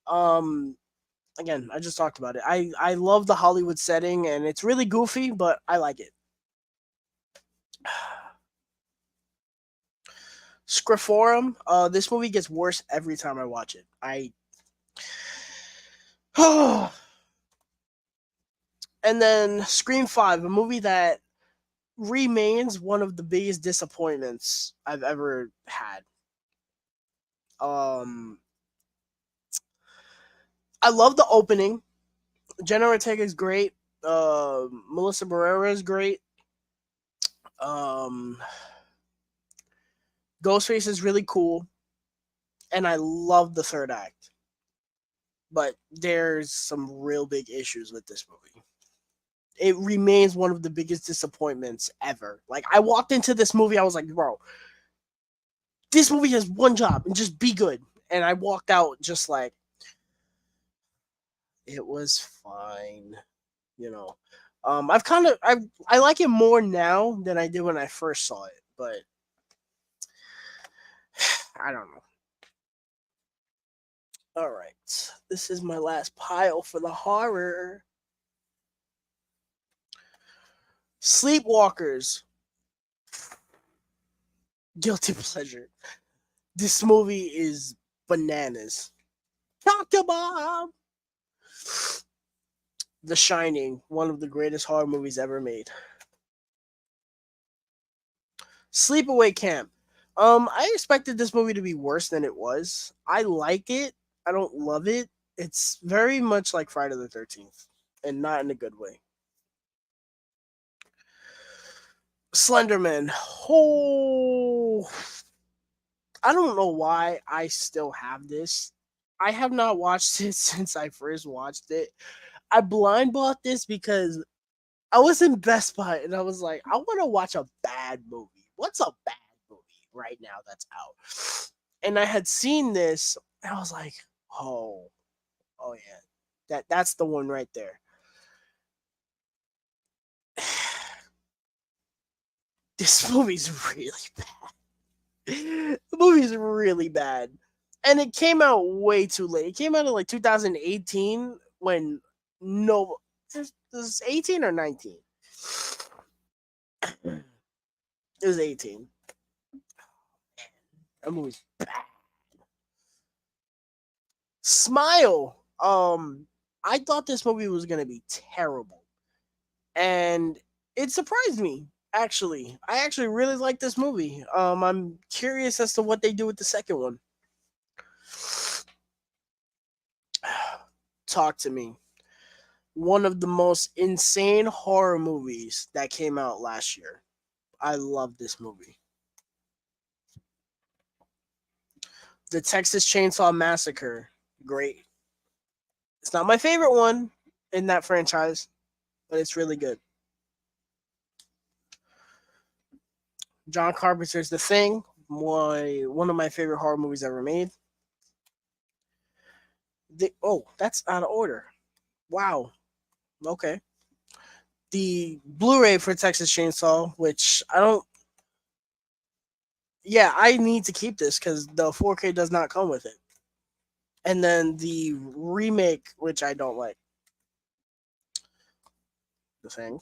Um, again, I just talked about it. I love the Hollywood setting, and it's really goofy, but I like it. Scriforum. This movie gets worse every time I watch it. And then Scream 5, a movie that remains one of the biggest disappointments I've ever had. Um, I love the opening. Jenna Ortega is great. Melissa Barrera is great. Um, Ghostface is really cool, and I love the third act. But there's some real big issues with this movie. It remains one of the biggest disappointments ever. Like, I walked into this movie, I was like, bro, this movie has one job and just be good. And I walked out just like, it was fine, you know. I like it more now than I did when I first saw it, but I don't know. All right, this is my last pile for the horror. Sleepwalkers, guilty pleasure. This movie is bananas. Doctor Bob. The Shining, one of the greatest horror movies ever made. Sleepaway Camp. I expected this movie to be worse than it was. I like it. I don't love it. It's very much like Friday the 13th, and not in a good way. Slenderman. Oh, I don't know why I still have this. I have not watched it since I first watched it. I blind bought this because I was in Best Buy and I was like, I want to watch a bad movie. What's a bad movie right now that's out? And I had seen this and I was like, oh, oh yeah. That's the one right there. This movie's really bad. The movie's really bad. And it came out way too late. It came out in like 2018 when no, this was 18 or 19. It was 18. That movie's bad. Smile. I thought this movie was gonna be terrible, and it surprised me. Actually, I actually really like this movie. I'm curious as to what they do with the second one. Talk to me. One of the most insane horror movies that came out last year. I love this movie. The Texas Chainsaw Massacre. Great. It's not my favorite one in that franchise, but it's really good. John Carpenter's The Thing, one of my favorite horror movies ever made. That's out of order. Wow. Okay. The Blu-ray for Texas Chainsaw, which I don't. Yeah, I need to keep this because the 4K does not come with it. And then the remake, which I don't like. The Thing.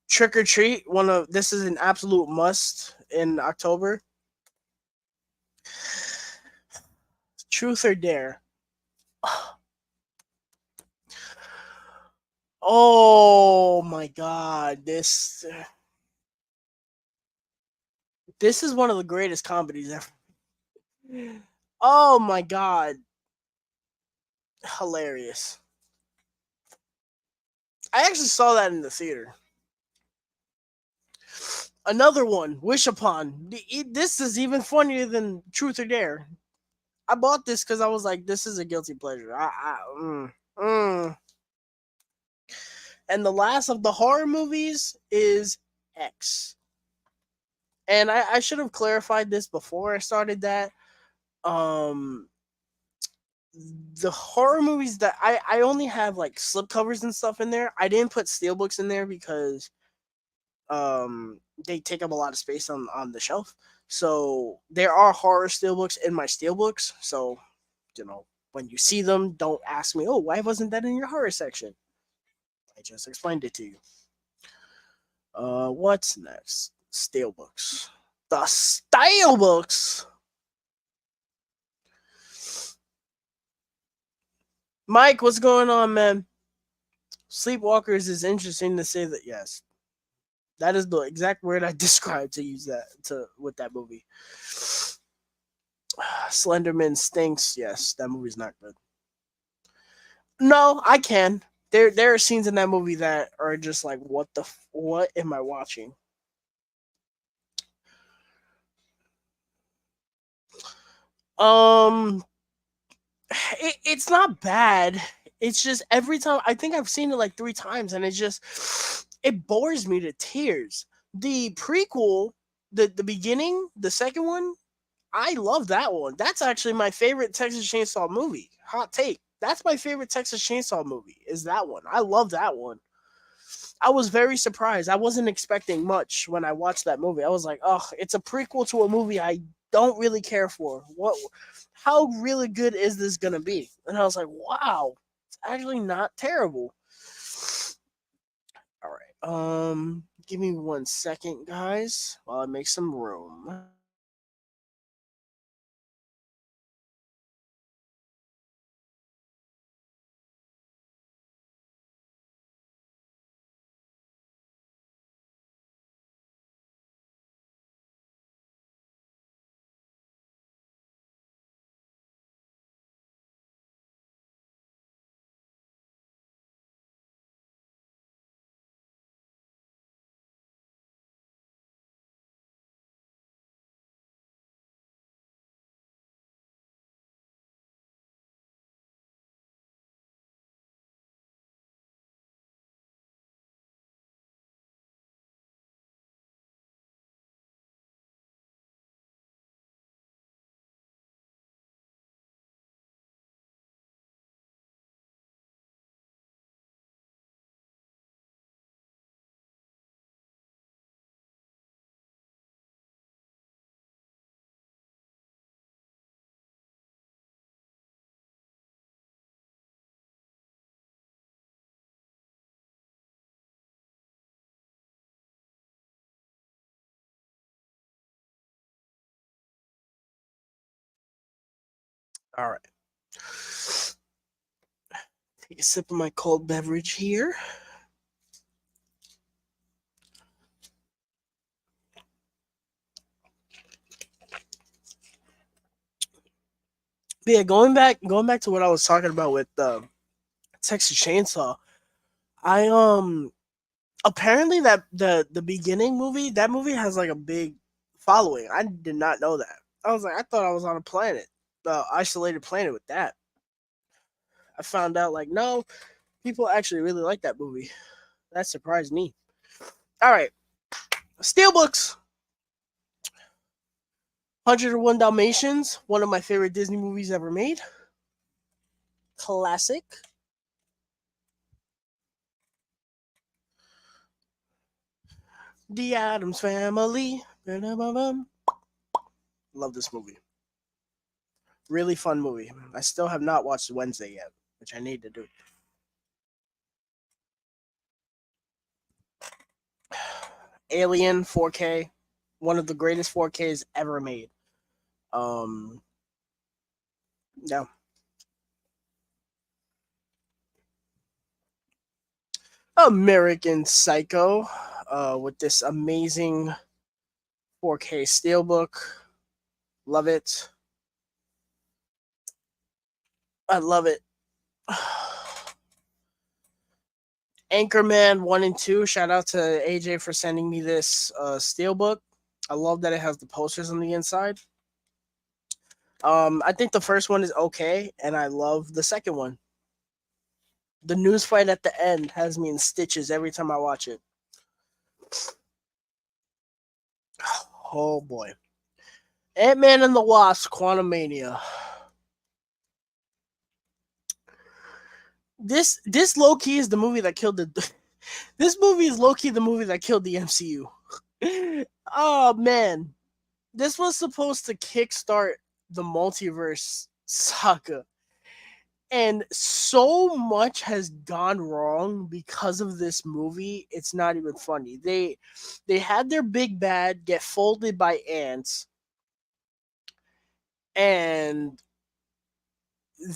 Trick or Treat. This is an absolute must in October. Truth or Dare. Oh my god, this is one of the greatest comedies ever. Oh my god, hilarious. I actually saw that in the theater. Another one, Wish Upon. This is even funnier than Truth or Dare. I bought this because I was like, this is a guilty pleasure. And the last of the horror movies is X. And I should have clarified this before I started that. Um, the horror movies that I only have like slipcovers and stuff in there. I didn't put steelbooks in there because they take up a lot of space on the shelf. So there are horror steelbooks in my steelbooks. So when you see them, don't ask me, oh, why wasn't that in your horror section? I just explained it to you. What's next? Steelbooks. The steelbooks. Mike, what's going on, man? Sleepwalkers is interesting to say that. Yes, that is the exact word I described to use that to with that movie. Slenderman stinks. Yes, that movie's not good. No, I can. There are scenes in that movie that are just like, what am I watching? Um, it's not bad. It's just every time I think I've seen it like 3 times, and it bores me to tears. The prequel, the beginning, the second one, I love that one. That's actually my favorite Texas Chainsaw movie. Hot take. That's my favorite Texas Chainsaw movie. Is that one? I love that one. I was very surprised. I wasn't expecting much when I watched that movie. I was like, oh, it's a prequel to a movie I don't really care for. How really good is this gonna be? And I was like, wow, it's actually not terrible. All right. Give me 1 second, guys, while I make some room. All right. Take a sip of my cold beverage here. But yeah, going back to what I was talking about with Texas Chainsaw. I apparently the beginning movie, that movie has like a big following. I did not know that. I was like, I thought I was on a planet, isolated planet with that. I found out like no, people actually really like that movie. That surprised me. All right, Steelbooks. 101 Dalmatians, one of my favorite Disney movies ever made. Classic. The Addams Family. Love this movie. Really fun movie. I still have not watched Wednesday yet, which I need to do. Alien 4K, one of the greatest 4Ks ever made. Um, yeah. American Psycho, with this amazing 4K steelbook. Love it. I love it. Anchorman 1 and 2. Shout out to AJ for sending me this steelbook. I love that it has the posters on the inside. I think the first one is okay, and I love the second one. The news fight at the end has me in stitches every time I watch it. Oh boy. Ant-Man and the Wasp, Quantumania. This low key is the movie that killed the. This movie is low key the movie that killed the MCU. Oh man, this was supposed to kickstart the multiverse saga, and so much has gone wrong because of this movie. It's not even funny. They had their big bad get folded by ants, and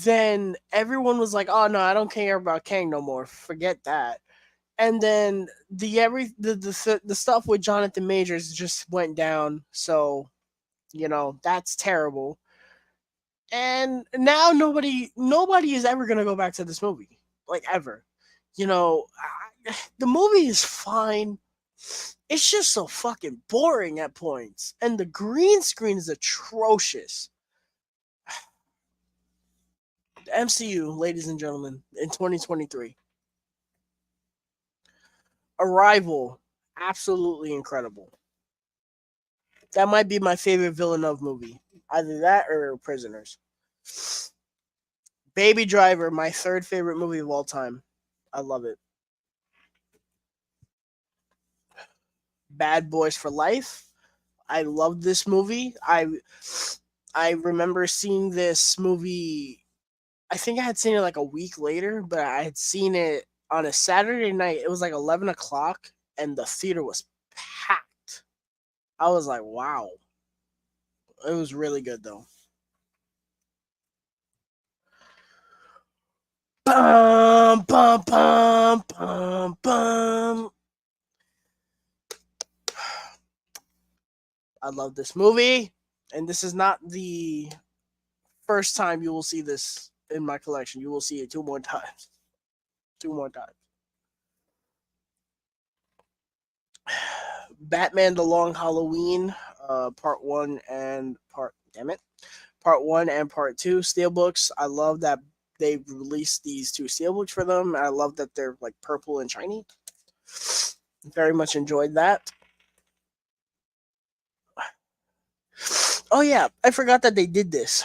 then everyone was like, "Oh no, I don't care about Kang no more. Forget that." And then the stuff with Jonathan Majors just went down. So that's terrible. And now nobody is ever gonna go back to this movie, like ever. The movie is fine. It's just so fucking boring at points, and the green screen is atrocious. The MCU, ladies and gentlemen, in 2023. Arrival, absolutely incredible. That might be my favorite Villeneuve movie. Either that or Prisoners. Baby Driver, my third favorite movie of all time. I love it. Bad Boys for Life. I love this movie. I remember seeing this movie. I think I had seen it like a week later, but I had seen it on a Saturday night. It was like 11 o'clock, and the theater was packed. I was like, wow. It was really good though. Bum bum bum bum bum. I love this movie, and this is not the first time you will see this in my collection. You will see it two more times. Two more times. Batman: The Long Halloween, part one and part. Damn it, part one and part two steelbooks. I love that they released these two steelbooks for them. I love that they're like purple and shiny. Very much enjoyed that. Oh yeah, I forgot that they did this.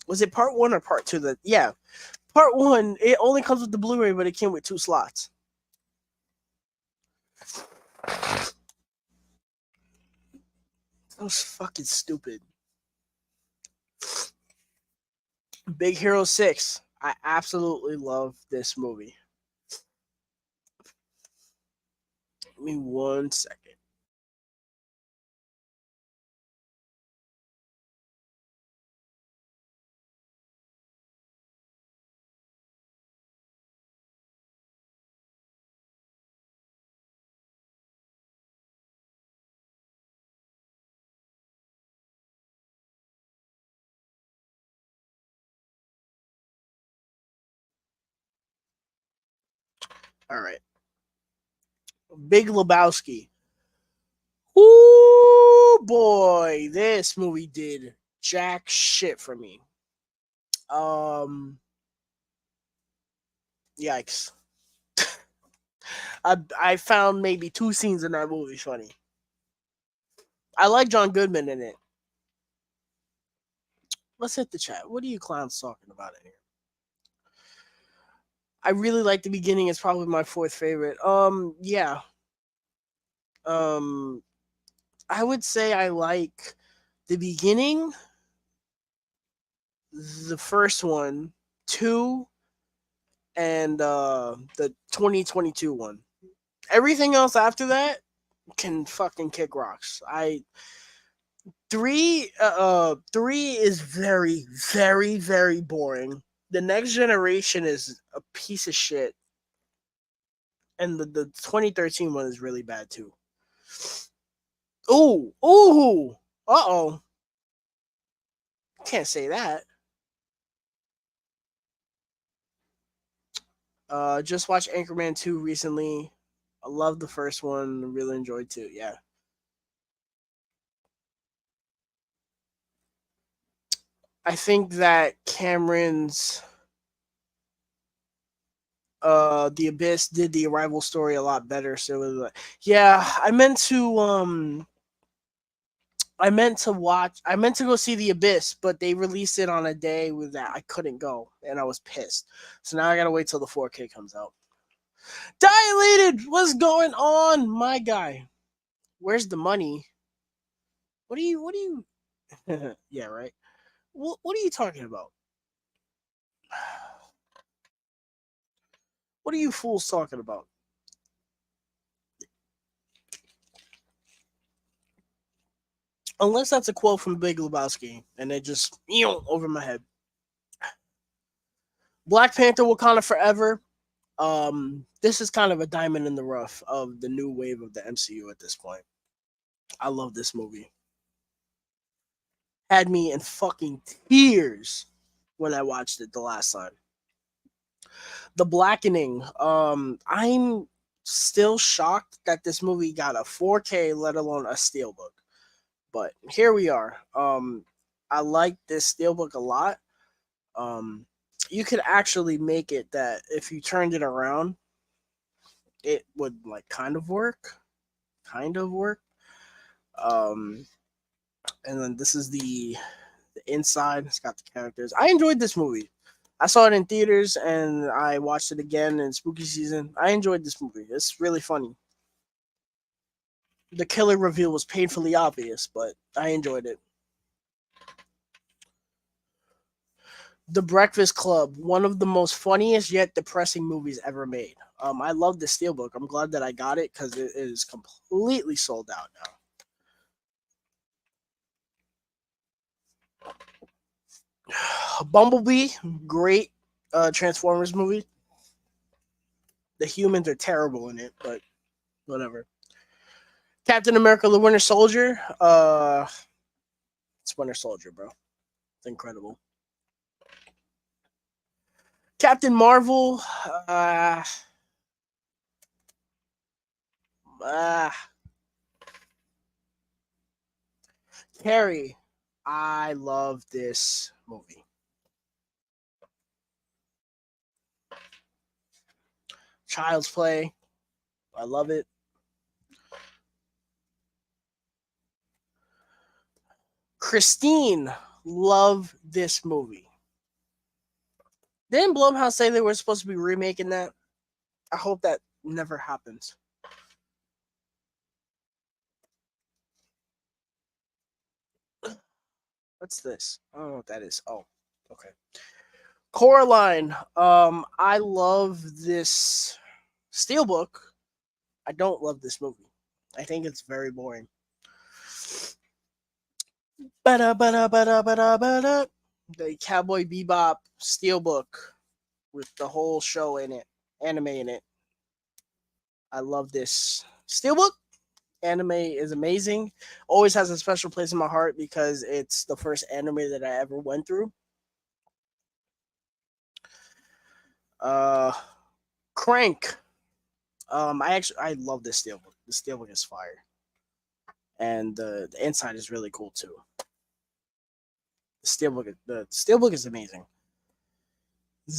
Was it part one or part two? Yeah, part one. It only comes with the Blu-ray, but it came with two slots. That was fucking stupid. Big Hero 6. I absolutely love this movie. Give me 1 second. All right. Big Lebowski. Ooh, boy. This movie did jack shit for me. Um, Yikes. I found maybe two scenes in that movie funny. I like John Goodman in it. Let's hit the chat. What are you clowns talking about in here? I really like the beginning. It's probably my fourth favorite. Yeah. Um, I would say I like the beginning, the first one, two, and the 2022 one. Everything else after that can fucking kick rocks. I three is very, very, very boring. The next generation is a piece of shit. And the 2013 one is really bad too. Ooh. Uh-oh. Can't say that. Just watched Anchorman 2 recently. I love the first one. Really enjoyed 2. Yeah. I think that Cameron's The Abyss did the Arrival story a lot better. So it was like, yeah, I meant to go see The Abyss, but they released it on a day with that I couldn't go and I was pissed. So now I gotta wait till the 4K comes out. Dilated, what's going on, my guy? Where's the money? What are you yeah, right. What are you talking about? What are you fools talking about? Unless that's a quote from Big Lebowski and it just over my head. Black Panther Wakanda Forever. This is kind of a diamond in the rough of the new wave of the MCU at this point. I love this movie. Had me in fucking tears when I watched it the last time. The Blackening. I'm still shocked that this movie got a 4K, let alone a steelbook. But here we are. I like this steelbook a lot. Um, you could actually make it that if you turned it around, it would like kind of work. Kind of work. Um, and then this is the inside. It's got the characters. I enjoyed this movie. I saw it in theaters and I watched it again in spooky season. I enjoyed this movie. It's really funny. The killer reveal was painfully obvious, but I enjoyed it. The Breakfast Club, one of the most funniest yet depressing movies ever made. I love the steelbook. I'm glad that I got it because it is completely sold out now. Bumblebee, great Transformers movie. The humans are terrible in it, but whatever. Captain America: The Winter Soldier. It's Winter Soldier, bro. It's incredible. Captain Marvel. Uh, uh, Carrie. I love this movie. Child's Play. I love it. Christine. Love this movie. Didn't Blumhouse say they were supposed to be remaking that? I hope that never happens. What's this? I don't know what that is. Oh, okay. Coraline. I love this steelbook. I don't love this movie. I think it's very boring. Ba-da. The Cowboy Bebop steelbook with the whole show in it, anime in it. I love this steelbook. Anime is amazing. Always has a special place in my heart because it's the first anime that I ever went through. Uh, Crank. I love this steelbook. The steelbook is fire, and the inside is really cool too. The steelbook is amazing.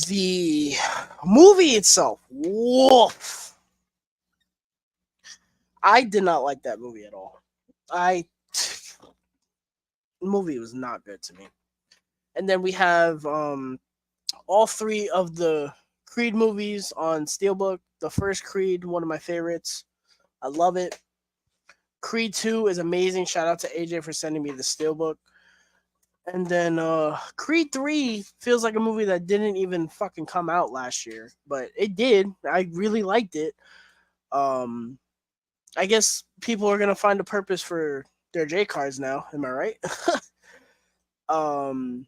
The movie itself, woof. I did not like that movie at all. I movie was not good to me. And then we have all three of the Creed movies on Steelbook. The first Creed, one of my favorites. I love it. Creed 2 is amazing. Shout out to AJ for sending me the Steelbook. And then Creed 3 feels like a movie that didn't even fucking come out last year, but it did. I really liked it. Um I guess people are going to find a purpose for their J cards now, am I right? um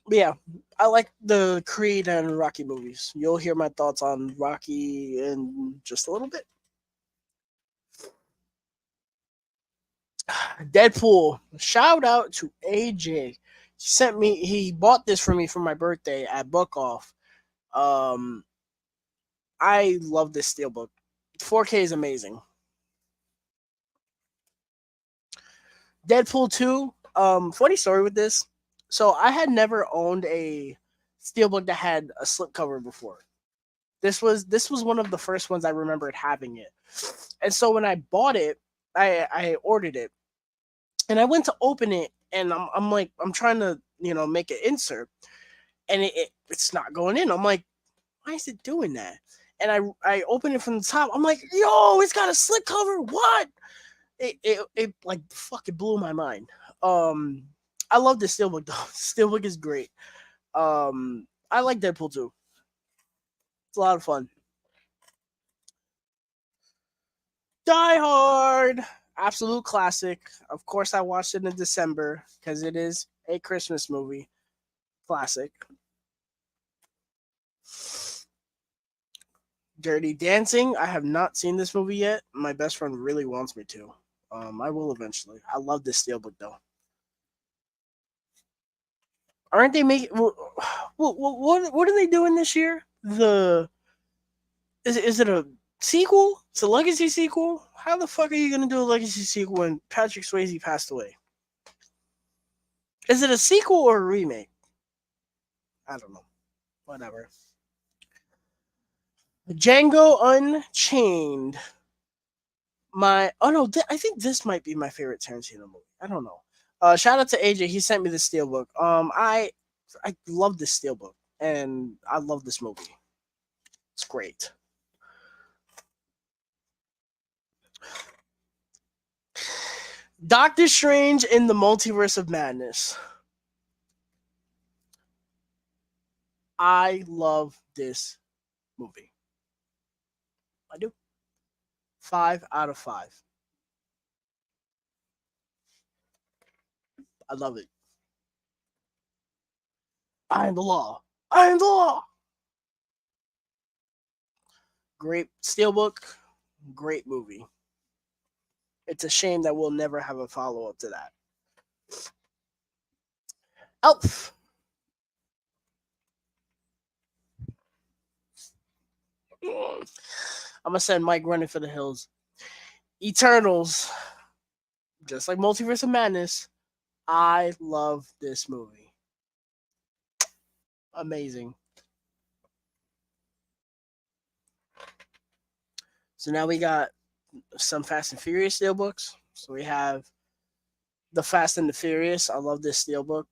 but yeah, I like the Creed and Rocky movies. You'll hear my thoughts on Rocky in just a little bit. Deadpool. Shout out to AJ. He bought this for me for my birthday at Book Off. Um, I love this steelbook. 4K is amazing. Deadpool 2. Funny story with this. So I had never owned a steelbook that had a slipcover before. This was one of the first ones I remembered having it. And so when I bought it, I ordered it, and I went to open it, and I'm like I'm trying to make an insert, and it's not going in. I'm like, why is it doing that? And I open it from the top. I'm like, yo, it's got a slipcover. What? It like fucking blew my mind. Um, I love this steelbook though. Steelbook is great. I like Deadpool too. It's a lot of fun. Die Hard, absolute classic. Of course, I watched it in December because it is a Christmas movie. Classic. Dirty Dancing. I have not seen this movie yet. My best friend really wants me to. I will eventually. I love this steelbook though. Aren't they making? What are they doing this year? The is it a sequel? It's a legacy sequel. How the fuck are you gonna do a legacy sequel when Patrick Swayze passed away? Is it a sequel or a remake? I don't know. Whatever. Django Unchained. Oh no, I think this might be my favorite Tarantino movie. I don't know. Shout out to AJ. He sent me the steelbook. I love this steelbook, and I love this movie. It's great. Doctor Strange in the Multiverse of Madness. I love this movie. I do. 5 out of 5. I love it. I am the law. I am the law. Great steelbook. Great movie. It's a shame that we'll never have a follow up to that. Elf. I'm gonna send Mike running for the hills. Eternals. Just like Multiverse of Madness. I love this movie. Amazing. So now we got some Fast and Furious steelbooks. So we have the Fast and the Furious. I love this steelbook.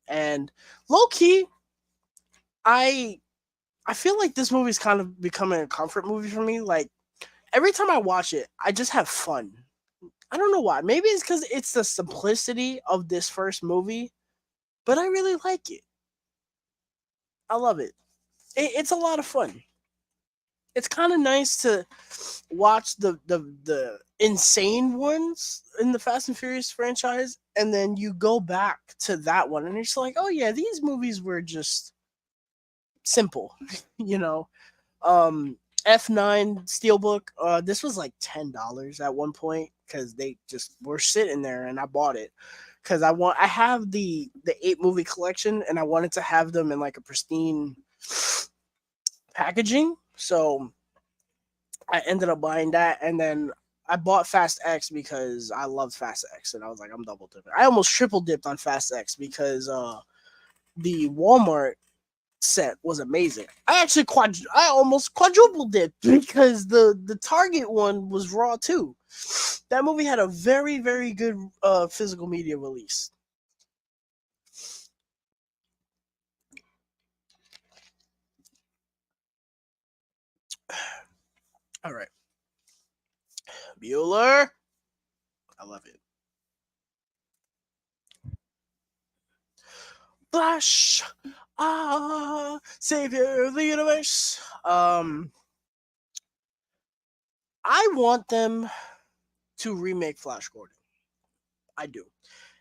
And low key, I I feel like this movie's kind of becoming a comfort movie for me. Like every time I watch it, I just have fun. I don't know why. Maybe it's because it's the simplicity of this first movie, but I really like it. I love it. It's a lot of fun. It's kind of nice to watch the insane ones in the Fast and Furious franchise, and then you go back to that one, and it's like, oh yeah, these movies were just simple, you know. F9 Steelbook. This was like $10 at one point because they just were sitting there, and I bought it because I have the 8 movie collection, and I wanted to have them in like a pristine packaging. So I ended up buying that, and then I bought Fast X because I loved Fast X, and I was like, I'm double dipping. I almost triple dipped on Fast X because the Walmart set was amazing. I almost quadruple dipped because the Target one was raw too. That movie had a very very good physical media release. All right, Bueller, I love it. Flash, savior of the universe. I want them to remake Flash Gordon. I do.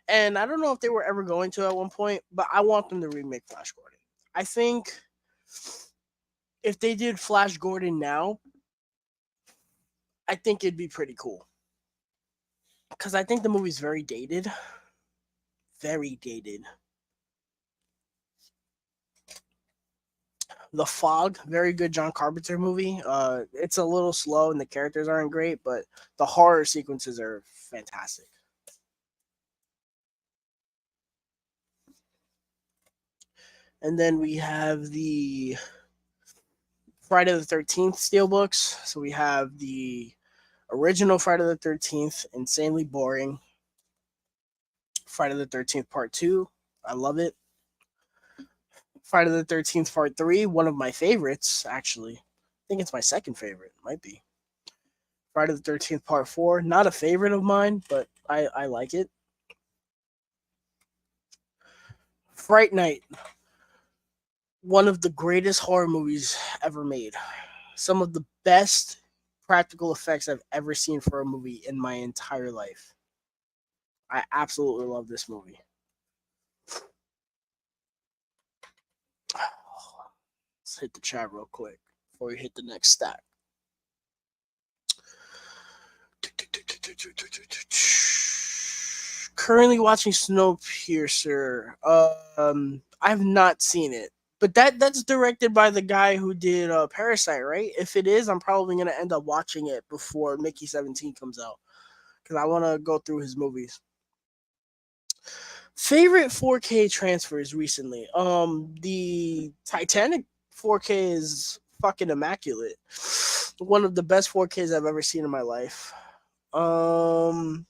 And I don't know if they were ever going to at one point, but I want them to remake Flash Gordon. I think if they did Flash Gordon now, I think it'd be pretty cool. Because I think the movie's very dated. Very dated. The Fog, very good John Carpenter movie. It's a little slow and the characters aren't great, but the horror sequences are fantastic. And then we have the Friday the 13th steelbooks. So we have the original Friday the 13th, insanely boring. Friday the 13th Part 2, I love it. Friday the 13th Part 3, one of my favorites, actually. I think it's my second favorite, might be. Friday the 13th Part 4, not a favorite of mine, but I like it. Fright Night, one of the greatest horror movies ever made. Some of the best practical effects I've ever seen for a movie in my entire life. I absolutely love this movie. Let's hit the chat real quick before we hit the next stack. Currently watching Snowpiercer. I have not seen it, but that's directed by the guy who did Parasite, right? If it is, I'm probably gonna end up watching it before Mickey 17 comes out because I want to go through his movies. Favorite 4K transfers recently. The Titanic 4K is fucking immaculate. One of the best 4Ks I've ever seen in my life. Um,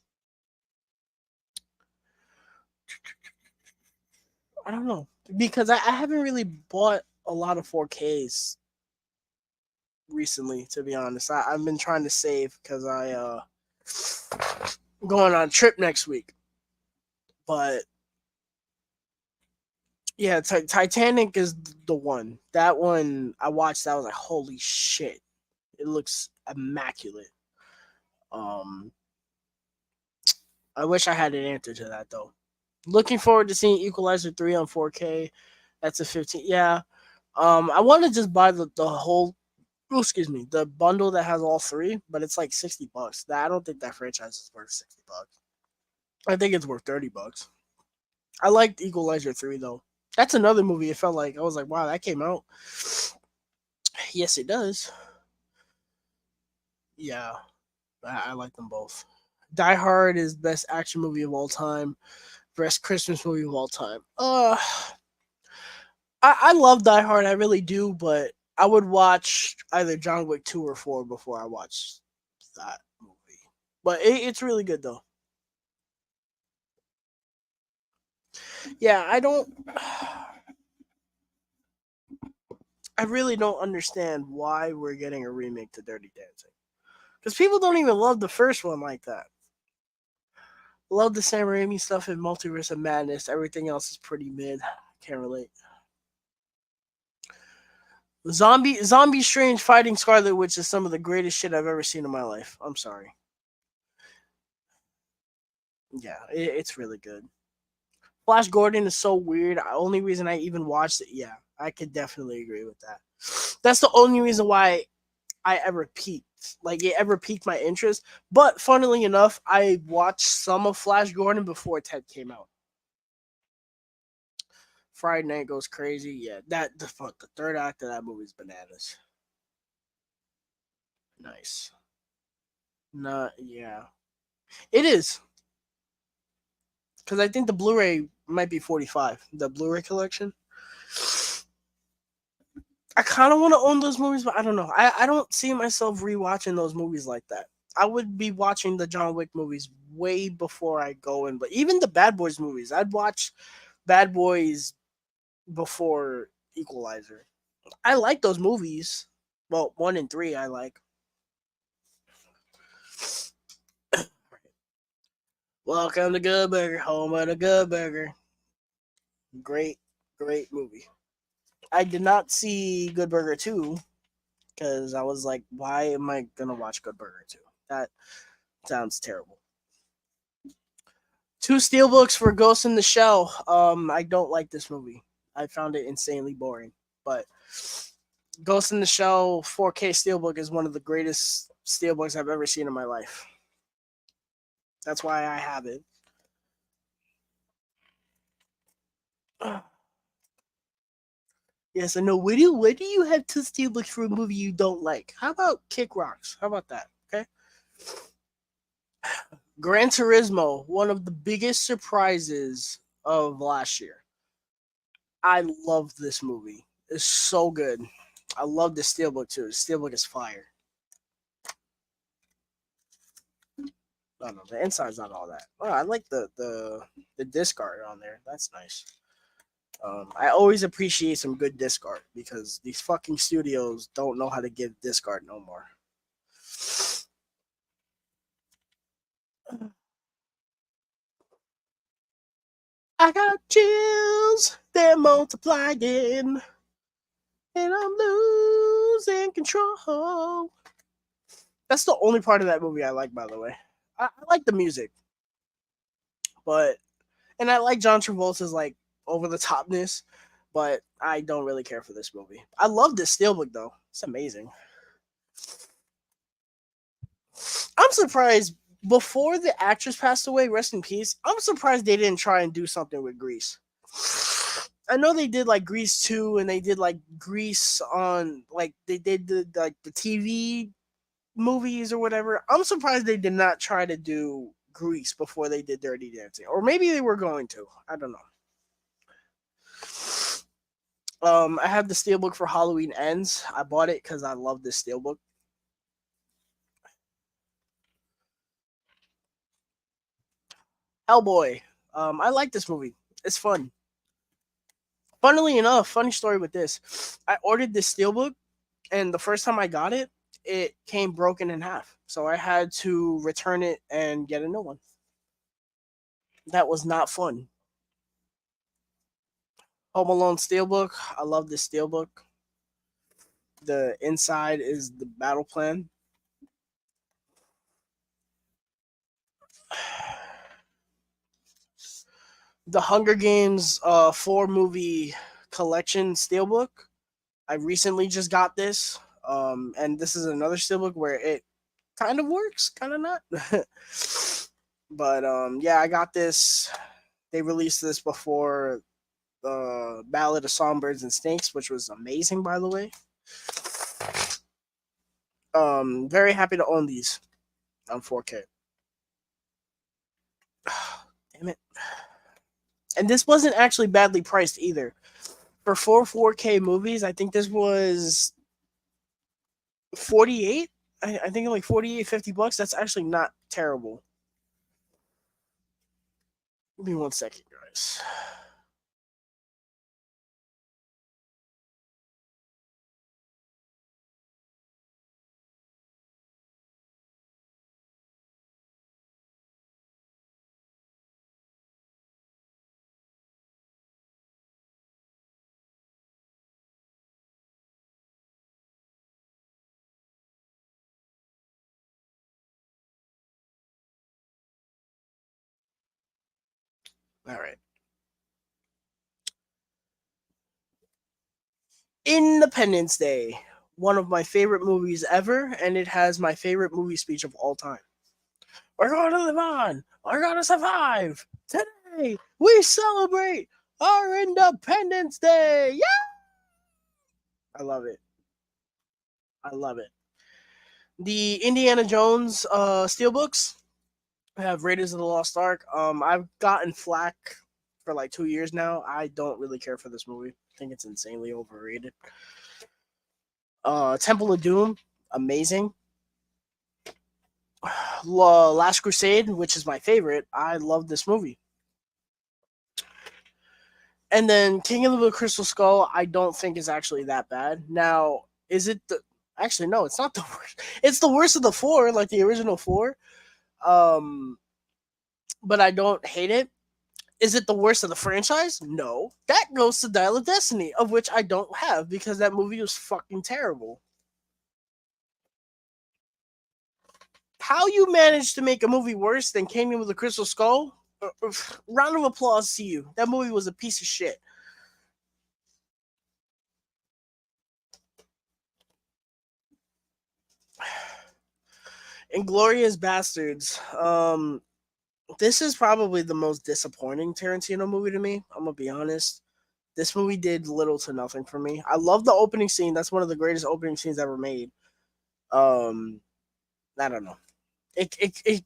I don't know because I haven't really bought a lot of 4Ks recently. To be honest, I've been trying to save because I going on a trip next week. But yeah, Titanic is the one. That one I watched. I was like, holy shit! It looks immaculate. Um, I wish I had an answer to that though. Looking forward to seeing Equalizer 3 on 4K. That's a 15. Yeah. I want to just buy the whole. Oh, excuse me, the bundle that has all three, but it's like $60. That I don't think that franchise is worth $60. I think it's worth $30. I liked Equalizer 3 though. That's another movie. It felt like I was like, wow, that came out. Yes, it does. Yeah, I like them both. Die Hard is best action movie of all time. Best Christmas movie of all time. I love Die Hard, I really do, but I would watch either John Wick 2 or 4 before I watch that movie. But it's really good though. Yeah, I don't. I really don't understand why we're getting a remake to Dirty Dancing. Because people don't even love the first one like that. Love the Sam Raimi stuff in Multiverse of Madness. Everything else is pretty mid. Can't relate. Zombie Strange fighting Scarlet Witch is some of the greatest shit I've ever seen in my life. I'm sorry. Yeah, it's really good. Flash Gordon is so weird. The only reason I even watched it, yeah, I could definitely agree with that. That's the only reason why I ever peaked. Like it ever piqued my interest. But funnily enough, I watched some of Flash Gordon before Ted came out. Friday Night Goes Crazy. Yeah, the third act of that movie is bananas. Nice. Not yeah. It is. Because I think the Blu-ray might be 45. The Blu-ray collection. I kind of want to own those movies, but I don't know. I don't see myself rewatching those movies like that. I would be watching the John Wick movies way before I go in, but even the Bad Boys movies, I'd watch Bad Boys before Equalizer. I like those movies. Well, 1 and 3 I like. Welcome to Good Burger, home of the Good Burger. Great, great movie. I did not see Good Burger 2 because I was like, why am I gonna watch Good Burger 2? That sounds terrible. Two steelbooks for Ghost in the Shell. I don't like this movie. I found it insanely boring. But Ghost in the Shell 4K steelbook is one of the greatest steelbooks I've ever seen in my life. That's why I have it. Yes, I know. What do you have two steelbooks for a movie you don't like? How about Kick Rocks? How about that? Okay. Gran Turismo, one of the biggest surprises of last year. I love this movie. It's so good. I love the steelbook too. The steelbook is fire. No, the inside's not all that. Oh, I like the disc art on there. That's nice. I always appreciate some good disc art because these fucking studios don't know how to give disc art no more. I got chills, they're multiplying, and I'm losing control. That's the only part of that movie I like, by the way. I like the music, but and I like John Travolta's like over the topness, but I don't really care for this movie. I love this steelbook though; it's amazing. I'm surprised before the actress passed away, rest in peace. I'm surprised they didn't try and do something with Grease. I know they did like Grease 2 and they did like Grease on like they did the TV movies or whatever. I'm surprised they did not try to do Grease before they did Dirty Dancing. Or maybe they were going to. I don't know. I have the steelbook for Halloween Ends. I bought it because I love this steelbook. Hellboy. I like this movie. It's fun. Funnily enough, funny story with this. I ordered this steelbook, and the first time I got it, it came broken in half. So I had to return it and get a new one. That was not fun. Home Alone steelbook. I love this steelbook. The inside is the battle plan. The Hunger Games 4 movie collection steelbook. I recently just got this. And this is another steelbook where it kind of works, kind of not. But yeah, I got this. They released this before the Ballad of Songbirds and Snakes, which was amazing, by the way. Very happy to own these on 4K. Damn it! And this wasn't actually badly priced either. For 4K movies, I think this was 48. I think like 48, $50. That's actually not terrible. Give me 1 second, guys. All right. Independence Day, one of my favorite movies ever, and it has my favorite movie speech of all time. We're going to live on. We're going to survive. Today, we celebrate our Independence Day. Yeah! I love it. I love it. The Indiana Jones steelbooks have Raiders of the Lost Ark. I've gotten flack for like 2 years now. I don't really care for this movie. I think it's insanely overrated. Temple of Doom, amazing. Last Crusade, which is my favorite. I love this movie. And then King of the Crystal Skull, I don't think is actually that bad. Now, is it the? Actually, no, it's not the worst. It's the worst of the four, like the original four. Um, but I don't hate it. Is it the worst of the franchise? No. That goes to Dial of Destiny, of which I don't have because that movie was fucking terrible. How you managed to make a movie worse than Kingdom of the Crystal Skull? Round of applause to you. That movie was a piece of shit. Inglorious Bastards. This is probably the most disappointing Tarantino movie to me. I'm gonna be honest. This movie did little to nothing for me. I love the opening scene. That's one of the greatest opening scenes ever made. Um, I don't know. It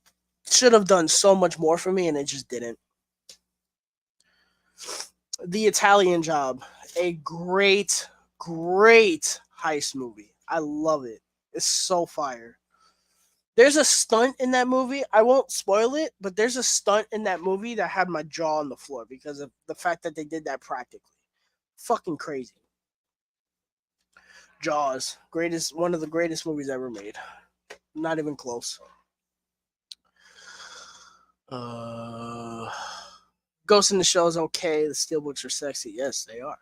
should have done so much more for me, and it just didn't. The Italian Job, a great heist movie. I love it. It's so fire. There's a stunt in that movie. I won't spoil it, but there's a stunt in that movie that had my jaw on the floor because of the fact that they did that practically. Fucking crazy. Jaws, greatest one of the greatest movies ever made. Not even close. Uh Ghost in the Shell is okay. The steelbooks are sexy. Yes, they are.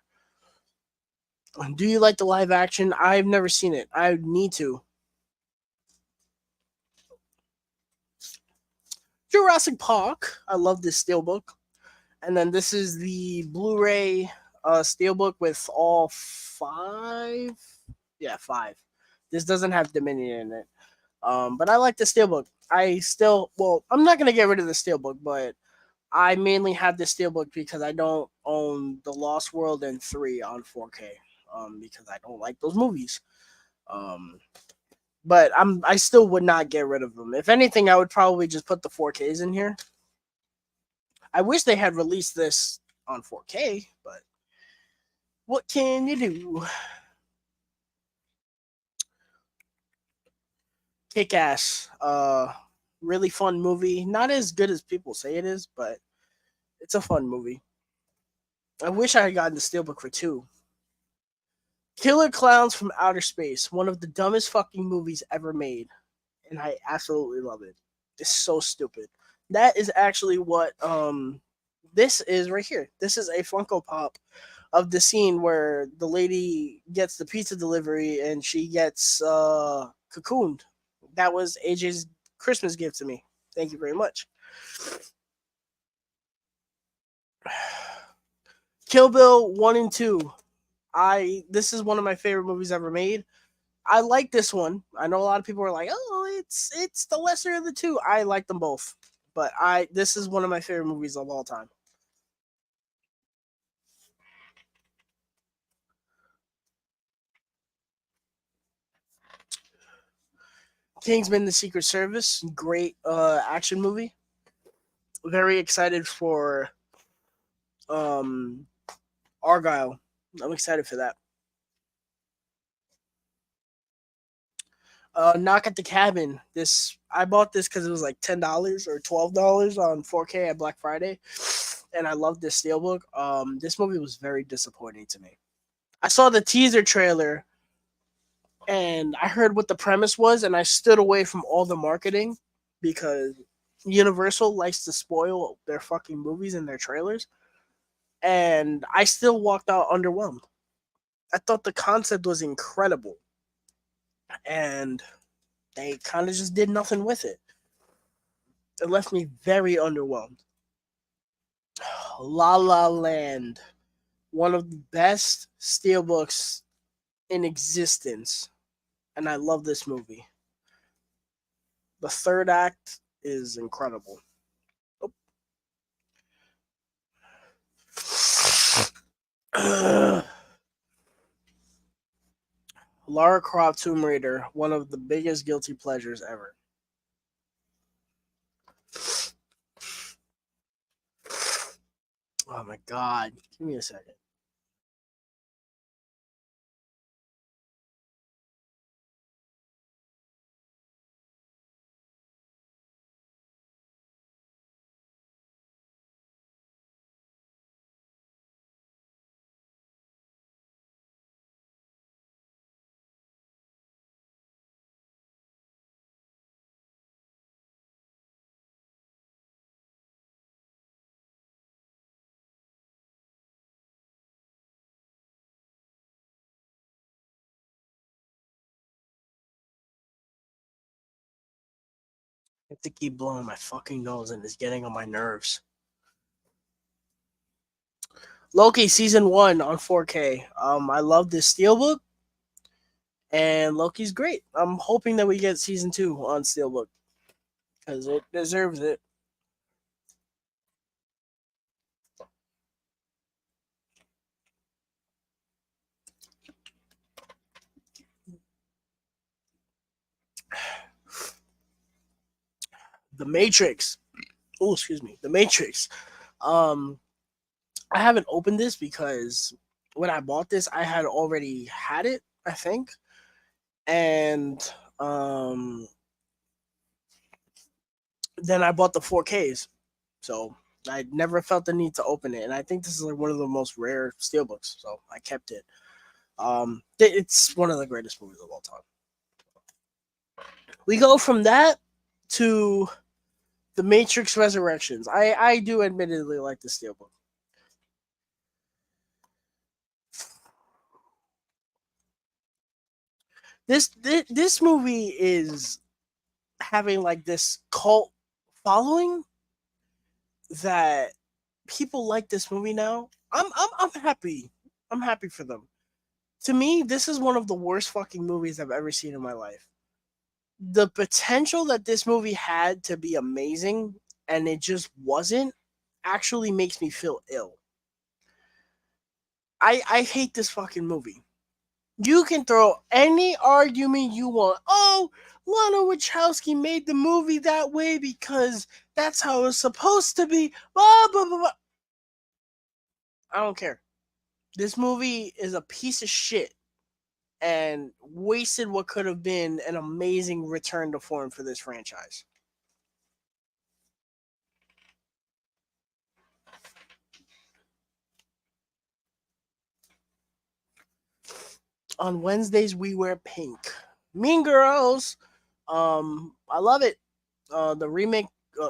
Do you like the live action? I've never seen it. I need to. Jurassic Park. I love this steelbook. And then this is the Blu-ray steelbook with all five. Yeah, five. This doesn't have Dominion in it. But I like the steelbook. I'm not gonna get rid of the steelbook, but I mainly have the steelbook because I don't own The Lost World and 3 on 4K. Because I don't like those movies. Um, but I still would not get rid of them. If anything, I would probably just put the 4Ks in here. I wish they had released this on 4K, but what can you do? Kick Ass. Really fun movie. Not as good as people say it is, but it's a fun movie. I wish I had gotten the steelbook for 2. Killer Clowns from Outer Space. One of the dumbest fucking movies ever made. And I absolutely love it. It's so stupid. That is actually what this is right here. This is a Funko Pop of the scene where the lady gets the pizza delivery and she gets cocooned. That was AJ's Christmas gift to me. Thank you very much. Kill Bill 1 and 2. This is one of my favorite movies ever made. I like this one. I know a lot of people are like, "Oh, it's the lesser of the two." I like them both, but this is one of my favorite movies of all time. Kingsman: The Secret Service, great action movie. Very excited for um Argyle. I'm excited for that. Knock at the Cabin. This I bought this because it was like $10 or $12 on 4K at Black Friday, and I love this steelbook. This movie was very disappointing to me. I saw the teaser trailer, and I heard what the premise was, and I stood away from all the marketing because Universal likes to spoil their fucking movies and their trailers, and I still walked out underwhelmed. I thought the concept was incredible, and they kind of just did nothing with it. It left me very underwhelmed. La La Land, one of the best steelbooks in existence, and I love this movie. The third act is incredible. Oh. Lara Croft Tomb Raider, one of the biggest guilty pleasures ever. Oh my god. Give me a second. I have to keep blowing my fucking nose and it's getting on my nerves. Loki season 1 on 4K. I love this steelbook, and Loki's great. I'm hoping that we get season 2 on steelbook because it deserves it. The Matrix. Oh, excuse me. The Matrix. Um, I haven't opened this because when I bought this, I had already had it, I think, and um, then I bought the 4Ks. So I never felt the need to open it, and I think this is like one of the most rare steelbooks. So I kept it. It's one of the greatest movies of all time. We go from that to the Matrix Resurrections. I do admittedly like the steelbook. This movie is having like this cult following that people like this movie now. I'm happy. I'm happy for them. To me, this is one of the worst fucking movies I've ever seen in my life. The potential that this movie had to be amazing and it just wasn't actually makes me feel ill. I hate this fucking movie. You can throw any argument you want. Oh, Lana Wachowski made the movie that way because that's how it's supposed to be. Blah, blah, blah, blah. I don't care. This movie is a piece of shit and wasted what could have been an amazing return to form for this franchise. On Wednesdays, we wear pink. Mean Girls. I love it. The remake,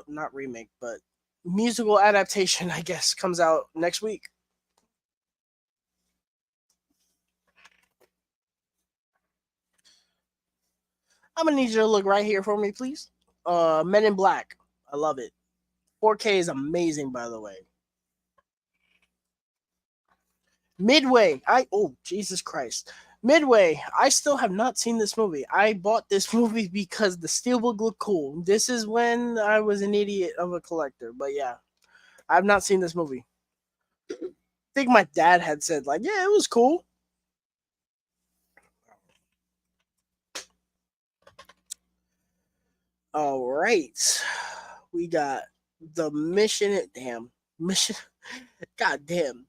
not remake, but musical adaptation, I guess, comes out next week. I'm gonna need you to look right here for me, please. Men in Black. I love it. 4K is amazing, by the way. Midway. Jesus Christ. Midway. I still have not seen this movie. I bought this movie because the steelbook looked cool. This is when I was an idiot of a collector. But yeah, I've not seen this movie. I think my dad had said, like, yeah, it was cool. All right. We got the mission. Damn. Mission. God damn.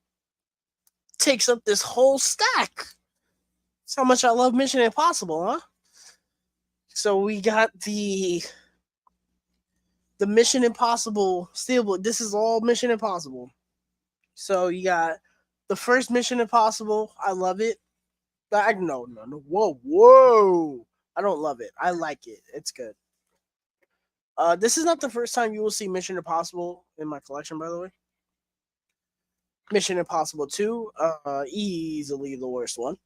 Takes up this whole stack. That's how much I love Mission Impossible, huh? So we got the Mission Impossible Steelbook. This is all Mission Impossible. So you got the first Mission Impossible. I love it. No. Whoa. I don't love it. I like it. It's good. This is not the first time you will see Mission Impossible in my collection, by the way. Mission Impossible 2, easily the worst one.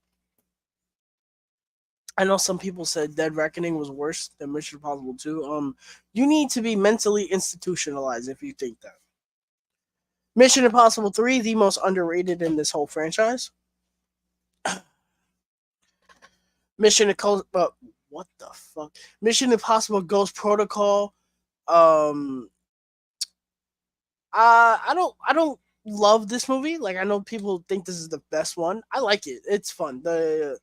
I know some people said Dead Reckoning was worse than Mission Impossible 2. You need to be mentally institutionalized if you think that. Mission Impossible 3, the most underrated in this whole franchise. Mission what the fuck? Mission Impossible Ghost Protocol. Um I don't love this movie. Like I know people think this is the best one. I like it. It's fun. The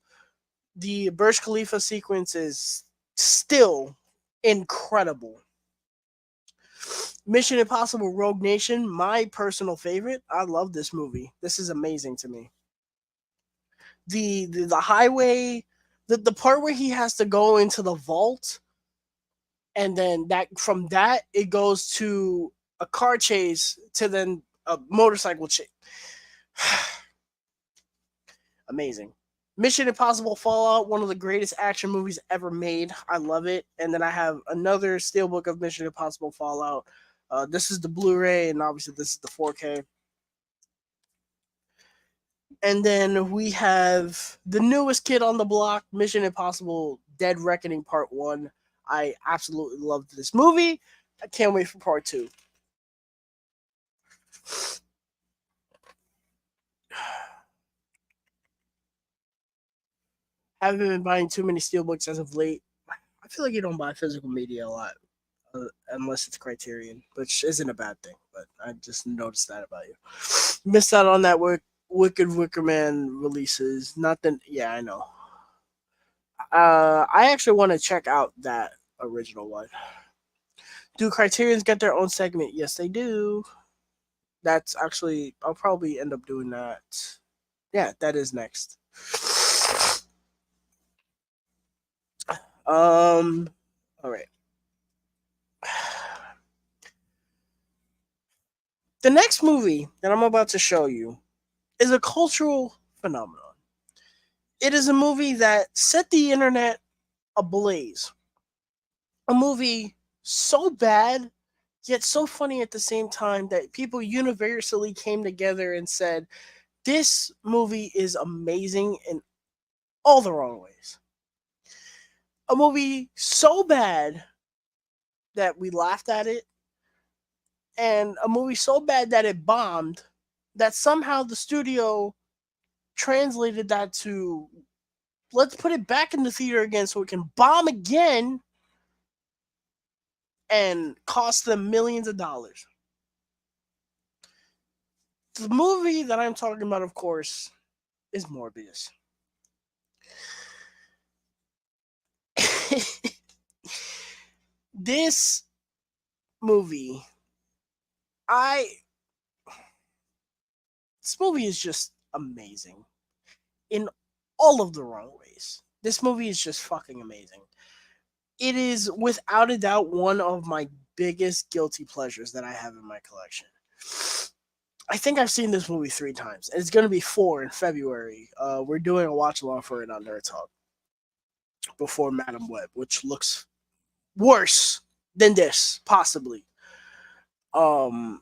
Burj Khalifa sequence is still incredible. Mission Impossible Rogue Nation, my personal favorite. I love this movie. This is amazing to me. The highway, the part where he has to go into the vault, and then that from that it goes to a car chase to then a motorcycle chase. Amazing. Mission Impossible Fallout, one of the greatest action movies ever made. I love it. And then I have another steelbook of Mission Impossible Fallout. This is the Blu-ray, and obviously this is the 4K. And then we have the newest kid on the block, Mission Impossible Dead Reckoning Part 1. I absolutely loved this movie. I can't wait for Part 2. Haven't been buying too many steelbooks as of late. I feel like you don't buy physical media a lot, unless it's Criterion, which isn't a bad thing. But I just noticed that about you. Missed out on that Wicked Wickerman releases. Nothing. Yeah, I know. I actually want to check out that original one. Do Criterions get their own segment? Yes, they do. That's actually, I'll probably end up doing that. Yeah, that is next. All right. The next movie that I'm about to show you is a cultural phenomenon. It is a movie that set the internet ablaze. A movie so bad, yet so funny at the same time that people universally came together and said, this movie is amazing in all the wrong ways. A movie so bad that we laughed at it, and a movie so bad that it bombed, that somehow the studio translated that to, let's put it back in the theater again so it can bomb again and cost them millions of dollars. The movie that I'm talking about, of course, is Morbius. This movie, I this movie is just amazing in all of the wrong ways. This movie is just fucking amazing. It is without a doubt one of my biggest guilty pleasures that I have in my collection. I think I've seen this movie 3 times, and it's going to be 4 in February. We're doing a watch along for it on Nerd Talk before Madam Web, which looks worse than this, possibly. Um,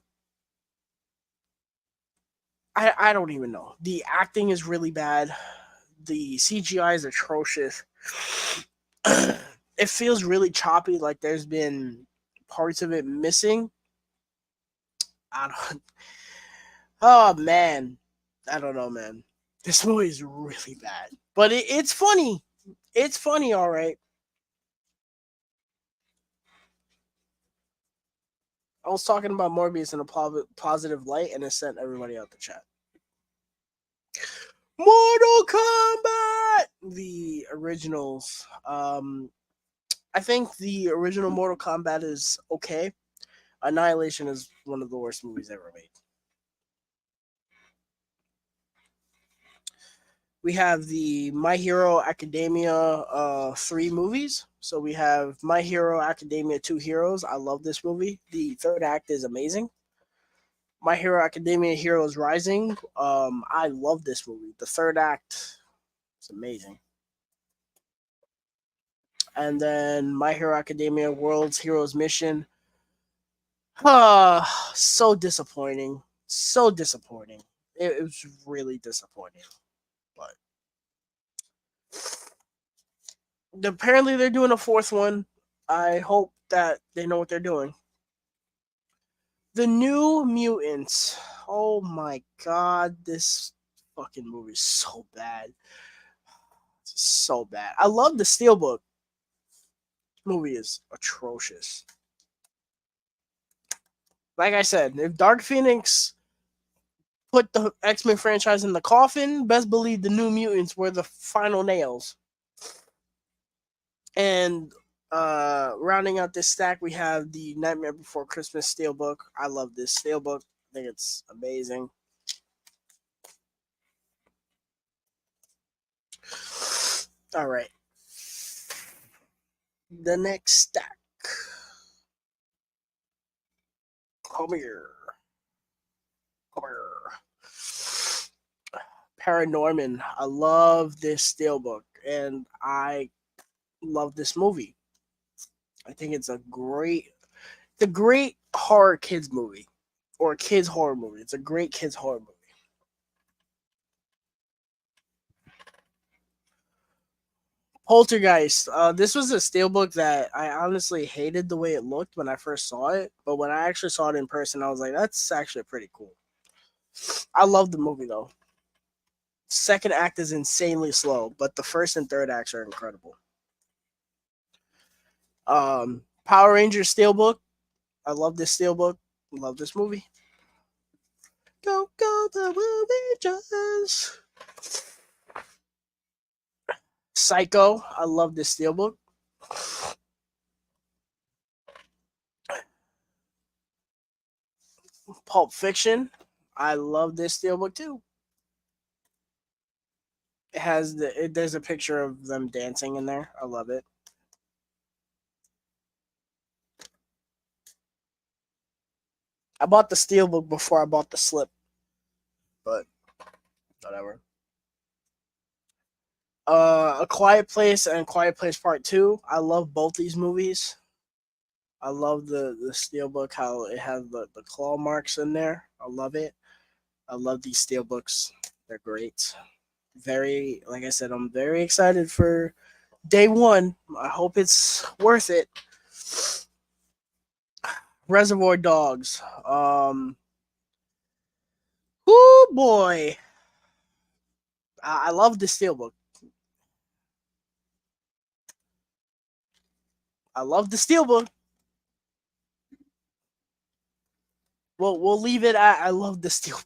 I don't even know. The acting is really bad. The CGI is atrocious. It feels really choppy, like there's been parts of it missing. I don't. Oh man, I don't know, man. This movie is really bad, but it's funny. It's funny, all right. I was talking about Morbius in a positive light, and it sent everybody out the chat. Mortal Kombat, the originals. I think the original Mortal Kombat is okay. Annihilation is one of the worst movies ever made. We have the My Hero Academia 3 movies. So we have My Hero Academia 2 Heroes. I love this movie. The third act is amazing. My Hero Academia Heroes Rising. I love this movie. The third act is amazing. And then My Hero Academia World's Heroes Mission. So disappointing. So disappointing. It was really disappointing. But apparently they're doing a 4th one. I hope that they know what they're doing. The New Mutants. Oh my god, this fucking movie is so bad. It's so bad. I love the Steelbook. Movie is atrocious. Like I said, if Dark Phoenix put the X-Men franchise in the coffin, best believe the New Mutants were the final nails. And rounding out this stack, we have the Nightmare Before Christmas Steelbook. I love this Steelbook. I think it's amazing. All right. The next stack. Come here. Come here. Paranorman. I love this Steelbook, and I love this movie. I think it's a great horror kids movie, or kids horror movie. It's a great kids horror movie. Poltergeist. This was a steelbook that I honestly hated the way it looked when I first saw it, but when I actually saw it in person, I was like, that's actually pretty cool. I love the movie though. Second act is insanely slow, but the first and third acts are incredible. Power Rangers Steelbook. I love this Steelbook. Love this movie. Go, go, the Rangers. Psycho. I love this Steelbook. Pulp Fiction. I love this steelbook too. There's a picture of them dancing in there. I love it. I bought the steelbook before I bought the slip, but whatever. A Quiet Place and Quiet Place Part Two. I love both these movies. I love the steelbook, how it has the claw marks in there. I love it. I love these steelbooks. They're great. Very, like I said, I'm very excited for day one. I hope it's worth it. Reservoir Dogs. Oh boy, I love the steelbook. I love the steelbook. We'll leave it at I love the steelbook.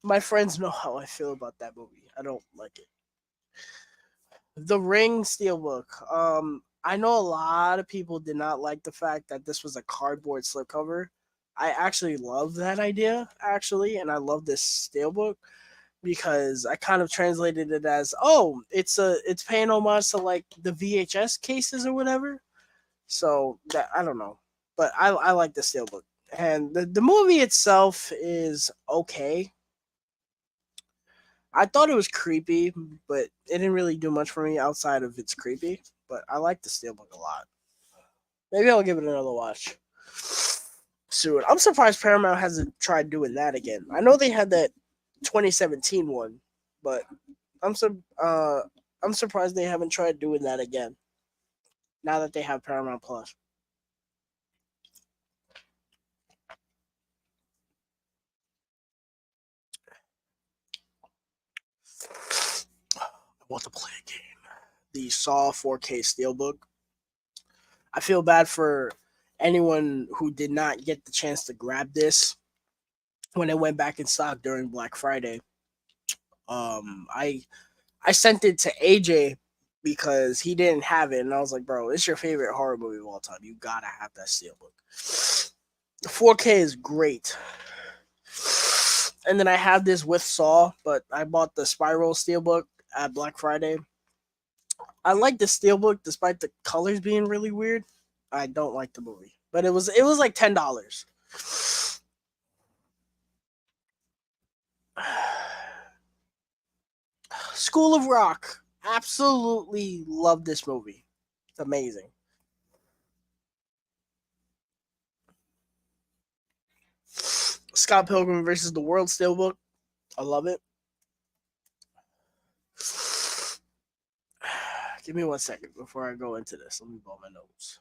My friends know how I feel about that movie. I don't like it. The Ring steelbook. I know a lot of people did not like the fact that this was a cardboard slipcover. I actually love that idea, actually, and I love this steelbook because I kind of translated it as, oh, it's paying homage to like the VHS cases or whatever. So that I don't know, but I like the steelbook, and the movie itself is okay. I thought it was creepy, but it didn't really do much for me outside of it's creepy. But I like the steelbook a lot. Maybe I'll give it another watch soon. I'm surprised Paramount hasn't tried doing that again. I know they had that 2017 one, but I'm sur- uh I'm surprised they haven't tried doing that again. Now that they have Paramount Plus. I want to play a game. The Saw 4K Steelbook. I feel bad for anyone who did not get the chance to grab this when it went back in stock during Black Friday. I sent it to AJ because he didn't have it, and I was like, "Bro, it's your favorite horror movie of all time. You gotta have that steelbook." 4K is great. And then I have this with Saw, but I bought the Spiral steelbook at Black Friday. I like the steelbook despite the colors being really weird. I don't like the movie, but it was like $10. School of Rock. Absolutely love this movie. It's amazing. Scott Pilgrim versus the World Steelbook. I love it. Give me 1 second before I go into this. Let me blow my nose.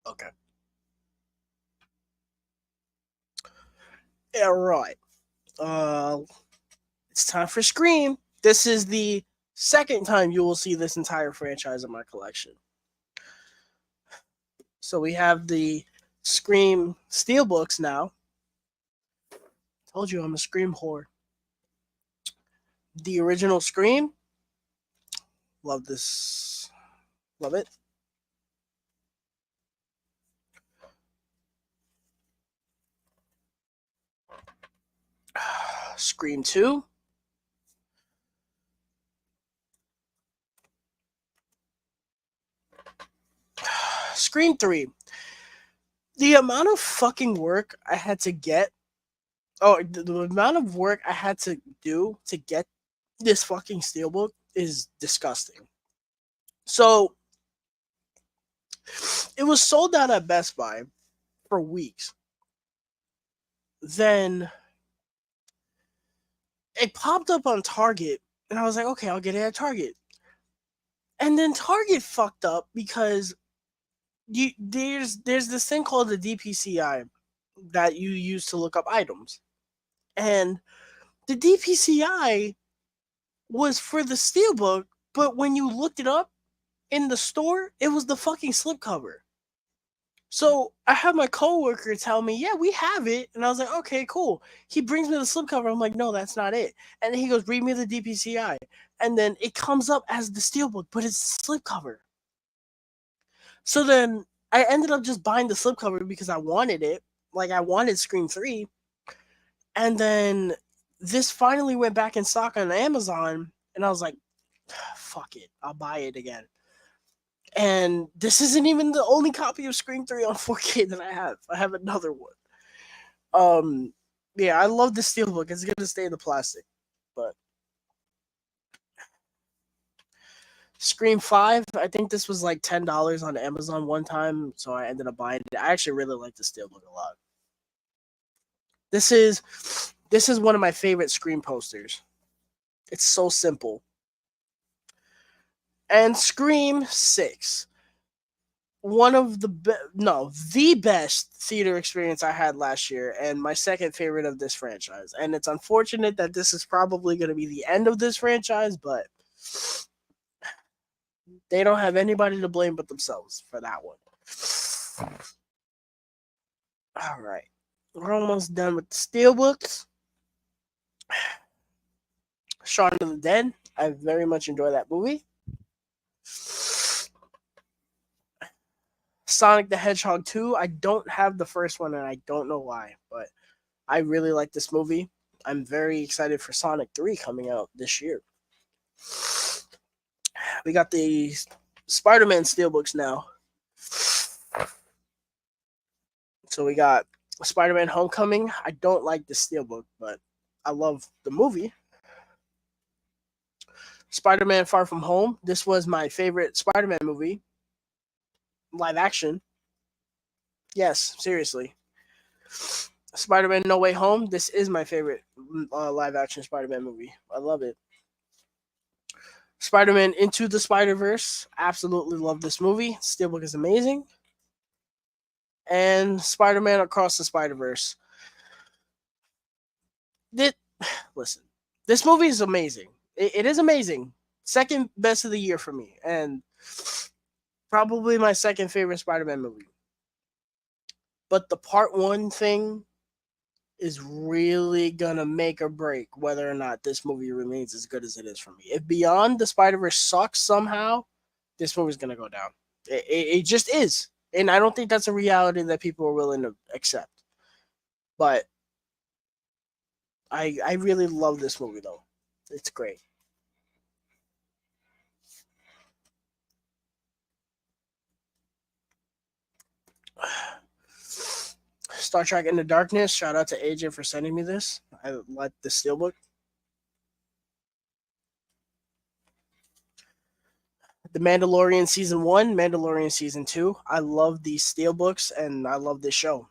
Okay. Yeah, right. Uh, it's time for Scream. This is the second time you will see this entire franchise in my collection. So we have the Scream Steelbooks now. Told you I'm a Scream whore. The original Scream. Love this. Love it. Scream 2. Scream 3. The amount of fucking work I had to get. Oh, the amount of work I had to do to get this fucking steelbook is disgusting. So it was sold out at Best Buy for weeks. Then it popped up on Target, and I was like, okay, I'll get it at Target. And then Target fucked up because there's this thing called the DPCI that you use to look up items. And the DPCI was for the steelbook, but when you looked it up in the store, it was the fucking slipcover. So I had my coworker tell me, "Yeah, we have it," and I was like, "Okay, cool." He brings me the slipcover. I'm like, "No, that's not it." And then he goes, "Read me the DPCI," and then it comes up as the steelbook, but it's the slipcover. So then I ended up just buying the slipcover because I wanted it. Like I wanted Scream 3. And then this finally went back in stock on Amazon, and I was like, fuck it, I'll buy it again. And this isn't even the only copy of Scream 3 on 4K that I have. I have another one. Yeah, I love the steelbook. It's gonna stay in the plastic. But Scream 5, I think this was like $10 on Amazon one time, so I ended up buying it. I actually really like the steelbook a lot. This is one of my favorite Scream posters. It's so simple. And Scream 6, one of the best theater experience I had last year, and my second favorite of this franchise. And it's unfortunate that this is probably going to be the end of this franchise, but they don't have anybody to blame but themselves for that one. All right, we're almost done with the steelbooks. Shaun of the Dead, I very much enjoy that movie. Sonic the Hedgehog 2, I don't have the first one and I don't know why, but I really like this movie. I'm very excited for Sonic 3 coming out this year. We got the Spider-Man steelbooks now. So we got Spider-Man Homecoming. I don't like the steelbook, but I love the movie. Spider-Man Far From Home. This was my favorite Spider-Man movie. Live action. Yes, seriously. Spider-Man No Way Home. This is my favorite live action Spider-Man movie. I love it. Spider-Man Into the Spider-Verse. Absolutely love this movie. Steelbook is amazing. And Spider-Man Across the Spider-Verse. Listen, this movie is amazing. It is amazing. Second best of the year for me. And probably my second favorite Spider-Man movie. But the part one thing is really gonna make or break whether or not this movie remains as good as it is for me. If Beyond the Spider-Verse sucks somehow, this movie's gonna go down. It just is. And I don't think that's a reality that people are willing to accept. But I really love this movie though. It's great. Star Trek Into Darkness. Shout out to AJ for sending me this. I like the steelbook. The Mandalorian Season 1, Mandalorian Season 2. I love these steelbooks and I love this show.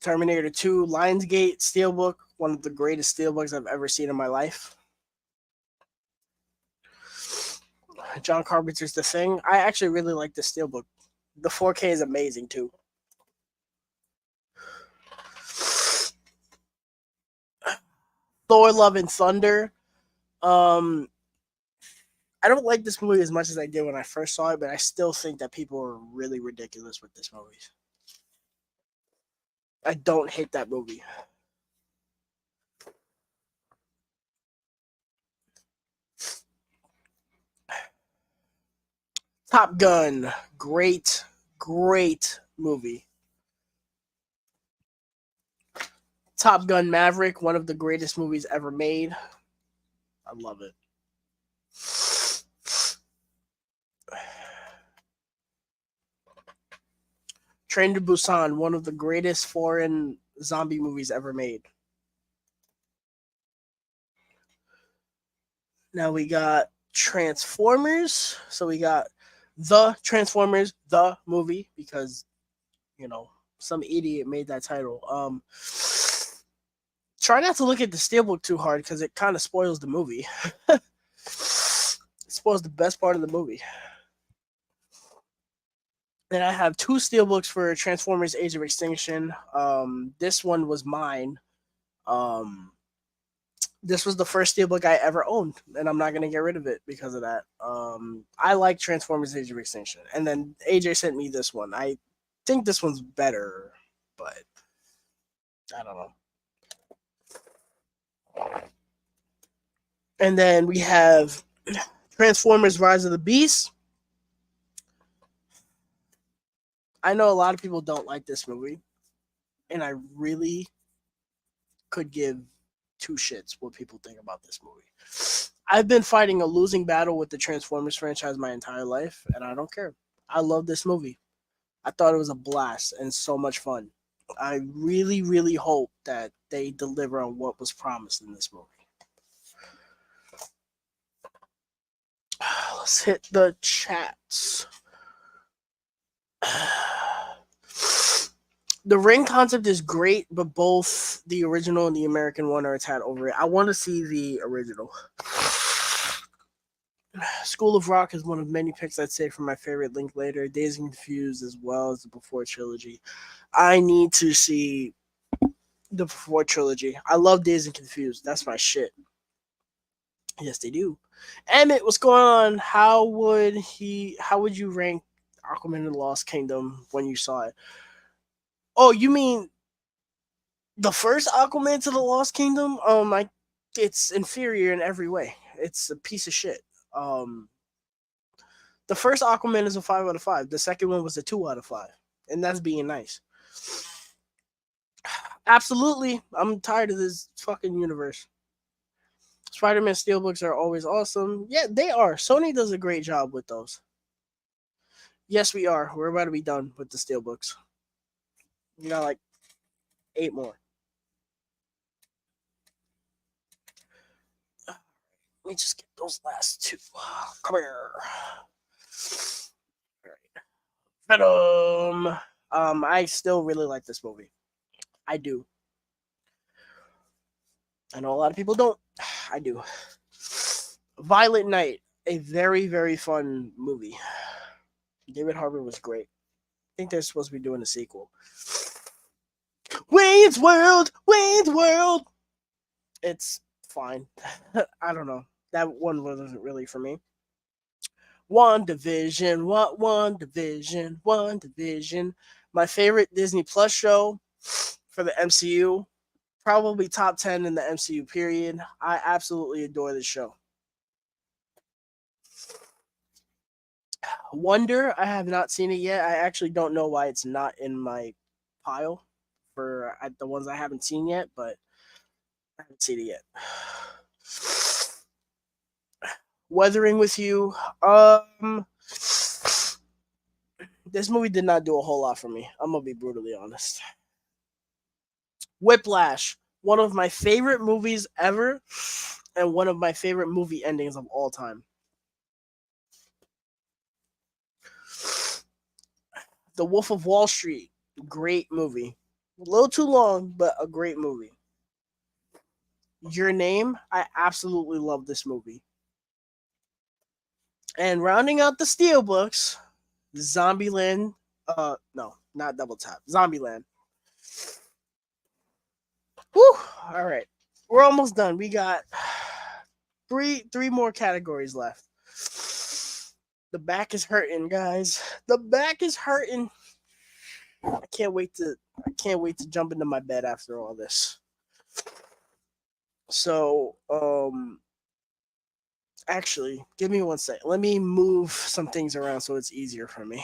Terminator 2, Lionsgate steelbook. One of the greatest steelbooks I've ever seen in my life. John Carpenter's The Thing. I actually really like the steelbook. The 4K is amazing too. Thor: Love and Thunder. I don't like this movie as much as I did when I first saw it, but I still think that people are really ridiculous with this movie. I don't hate that movie. Top Gun. Great, great movie. Top Gun Maverick, one of the greatest movies ever made. I love it. Train to Busan, one of the greatest foreign zombie movies ever made. Now we got Transformers. So we got the Transformers, the movie, because, some idiot made that title. Try not to look at the steelbook too hard because it kind of spoils the movie. It spoils the best part of the movie. And I have two steelbooks for Transformers: Age of Extinction. This one was mine. Um, this was the first steelbook I ever owned, and I'm not gonna get rid of it because of that. I like Transformers: Age of Extinction, and then AJ sent me this one. I think this one's better, but I don't know. And then we have Transformers: Rise of the Beast. I know a lot of people don't like this movie, and I really could give two shits what people think about this movie. I've been fighting a losing battle with the Transformers franchise my entire life, and I don't care. I love this movie. I thought it was a blast and so much fun. I really, really hope that they deliver on what was promised in this movie. Let's hit the chats. The ring concept is great, but both the original and the American one are a tad over it. I want to see the original. School of Rock is one of many picks I'd say for my favorite Linklater. Dazed and Confused as well as the Before trilogy. I need to see the Before trilogy. I love Dazed and Confused. That's my shit. Yes, they do. Emmett, what's going on? How would you rank Aquaman and the Lost Kingdom when you saw it? Oh, you mean the first Aquaman to the Lost Kingdom? It's inferior in every way. It's a piece of shit. Um, the first Aquaman is a 5 out of 5. The second one was a 2 out of 5, and that's being nice. Absolutely, I'm tired of this fucking universe. Spider-Man steelbooks are always awesome. Yeah, they are. Sony does a great job with those. Yes, we are. We're about to be done with the steelbooks. We got like 8 more. Let me just get those last 2. Come here. All right. Venom. I still really like this movie. I do. I know a lot of people don't. I do. Violet Night, a very, very fun movie. David Harbour was great. I think they're supposed to be doing a sequel. Wayne's World! Wayne's World! It's fine. I don't know. That one wasn't really for me. WandaVision. What WandaVision? WandaVision. My favorite Disney Plus show for the MCU. Probably top 10 in the MCU, period. I absolutely adore this show. Wonder, I have not seen it yet. I actually don't know why it's not in my pile for the ones I haven't seen yet, but I haven't seen it yet. Weathering with You. This movie did not do a whole lot for me. I'm gonna be brutally honest. Whiplash, one of my favorite movies ever, and one of my favorite movie endings of all time. The Wolf of Wall Street, great movie. A little too long, but a great movie. Your Name, I absolutely love this movie. And rounding out the steelbooks, Zombieland. No, not Double Tap. Zombieland. Whew. All right, we're almost done. We got three more categories left. The back is hurting, guys. The back is hurting. I can't wait to jump into my bed after all this. So, actually, give me 1 second. Let me move some things around so it's easier for me.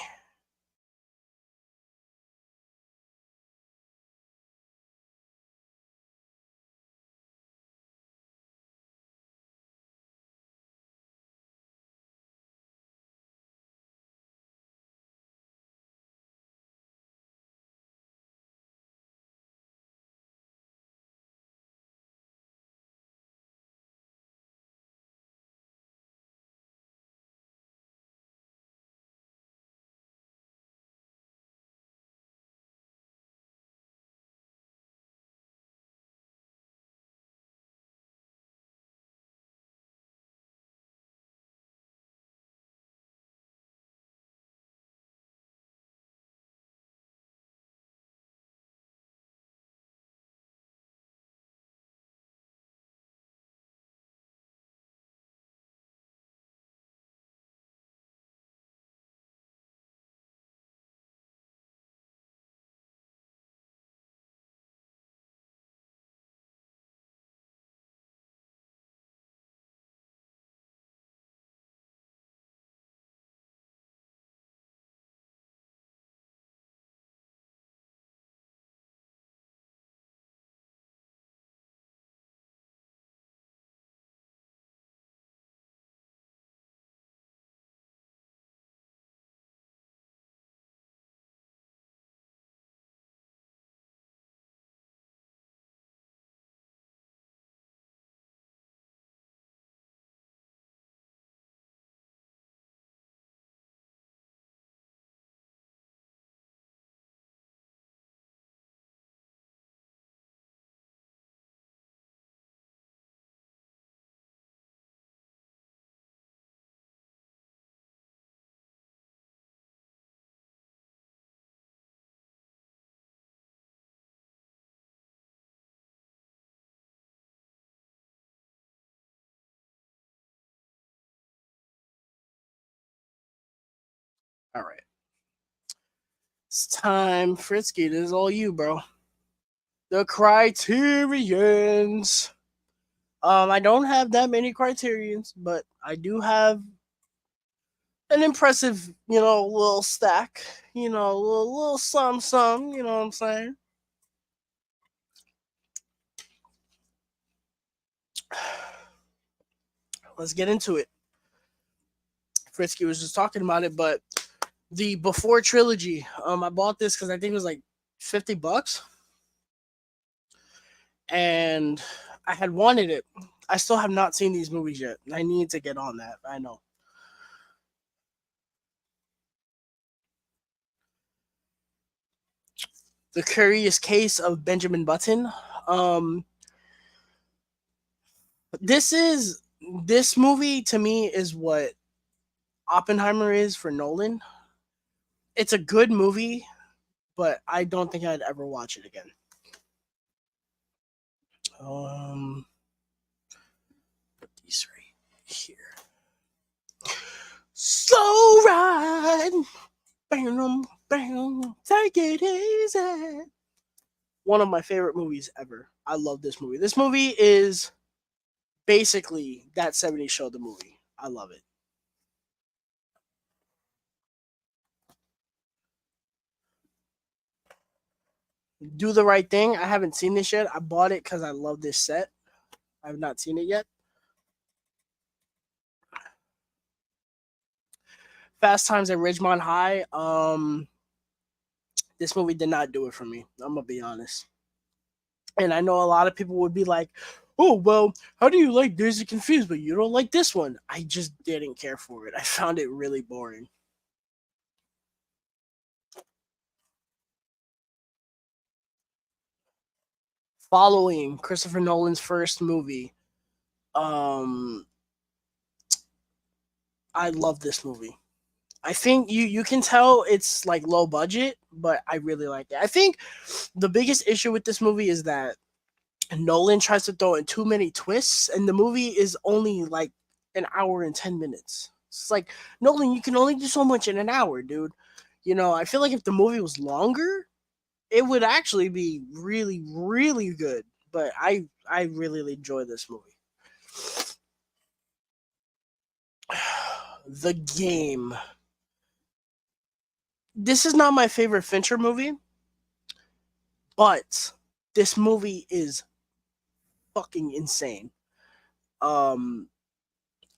All right. It's time, Fritzky. This is all you, bro. The criterions. I don't have that many criterions, but I do have an impressive, little stack. Little some, you know what I'm saying? Let's get into it. Fritzky was just talking about it, but the Before trilogy, I bought this because I think it was like $50, and I had wanted it. I still have not seen these movies yet. I need to get on that. I know. The Curious Case of Benjamin Button. Um, this movie to me is what Oppenheimer is for Nolan. It's a good movie, but I don't think I'd ever watch it again. Put these right here. Slow ride, bam, bam, take it easy. One of my favorite movies ever. I love this movie. This movie is basically that 70s show, the movie. I love it. Do the Right Thing. I haven't seen this yet. I bought it because I love this set. I have not seen it yet. Fast Times at Ridgemont High. This movie did not do it for me. I'm gonna be honest. And I know a lot of people would be like, "Oh well, how do you like Dazed and Confused, but you don't like this one?" I just didn't care for it. I found it really boring. Following Christopher Nolan's first movie, um, I love this movie. I think you can tell it's like low budget, but I really like it. I think the biggest issue with this movie is that Nolan tries to throw in too many twists, and the movie is only like an hour and 10 minutes. It's like Nolan, you can only do so much in an hour, dude. I feel like if the movie was longer, it would actually be really, really good. But I really enjoy this movie. The Game. This is not my favorite Fincher movie, but this movie is fucking insane. Um,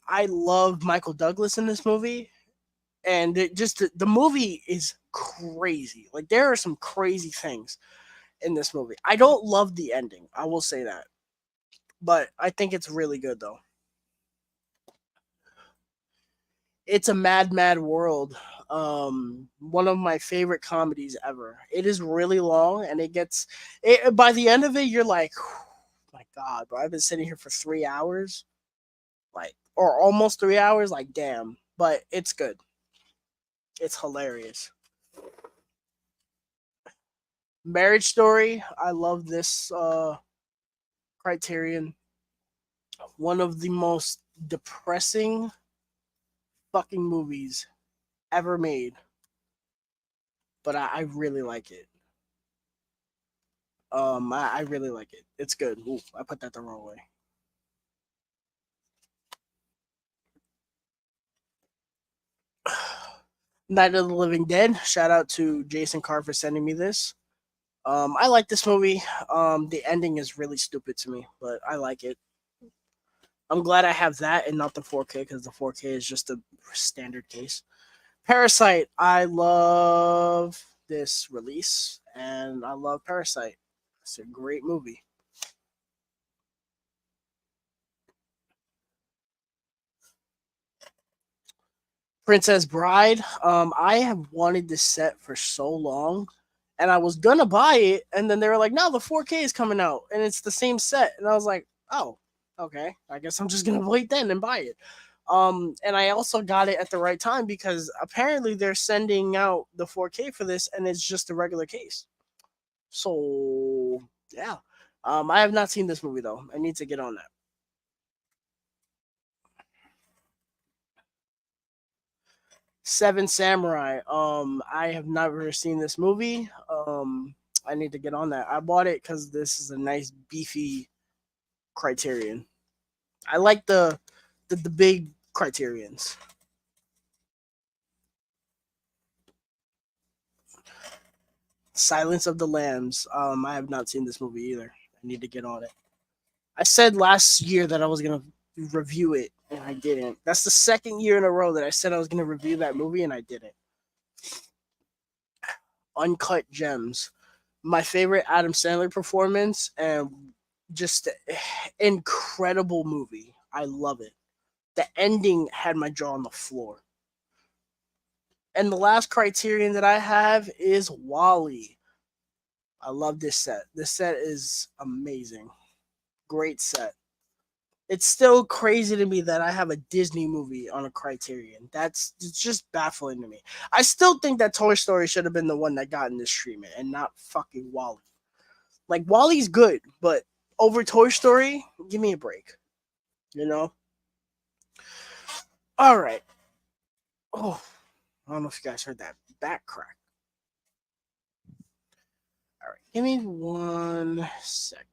I love Michael Douglas in this movie, and the movie is crazy. Like there are some crazy things in this movie. I don't love the ending. I will say that, but I think it's really good though. It's a mad, mad world. One of my favorite comedies ever. It is really long, and by the end of it, you're like, my God, bro! I've been sitting here for 3 hours, like, or almost 3 hours. Like, damn, but it's good. It's hilarious. Marriage Story. I love this Criterion. One of the most depressing fucking movies ever made, but I really like it. I really like it. It's good. Ooh, I put that the wrong way. Night of the Living Dead. Shout out to Jason Carr for sending me this. I like this movie. The ending is really stupid to me, but I like it. I'm glad I have that and not the 4K because the 4K is just a standard case. Parasite. I love this release, and I love Parasite. It's a great movie. Princess Bride. I have wanted this set for so long, and I was gonna buy it, and then they were like, "No, the 4K is coming out, and it's the same set." And I was like, "Oh, okay. I guess I'm just gonna wait then and buy it." And I also got it at the right time because apparently they're sending out the 4K for this, and it's just a regular case. So yeah, I have not seen this movie though. I need to get on that. Seven Samurai. I have never seen this movie. I need to get on that. I bought it because this is a nice beefy Criterion. I like the big Criterions. Silence of the Lambs. I have not seen this movie either. I need to get on it. I said last year that I was gonna review it, and I didn't. That's the second year in a row that I said I was gonna review that movie, and I didn't. Uncut Gems. My favorite Adam Sandler performance, and just incredible movie. I love it. The ending had my jaw on the floor. And the last criterion that I have is Wally. I love this set. This set is amazing. Great set. It's still crazy to me that I have a Disney movie on a Criterion. It's just baffling to me. I still think that Toy Story should have been the one that got in this treatment and not fucking Wally. Like Wally's good, but over Toy Story, give me a break. You know? All right. Oh, I don't know if you guys heard that back crack. All right, give me 1 second.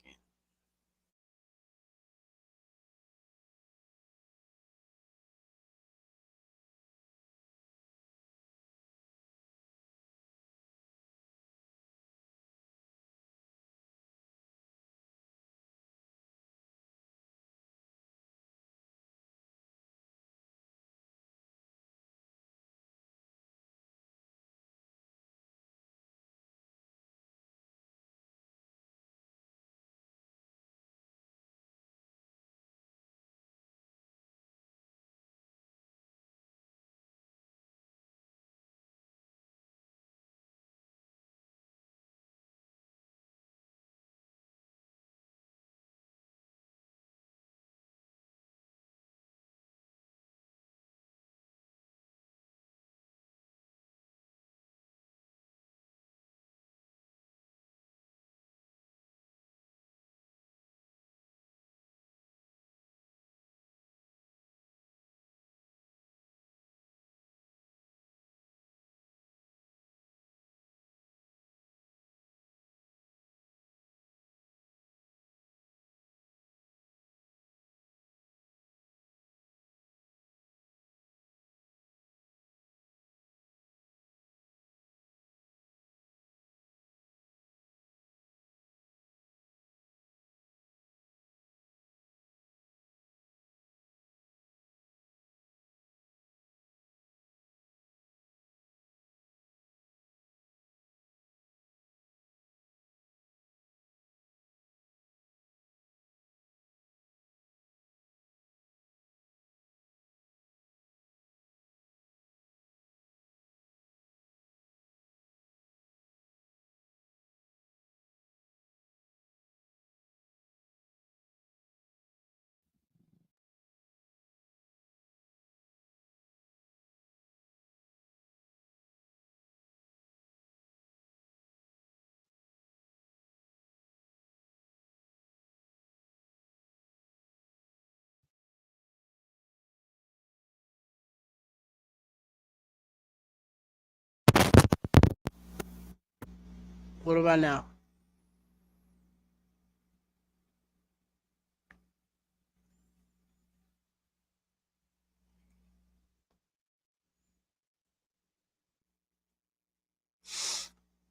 What about now?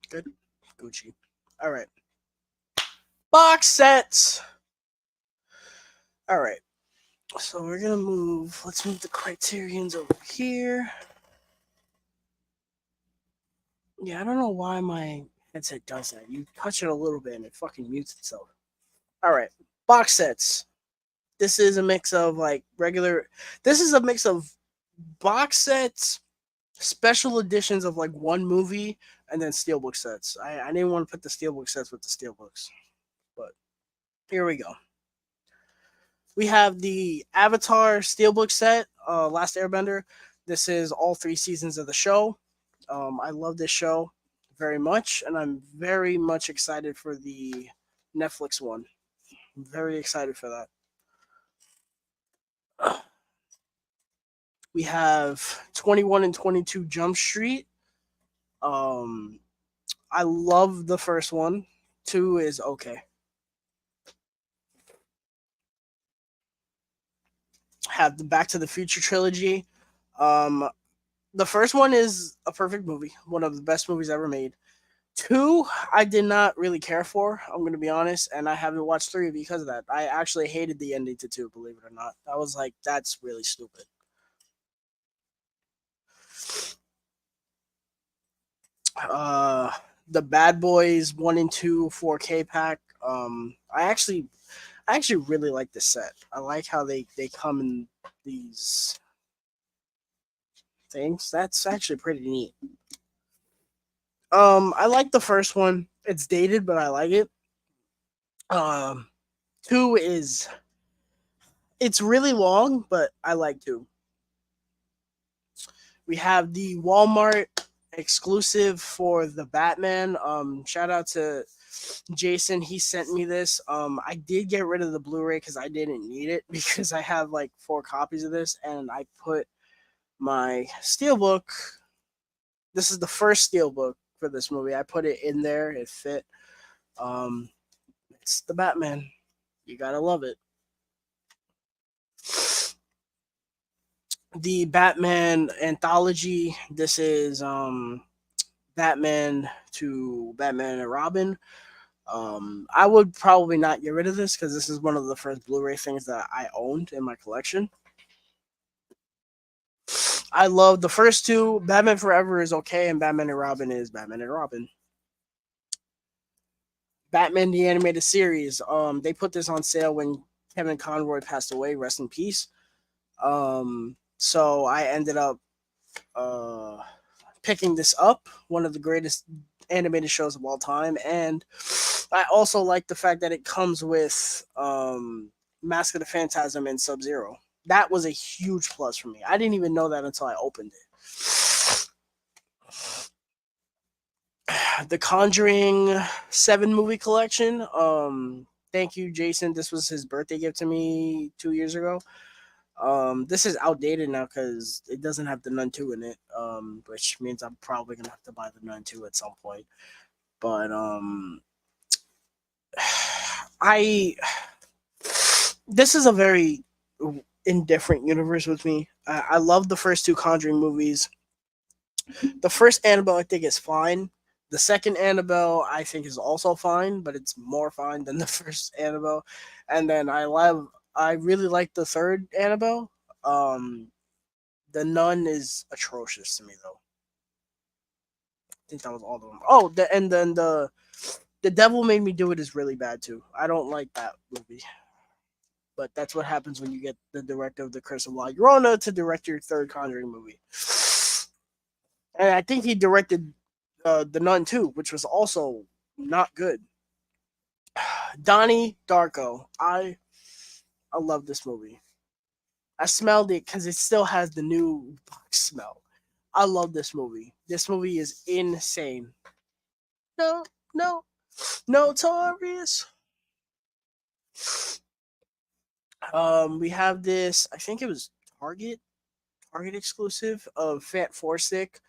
Good. Gucci. All right. Box sets. All right. So we're gonna move. Let's move the criterions over here. Yeah, I don't know why my headset does that. You touch it a little bit and it fucking mutes itself. All right. Box sets. This is a mix of like regular. This is a mix of box sets, special editions of like one movie, and then steelbook sets. I didn't want to put the steelbook sets with the steelbooks, but here we go. We have the Avatar steelbook set, Last Airbender. This is all 3 seasons of the show. I love this show very much, and I'm very much excited for the Netflix one. I'm very excited for that. We have 21 and 22 Jump Street. Um, I love the first one. Two is okay. Have the Back to the Future trilogy. Um, the first one is a perfect movie, one of the best movies ever made. Two, I did not really care for. I'm going to be honest, and I haven't watched three because of that. I actually hated the ending to two, believe it or not. I was like, that's really stupid. Uh, the Bad Boys 1 and 2 4K pack. I actually really like the set. I like how they come in these things. That's actually pretty neat. I like the first one. It's dated, but I like it. Um, two is it's really long, but I like two. We have the Walmart exclusive for the Batman. Shout out to Jason. He sent me this. I did get rid of the Blu-ray because I didn't need it because I have like 4 copies of this, and I put my steelbook. This is the first steelbook for this movie. I put it in there. It fit. Um, it's the Batman. You gotta love it. The Batman anthology. This is Batman to Batman and Robin. I would probably not get rid of this because this is one of the first Blu-ray things that I owned in my collection. I love the first two. Batman Forever is okay, and Batman and Robin is Batman and Robin. Batman the animated series. They put this on sale when Kevin Conroy passed away. Rest in peace. So I ended up uh picking this up. One of the greatest animated shows of all time, and I also like the fact that it comes with Mask of the Phantasm and Sub Zero. That was a huge plus for me. I didn't even know that until I opened it. The Conjuring 7 movie collection. Thank you, Jason. This was his birthday gift to me 2 years ago. This is outdated now because it doesn't have the Nun 2 in it. Which means I'm probably gonna have to buy the Nun 2 at some point. But I this is a very indifferent universe with me. I love the first two Conjuring movies. The first Annabelle I think is fine. The second Annabelle I think is also fine, but it's more fine than the first Annabelle. And then I really like the third Annabelle. Um, the Nun is atrocious to me though. I think that was all of them. Oh, and then the Devil Made Me Do It is really bad too. I don't like that movie. But that's what happens when you get the director of The Curse of La Llorona to direct your third Conjuring movie. And I think he directed The Nun too, which was also not good. Donnie Darko. I love this movie. I smelled it because it still has the new box smell. I love this movie. This movie is insane. No, no, notorious. We have this. I think it was Target exclusive of Fat Four Stick.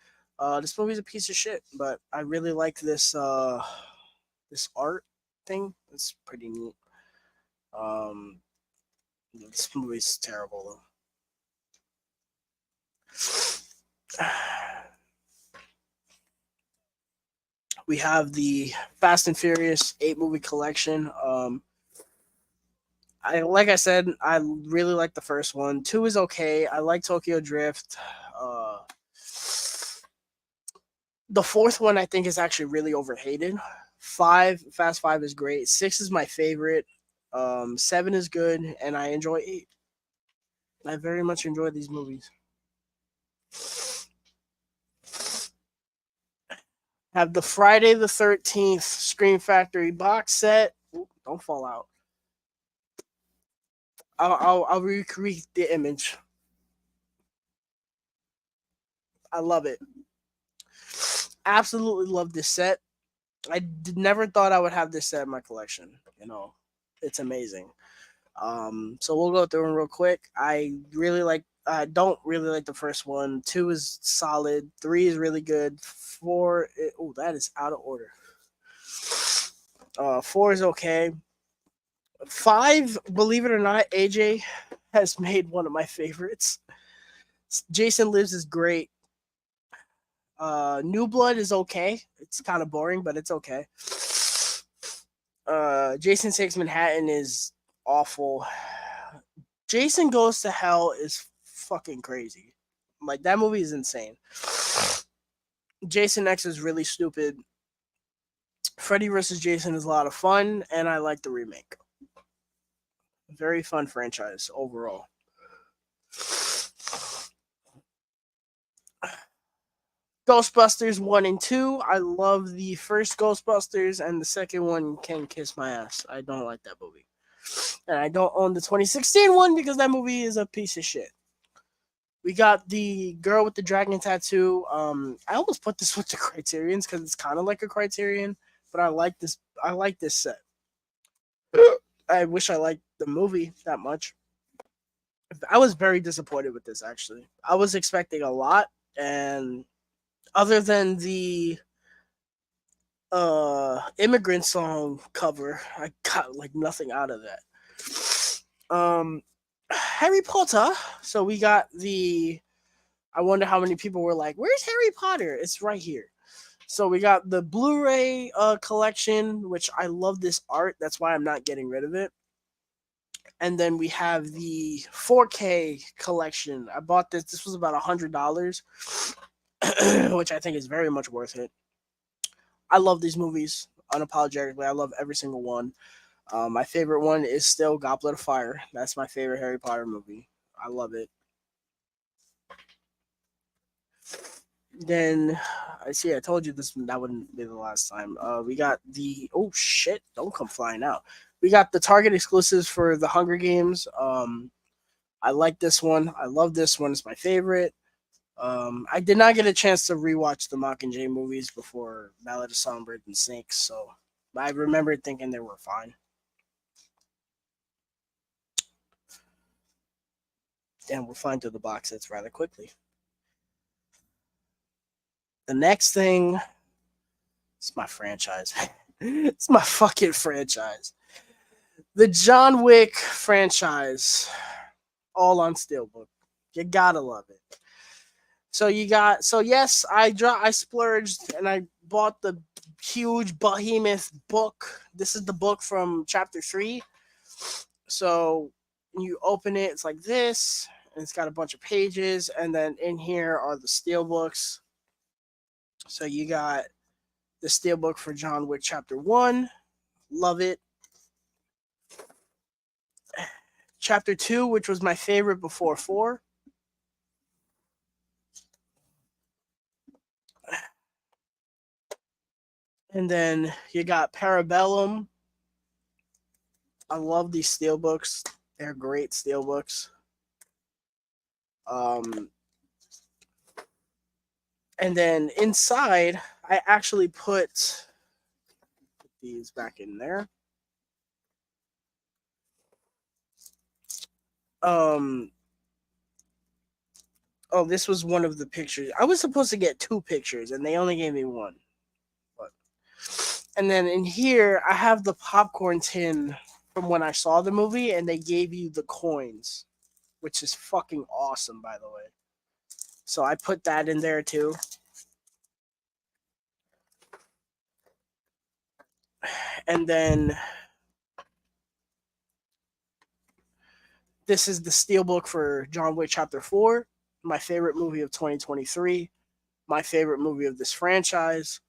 This movie's a piece of shit, but I really like this art thing. It's pretty neat. Um, this movie's terrible though. We have the Fast and Furious 8 movie collection. I like I said, I really like the first one. Two is okay. I like Tokyo Drift. Uh, the fourth one I think is actually really overhated. Fast Five is great. Six is my favorite. Seven is good, and I enjoy eight. I very much enjoy these movies. Have the Friday the 13th Scream Factory box set. Ooh, don't fall out. I'll recreate the image. I love it. Absolutely love this set. Never thought I would have this set in my collection. It's amazing. So we'll go through them real quick. I really like I don't really like the first one. 2 is solid. 3 is really good. 4, oh, that is out of order. 4 is okay. 5, believe it or not, AJ has made one of my favorites. Jason Lives is great. New Blood is okay. It's kind of boring, but it's okay. Jason Takes Manhattan is awful. Jason Goes to Hell is fucking crazy. Like, that movie is insane. Jason X is really stupid. Freddy vs. Jason is a lot of fun, and I like the remake. Very fun franchise overall. Ghostbusters 1 and 2. I love the first Ghostbusters, and the second one can kiss my ass. I don't like that movie. And I don't own the 2016 one because that movie is a piece of shit. We got the girl with the dragon tattoo. I almost put this with the Criterions because it's kind of like a Criterion, but I like this. I like this set. I wish I liked the movie that much. I was very disappointed with this. Actually, I was expecting a lot, and other than the immigrant song cover, I got like nothing out of that. Harry Potter. So we got the. I wonder how many people were like, "Where's Harry Potter?" It's right here. So we got the Blu-ray collection, which I love this art. That's why I'm not getting rid of it. And then we have the 4K collection. I bought this. This was about $100, which I think is very much worth it. I love these movies unapologetically. I love every single one. My favorite one is still Goblet of Fire. That's my favorite Harry Potter movie. I love it. Then I see. I told you this. That wouldn't be the last time. We got the. Oh shit! Don't come flying out. We got the Target exclusives for the Hunger Games. I like this one. I love this one. It's my favorite. I did not get a chance to rewatch the Mockingjay movies before Ballad of Songbird and Snakes, so I remember thinking they were fine. And we're flying through the box sets rather quickly. The next thing is my franchise. It's my fucking franchise. The John Wick franchise, all on Steelbook. You gotta love it. So yes, I splurged and I bought the huge behemoth book. This is the book from chapter 3. So you open it, it's like this, and it's got a bunch of pages, and then in here are the steelbooks. So you got the steelbook for John Wick chapter 1. Love it. Chapter 2, which was my favorite before 4. And then you got Parabellum. I love these steelbooks. They're great steelbooks. Um, and then inside, I actually put these back in there. Um, oh, this was one of the pictures. I was supposed to get 2 pictures, and they only gave me 1. But, and then in here, I have the popcorn tin from when I saw the movie, and they gave you the coins, which is fucking awesome, by the way. So I put that in there too. And then this is the steelbook for John Wick Chapter 4, my favorite movie of 2023, my favorite movie of this franchise.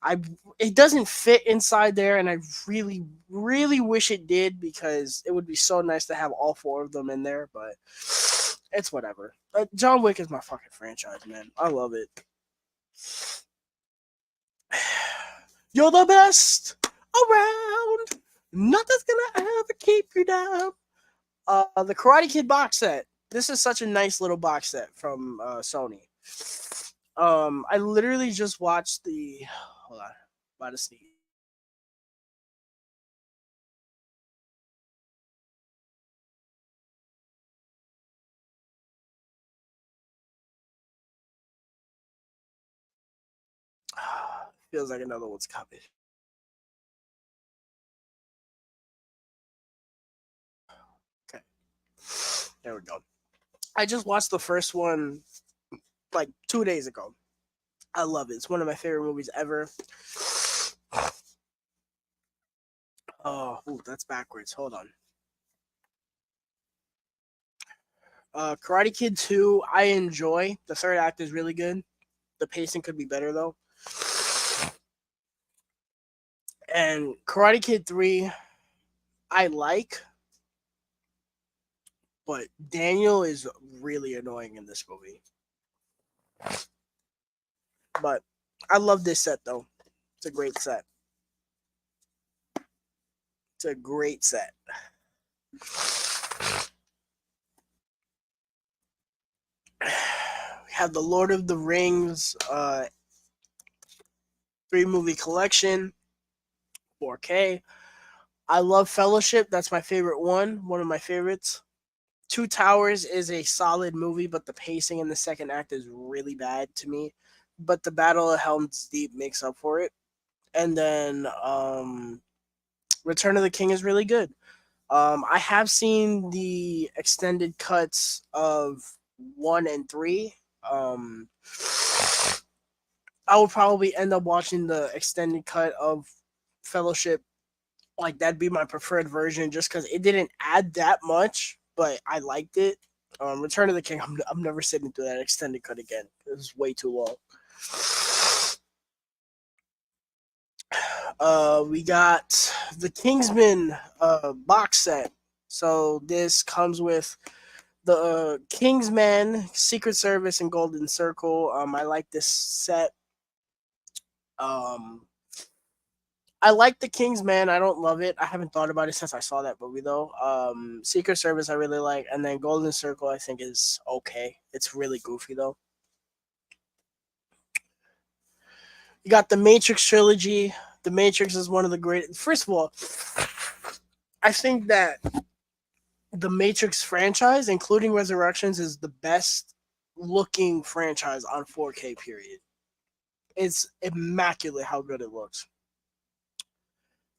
I It doesn't fit inside there, and I really, really wish it did because it would be so nice to have all 4 of them in there, but it's whatever. John Wick is my fucking franchise, man. I love it. You're the best around. Nothing's gonna ever keep you down. The Karate Kid box set. This is such a nice little box set from Sony. I literally just watched the. Hold on, about to sneeze. Feels like another one's coming. Okay, there we go. I just watched the first one like 2 days ago. I love it. It's one of my favorite movies ever. Oh, ooh, that's backwards. Hold on. Karate Kid 2, I enjoy. The third act is really good. The pacing could be better though. And Karate Kid 3, I like, but Daniel is really annoying in this movie. But I love this set though. It's a great set. It's a great set. We have the Lord of the Rings 3 movie collection, 4K. I love Fellowship. That's my favorite one of my favorites. Two Towers is a solid movie, but the pacing in the second act is really bad to me. But the Battle of Helm's Deep makes up for it. And then Return of the King is really good. I have seen the extended cuts of 1 and 3. Um, I will probably end up watching the extended cut of Fellowship. Like that'd be my preferred version, just because it didn't add that much, but I liked it. Return of the King, I'm never sitting through that extended cut again. It was way too long. We got the Kingsman box set. So this comes with the Kingsman, Secret Service, and Golden Circle. I like this set. Um, I like the Kingsman. I don't love it. I haven't thought about it since I saw that movie though. Secret Service I really like, and then Golden Circle I think is okay. It's really goofy though. You got the Matrix trilogy. The Matrix is one of the great. First of all, I think that the Matrix franchise, including Resurrections, is the best looking franchise on 4K. Period. It's immaculate how good it looks.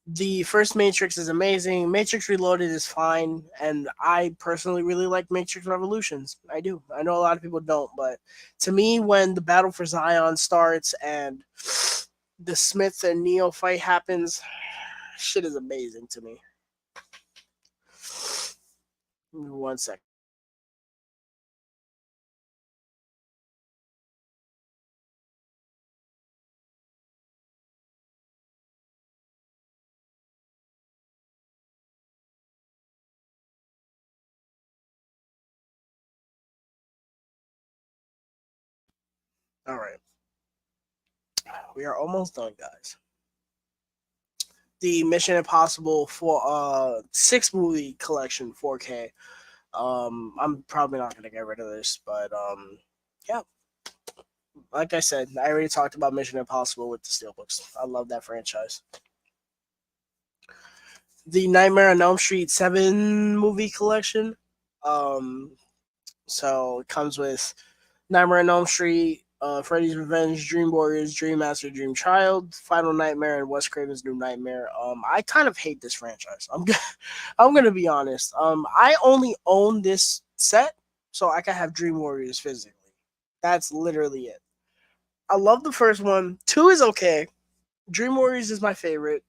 The first Matrix is amazing. Matrix Reloaded is fine, and I personally really like Matrix Revolutions. I do. I know a lot of people don't, but to me, when the Battle for Zion starts and the Smith and Neo fight happens, shit is amazing to me. 1 second. All right, we are almost done, guys. The Mission Impossible for 6 movie collection 4K. I'm probably not gonna get rid of this, but yeah, like I said, I already talked about Mission Impossible with the Steelbooks. I love that franchise. The Nightmare on Elm Street 7 movie collection. Um, so it comes with Nightmare on Elm Street, Freddy's Revenge, Dream Warriors, Dream Master, Dream Child, Final Nightmare, and Wes Craven's New Nightmare. I kind of hate this franchise. I'm gonna be honest. I only own this set so I can have Dream Warriors physically. That's literally it. I love the first one. 2 is okay. Dream Warriors is my favorite,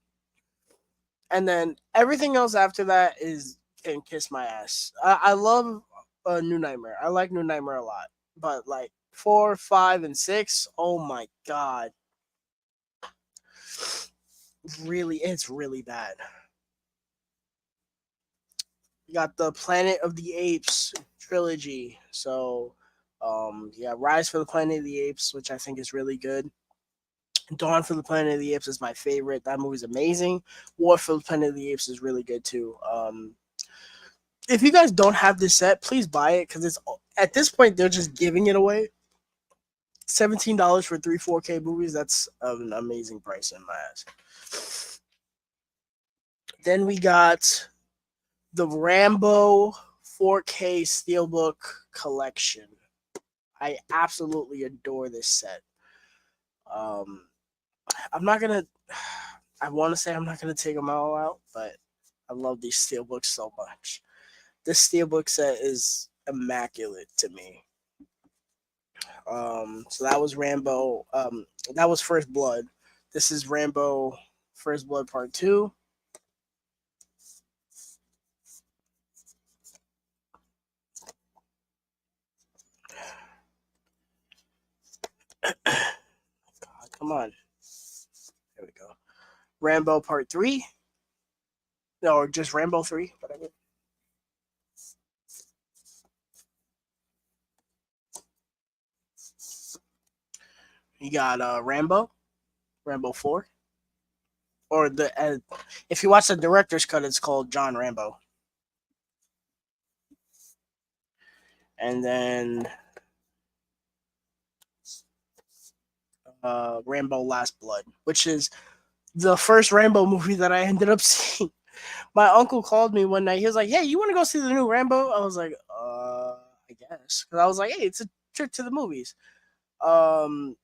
and then everything else after that is can kiss my ass. I love New Nightmare. I like New Nightmare a lot, but like 4, 5, and 6, oh my god, really, it's really bad. You got the Planet of the Apes trilogy, so yeah, Rise for the Planet of the Apes, which I think is really good. Dawn for the Planet of the Apes is my favorite. That movie's amazing. War for the Planet of the Apes is really good too. If you guys don't have this set, please buy it because it's at this point they're just giving it away. $17 for 3 4K movies. That's an amazing price in my eyes. Then we got the Rambo 4K Steelbook collection. I absolutely adore this set. I'm not gonna. I want to say I'm not gonna take them all out, but I love these steelbooks so much. This steelbook set is immaculate to me. So that was Rambo. That was First Blood. This is Rambo First Blood Part 2. God, come on. There we go. Rambo Part 3. No, or just Rambo 3, whatever. You got Rambo 4. Or if you watch the director's cut, it's called John Rambo. And then Rambo Last Blood, which is the first Rambo movie that I ended up seeing. My uncle called me one night. He was like, "Hey, you want to go see the new Rambo?" I was like, I guess." Because I was like, "Hey, it's a trip to the movies." Um,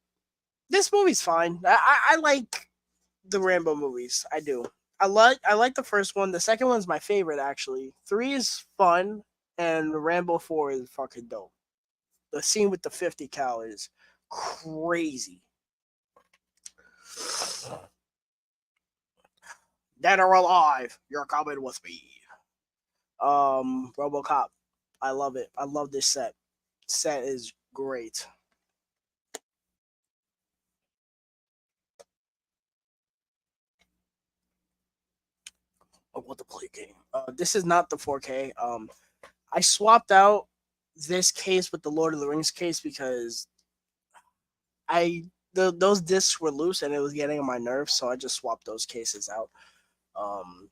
this movie's fine. I like the Rambo movies. I do. I like the first one. The second one's my favorite actually. 3 is fun, and Rambo 4 is fucking dope. The scene with the 50 cal is crazy. Dead or alive, you're coming with me. RoboCop. I love it. I love this set. Set is great. I want to play a game. This is not the 4K. I swapped out this case with the Lord of the Rings case because those discs were loose and it was getting on my nerves, so I just swapped those cases out. Um,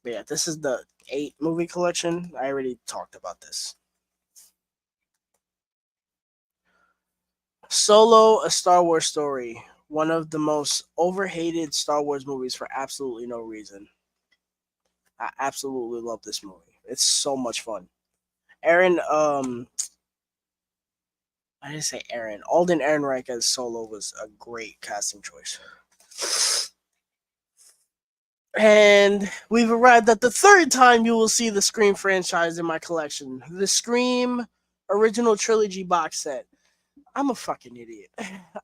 but yeah, this is the 8 movie collection. I already talked about this. Solo: A Star Wars Story. One of the most overhated Star Wars movies for absolutely no reason. I absolutely love this movie. It's so much fun. Aaron, I didn't say Aaron. Alden Ehrenreich as Solo was a great casting choice. And we've arrived at the third time you will see the Scream franchise in my collection. The Scream original trilogy box set. I'm a fucking idiot.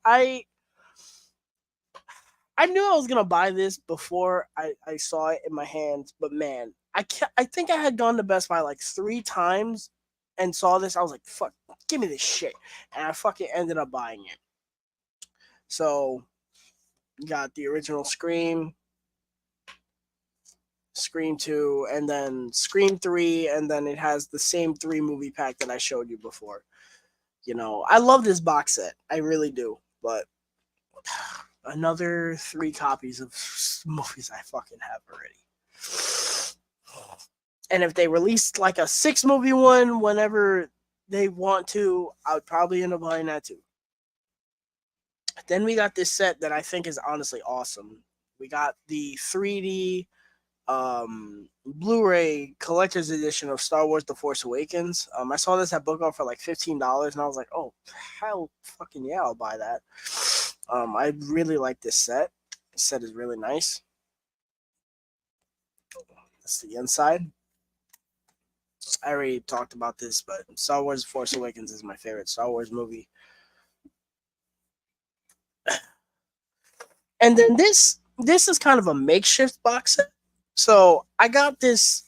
I I knew I was gonna buy this before I saw it in my hands, but man, I think I had gone to Best Buy like 3 times and saw this. I was like, fuck, give me this shit. And I fucking ended up buying it. So got the original Scream, Scream 2, and then Scream 3, and then it has the same 3 movie pack that I showed you before. I love this box set. I really do. But another 3 copies of movies I fucking have already. And if they released like a 6 movie one whenever they want to, I would probably end up buying that too. Then we got this set that I think is honestly awesome. We got the 3D Blu-ray collector's edition of Star Wars: The Force Awakens. I saw this at Book Off for like $15, and I was like, "Oh, hell, fucking yeah, I'll buy that." I really like this set. This set is really nice. That's the inside. I already talked about this, but Star Wars: Force Awakens is my favorite Star Wars movie. And then this is kind of a makeshift box set. So I got this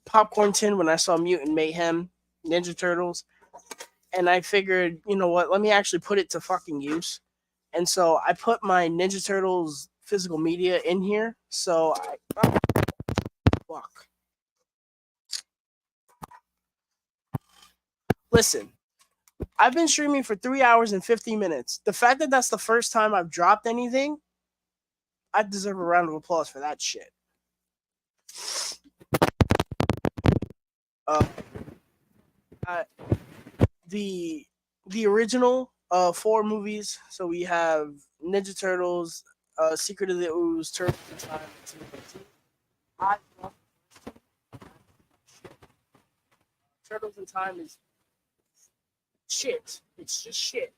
popcorn tin when I saw Mutant Mayhem Ninja Turtles, and I figured, you know what, let me actually put it to fucking use. And so I put my Ninja Turtles physical media in here. So fuck. Listen, I've been streaming for 3 hours and 15 minutes. The fact that that's the first time I've dropped anything, I deserve a round of applause for that shit. Uh, I, the original 4 movies. So we have Ninja Turtles, Secret of the Ooze, Turtles in Time. I love Turtles in Time is shit. It's just shit.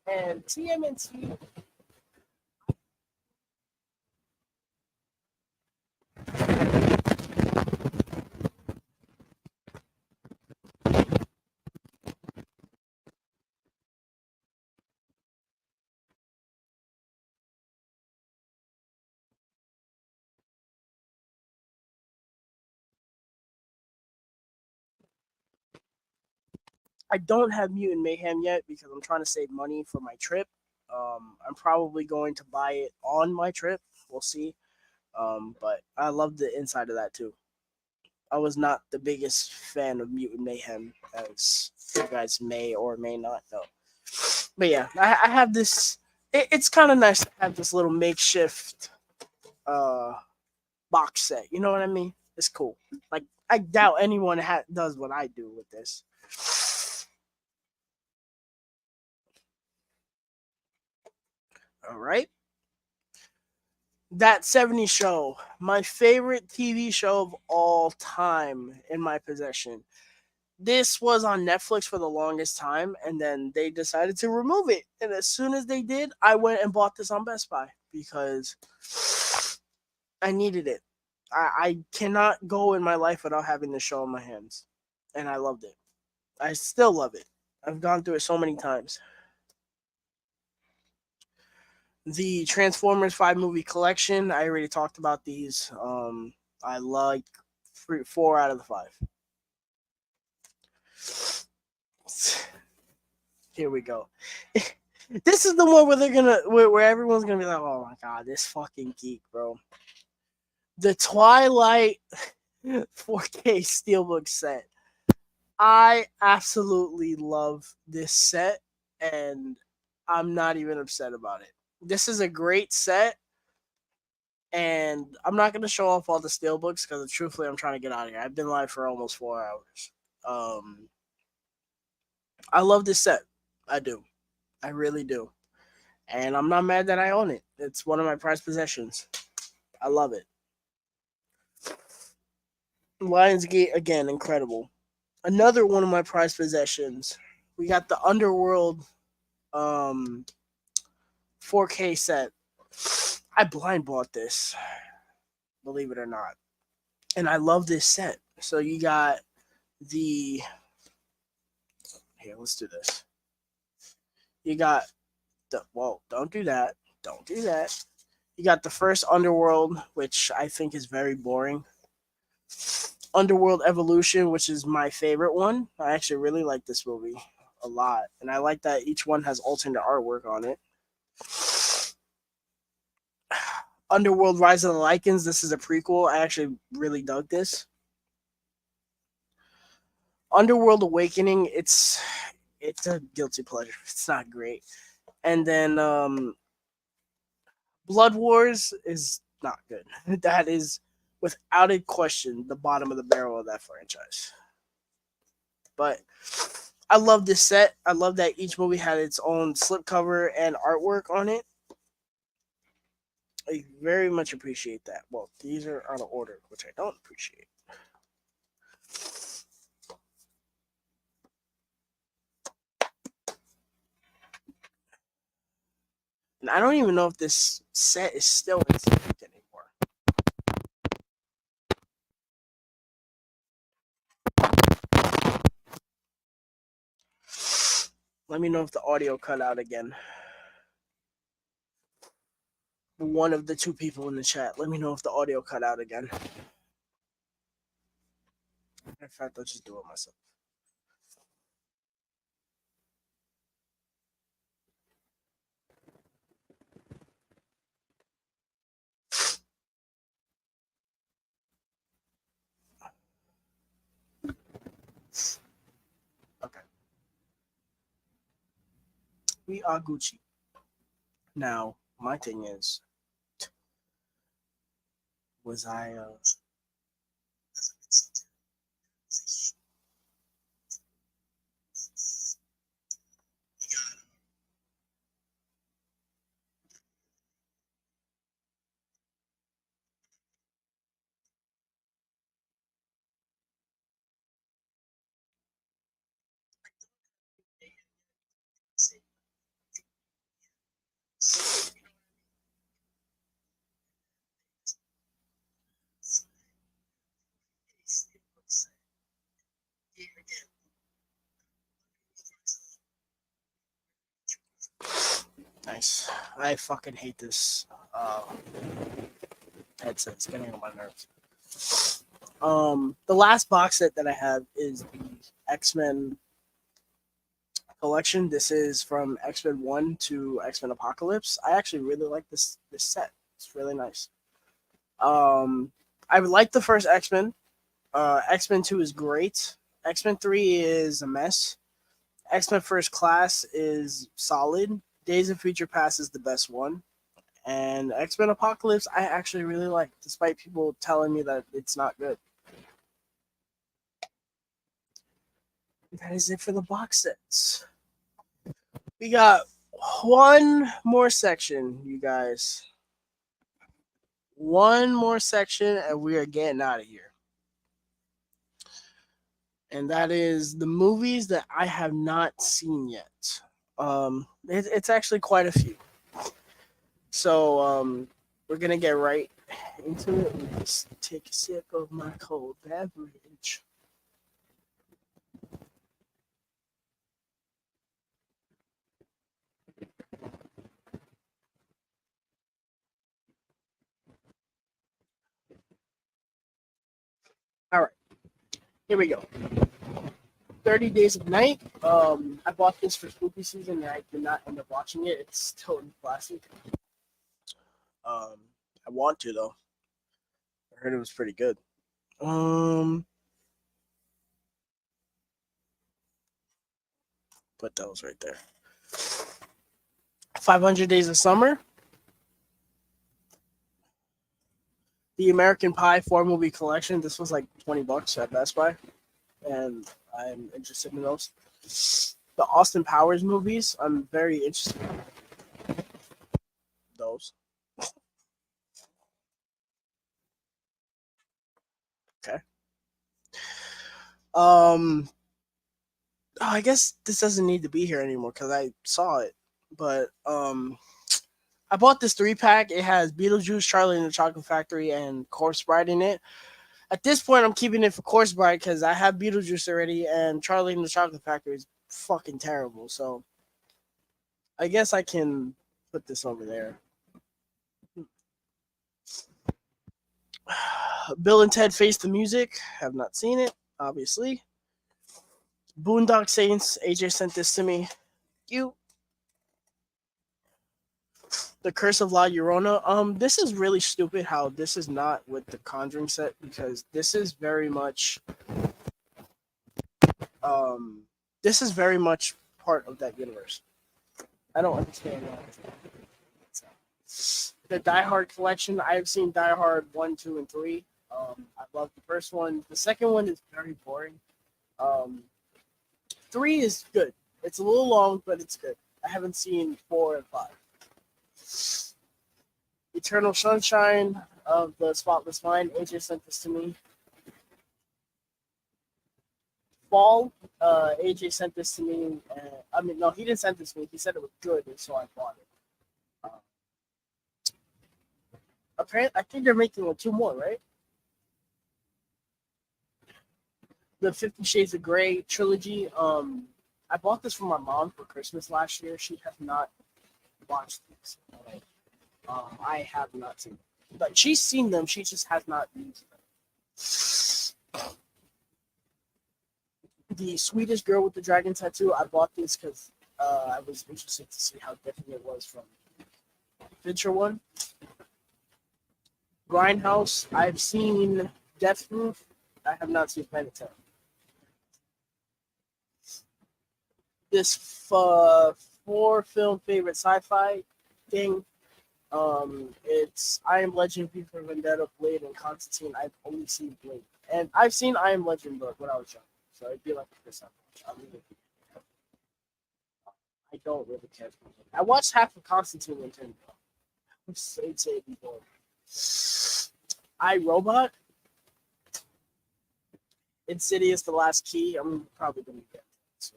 And TMNT, I don't have Mutant Mayhem yet because I'm trying to save money for my trip. I'm probably going to buy it on my trip. We'll see. But I love the inside of that too. I was not the biggest fan of Mutant Mayhem, as you guys may or may not know. But yeah, I have this. It's kind of nice to have this little makeshift uh, box set. You know what I mean? It's cool. Like I doubt anyone does what I do with this. All right. That 70s show, my favorite TV show of all time in my possession. This was on Netflix for the longest time, and then they decided to remove it. And as soon as they did, I went and bought this on Best Buy because I needed it. I cannot go in my life without having this show in my hands. And I loved it. I still love it. I've gone through it so many times. The Transformers 5 movie collection, I already talked about these. I like 4 out of the 5. Here we go. This is the one where where everyone's gonna be like, oh my god, this fucking geek, bro. The Twilight 4K Steelbook set. I absolutely love this set, and I'm not even upset about it. This is a great set, and I'm not gonna show off all the steelbooks because truthfully, I'm trying to get out of here. I've been live for almost 4 hours. I love this set. I do. I really do. And I'm not mad that I own it. It's one of my prized possessions. I love it. Lionsgate again, incredible. Another one of my prized possessions. We got the Underworld um 4K set. I blind bought this, believe it or not. And I love this set. So you got the here, let's do this. You got the whoa, don't do that. Don't do that. You got the first Underworld, which I think is very boring. Underworld Evolution, which is my favorite one. I actually really like this movie a lot. And I like that each one has alternate artwork on it. Underworld Rise of the Lycans. This is a prequel. I actually really dug this. Underworld Awakening. It's a guilty pleasure. It's not great. And then Blood Wars is not good. That is without a question the bottom of the barrel of that franchise. But I love this set. I love that each movie had its own slipcover and artwork on it. I very much appreciate that. Well, these are out of order, which I don't appreciate. And I don't even know if this set is still in stock anymore. Let me know if the audio cut out again. One of the two people in the chat, let me know if the audio cut out again. In fact, I'll just do it myself. Okay. We are Gucci. Now, my thing is, was I Nice. I fucking hate this headset. It's getting on my nerves. The last box set that I have is the X-Men collection. This is from X-Men 1 to X-Men Apocalypse. I actually really like this set. It's really nice. I like the first X-Men. X-Men 2 is great. X-Men 3 is a mess. X-Men First Class is solid. Days of Future Past is the best one. And X-Men Apocalypse, I actually really like, despite people telling me that it's not good. That is it for the box sets. We got one more section, you guys. One more section, and we are getting out of here. And that is the movies that I have not seen yet. It's actually quite a few. So we're gonna get right into it. Let me just take a sip of my cold beverage. All right, here we go. 30 Days of Night. I bought this for spooky season and I did not end up watching it. It's still in plastic. I want to though. I heard it was pretty good. Put those right there. 500 Days of Summer. The American Pie 4-movie collection. This was like $20 at Best Buy, and I'm interested in those. The Austin Powers movies. I'm very interested in those. Okay. I guess this doesn't need to be here anymore because I saw it. But I bought this 3-pack. It has Beetlejuice, Charlie and the Chocolate Factory, and Corpse Bride in it. At this point, I'm keeping it for Corpse Bride because I have Beetlejuice already, and Charlie and the Chocolate Factory is fucking terrible. So I guess I can put this over there. Bill and Ted Face the Music. Have not seen it, obviously. Boondock Saints. AJ sent this to me. You. The Curse of La Llorona. This is really stupid how this is not with the Conjuring set because this is very much this is very much part of that universe. I don't understand why. The Die Hard collection. I have seen Die Hard 1, 2, and 3. I love the first one. The second one is very boring. 3 is good. It's a little long, but it's good. I haven't seen 4 and 5. Eternal Sunshine of the Spotless Mind. AJ sent this to me. Fall. AJ sent this to me. No, he didn't send this to me. He said it was good, and so I bought it. Apparently, I think they're making 2 more, right? The 50 Shades of Grey trilogy. I bought this for my mom for Christmas last year. She has not watched these. I have not seen them. Like, she's seen them, she just has not used them. The Swedish Girl with the Dragon Tattoo. I bought this because I was interested to see how different it was from the Fincher one. Grindhouse. I've seen Death Proof. I have not seen Planet Terror. This 4-film favorite sci-fi thing. It's I Am Legend, V for Vendetta, Blade, and Constantine. I've only seen Blade, and I've seen I Am Legend, but when I was young, so it'd be like the first time I don't really care. I watched half of Constantine in 10. It's before. I, Robot, Insidious: The Last Key. I'm probably gonna get it. So.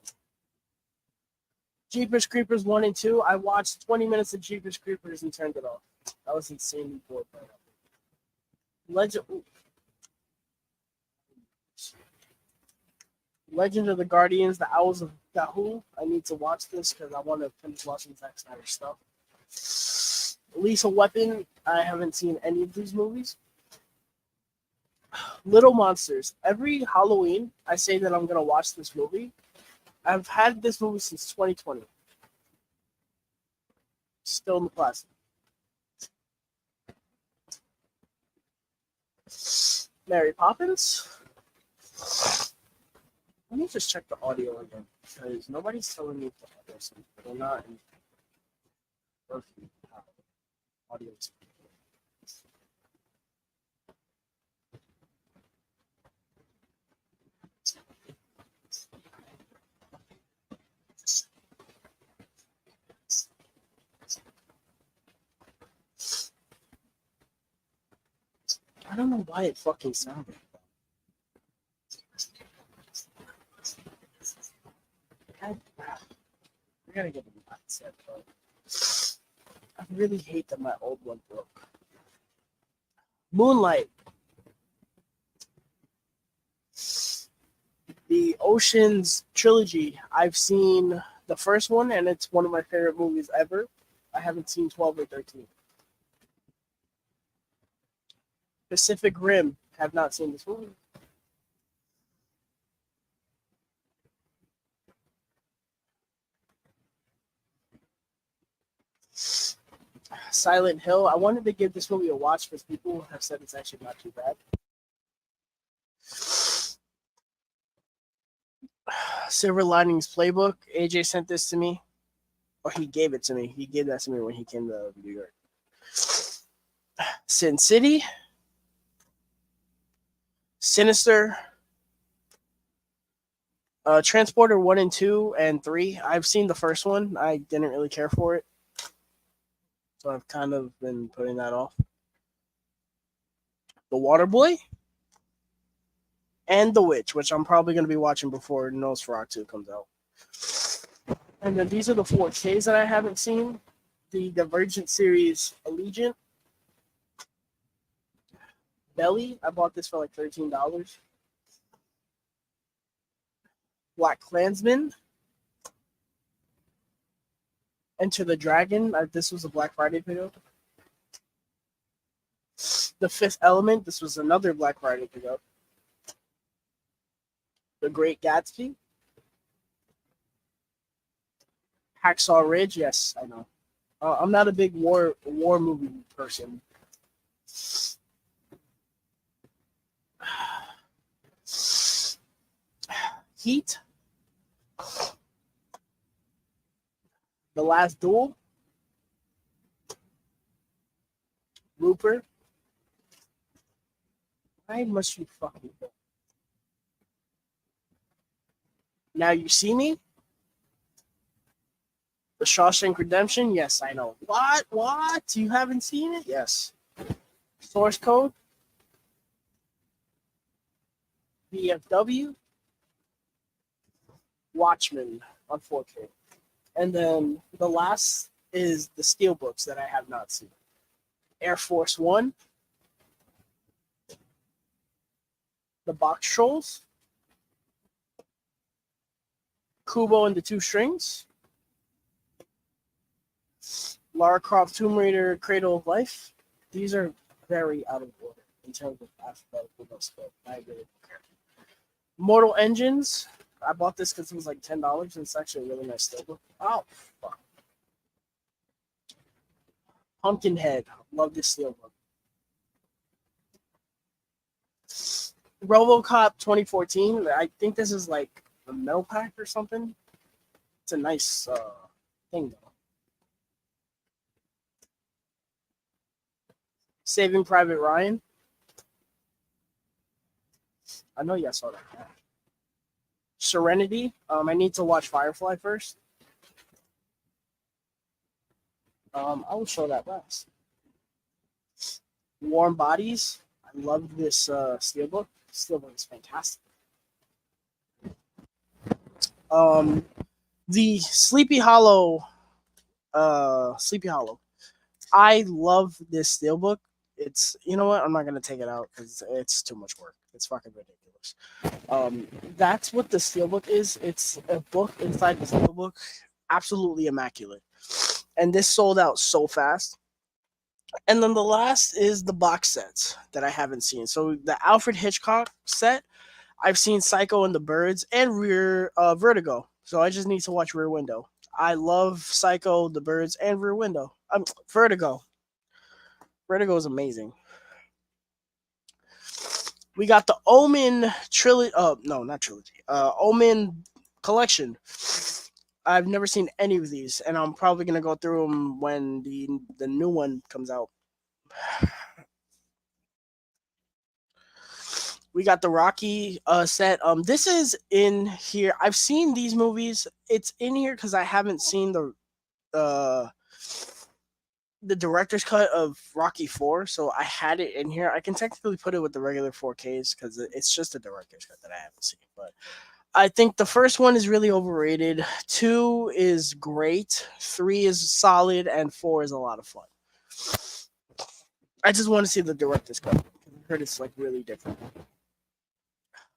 Jeepers Creepers 1 and 2. I watched 20 minutes of Jeepers Creepers and turned it off. I was insanely bored by Legend of the Guardians, The Owls of Gahul. I need to watch this because I want to finish watching Zack Snyder stuff. Lethal Weapon. I haven't seen any of these movies. Little Monsters. Every Halloween, I say that I'm gonna watch this movie. I've had this movie since 2020. Still in the plastic. Mary Poppins. Let me just check the audio again because nobody's telling me the audio. They're not in perfect audio. I don't know why it fucking sounded. I gotta get a mindset, bro. I really hate that my old one broke. Moonlight. The Ocean's trilogy. I've seen the first one, and it's one of my favorite movies ever. I haven't seen 12 or 13. Pacific Rim. Have not seen this movie. Silent Hill. I wanted to give this movie a watch because people have said it's actually not too bad. Silver Linings Playbook. AJ sent this to me. Or he gave it to me. He gave that to me when he came to New York. Sin City. Sinister. Transporter 1 and 2 and 3. I've seen the first one. I didn't really care for it. So I've kind of been putting that off. The Waterboy. And The Witch, which I'm probably going to be watching before Nosferatu comes out. And then these are the 4Ks that I haven't seen. The Divergent series Allegiant. Belly. I bought this for like $13. Black Klansman. Enter the Dragon. This was a Black Friday video. The Fifth Element. This was another Black Friday video. The Great Gatsby. Hacksaw Ridge. Yes, I know. I'm not a big war movie person. Heat. The Last Duel. Looper. Why must you fucking go? Now You See Me. The Shawshank Redemption. Yes, I know. What? You haven't seen it? Yes. Source Code. VFW. Watchmen on 4K. And then the last is the Steelbooks that I have not seen. Air Force One. The Box Trolls. Kubo and the Two Strings. Lara Croft Tomb Raider Cradle of Life. These are very out of order in terms of alphabetical notes, but I really don't care. Mortal Engines. I bought this because it was like $10, and it's actually a really nice steelbook. Oh, fuck. Pumpkinhead. Love this steelbook. RoboCop 2014. I think this is like a metal pack or something. It's a nice thing, though. Saving Private Ryan. I know y'all saw that. Serenity. I need to watch Firefly first. I will show that last. Warm Bodies. I love this steelbook. Steelbook is fantastic. The Sleepy Hollow. Sleepy Hollow. I love this steelbook. It's, you know what? I'm not gonna take it out because it's too much work. It's fucking ridiculous. That's what the steelbook is. It's a book inside the steelbook. Absolutely immaculate. and this sold out so fast. And then the last is the box sets that I haven't seen. So the Alfred Hitchcock set, I've seen Psycho and the Birds and Rear Vertigo. So I just need to watch Rear Window. I love Psycho, the Birds, and Rear Window. Vertigo. Vertigo is amazing. We got the Omen trilogy. No, not trilogy. Omen collection. I've never seen any of these, and I'm probably gonna go through them when the new one comes out. We got the Rocky set. This is in here. I've seen these movies. It's in here because I haven't seen uh the director's cut of Rocky 4, so I had it in here. I can technically put it with the regular 4Ks because it's just a director's cut that I haven't seen. But I think the first one is really overrated. 2 is great. 3 is solid, and 4 is a lot of fun. I just want to see the director's cut. I heard it's like really different.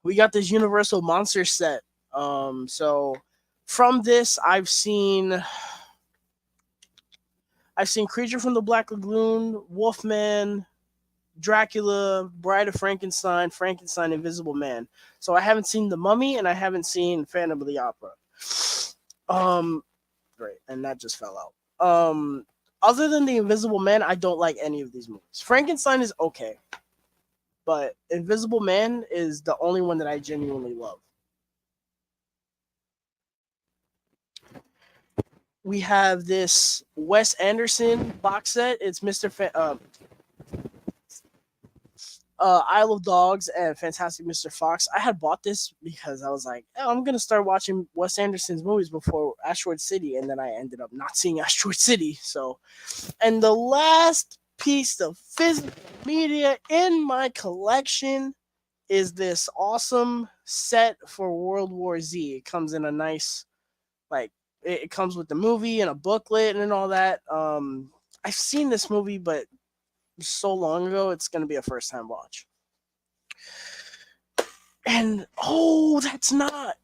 We got this Universal Monster set. So from this, I've seen Creature from the Black Lagoon, Wolfman, Dracula, Bride of Frankenstein, Frankenstein, Invisible Man. So I haven't seen The Mummy and I haven't seen Phantom of the Opera. Um, Great, and that just fell out. Other than The Invisible Man, I don't like any of these movies. Frankenstein is okay, but Invisible Man is the only one that I genuinely love. We have this Wes Anderson box set. It's Isle of Dogs and Fantastic Mr. Fox. I had bought this because I was like, oh, I'm gonna start watching Wes Anderson's movies before Asteroid City, and then I ended up not seeing Asteroid City. So, and the last piece of physical media in my collection is this awesome set for World War Z. It comes in a nice, like, it comes with the movie and a booklet and all that. I've seen this movie, but so long ago, it's gonna be a first time watch. And oh, that's not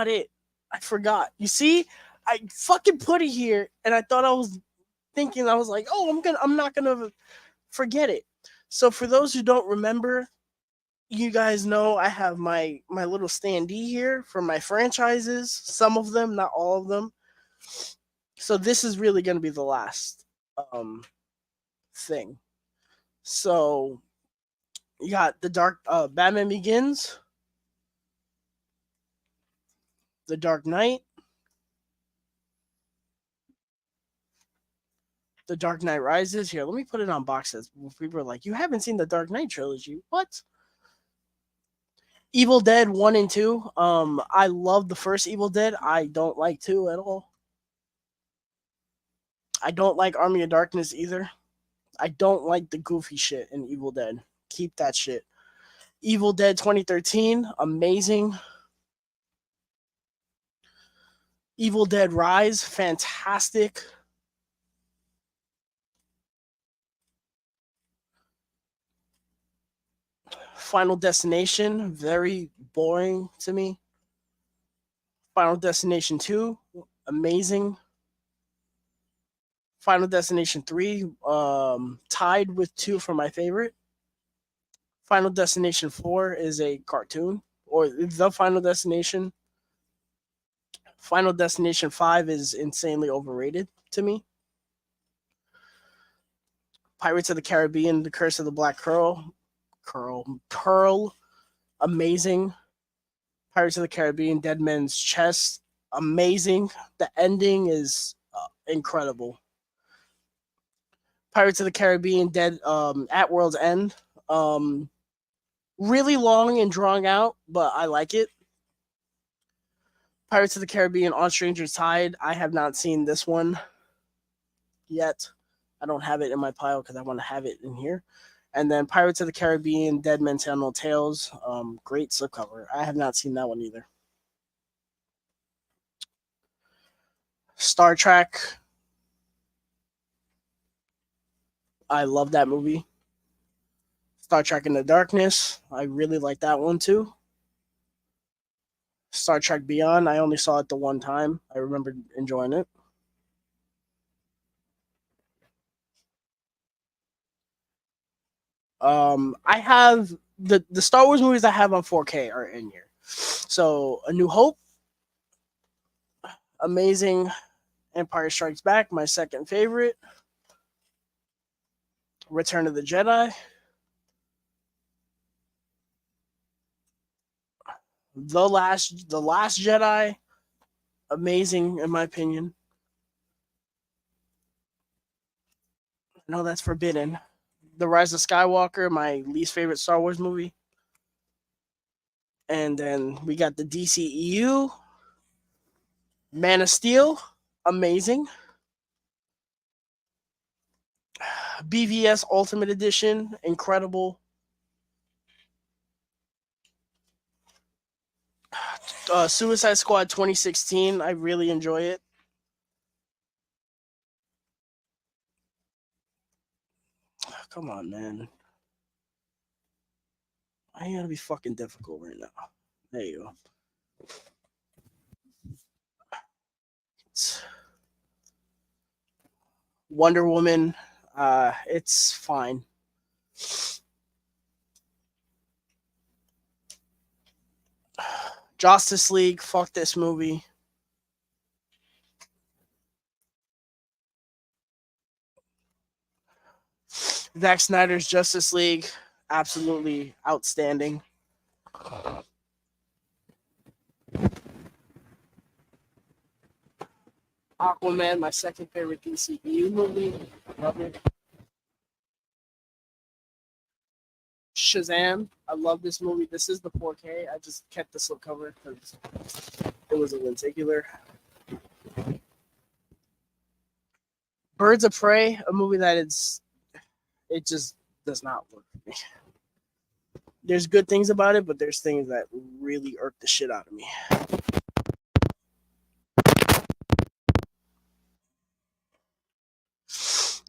it. I forgot. You see, I fucking put it here, and I thought I was thinking, I was like, oh, I'm not gonna forget it. So for those who don't remember, you guys know I have my little standee here for my franchises. Some of them, not all of them. So this is really gonna be the last thing. So you got the Dark Batman Begins, The Dark Knight, The Dark Knight Rises. Here, let me put it on box sets. People are like, you haven't seen the Dark Knight trilogy. What? Evil Dead 1 and 2. I love the first Evil Dead. I don't like 2 at all. I don't like Army of Darkness either. I don't like the goofy shit in Evil Dead. Keep that shit. Evil Dead 2013, amazing. Evil Dead Rise, fantastic. Final Destination, very boring to me. Final Destination 2, amazing. Final Destination 3, tied with 2 for my favorite. Final Destination 4 is a cartoon, or the Final Destination. Final Destination 5 is insanely overrated to me. Pirates of the Caribbean, The Curse of the Black Pearl, amazing. Pirates of the Caribbean, Dead Man's Chest, amazing. The ending is incredible. Pirates of the Caribbean, At World's End, really long and drawn out, but I like it. Pirates of the Caribbean, On Stranger's Tide. I have not seen this one yet. I don't have it in my pile because I want to have it in here. And then Pirates of the Caribbean, Dead Men Tell No Tales. Great slipcover. I have not seen that one either. Star Trek. I love that movie. Star Trek Into Darkness. I really like that one too. Star Trek Beyond. I only saw it the one time. I remember enjoying it. I have the Star Wars movies I have on 4K are in here. So A New Hope, amazing. Empire Strikes Back, my second favorite. Return of the Jedi, the last Jedi, amazing in my opinion. No, that's forbidden. The Rise of Skywalker, my least favorite Star Wars movie. And then we got the DCEU, Man of Steel, amazing. BVS Ultimate Edition, incredible. Suicide Squad 2016, I really enjoy it. Come on, man. I ain't gotta be fucking difficult right now. There you go. Wonder Woman, it's fine. Justice League, fuck this movie. Zack Snyder's Justice League, absolutely outstanding. Aquaman, my second favorite DCEU movie. Love it. Shazam, I love this movie. This is the 4K. I just kept the slipcover because it was a lenticular. Birds of Prey, a movie that it just does not work for me. There's good things about it, but there's things that really irk the shit out of me.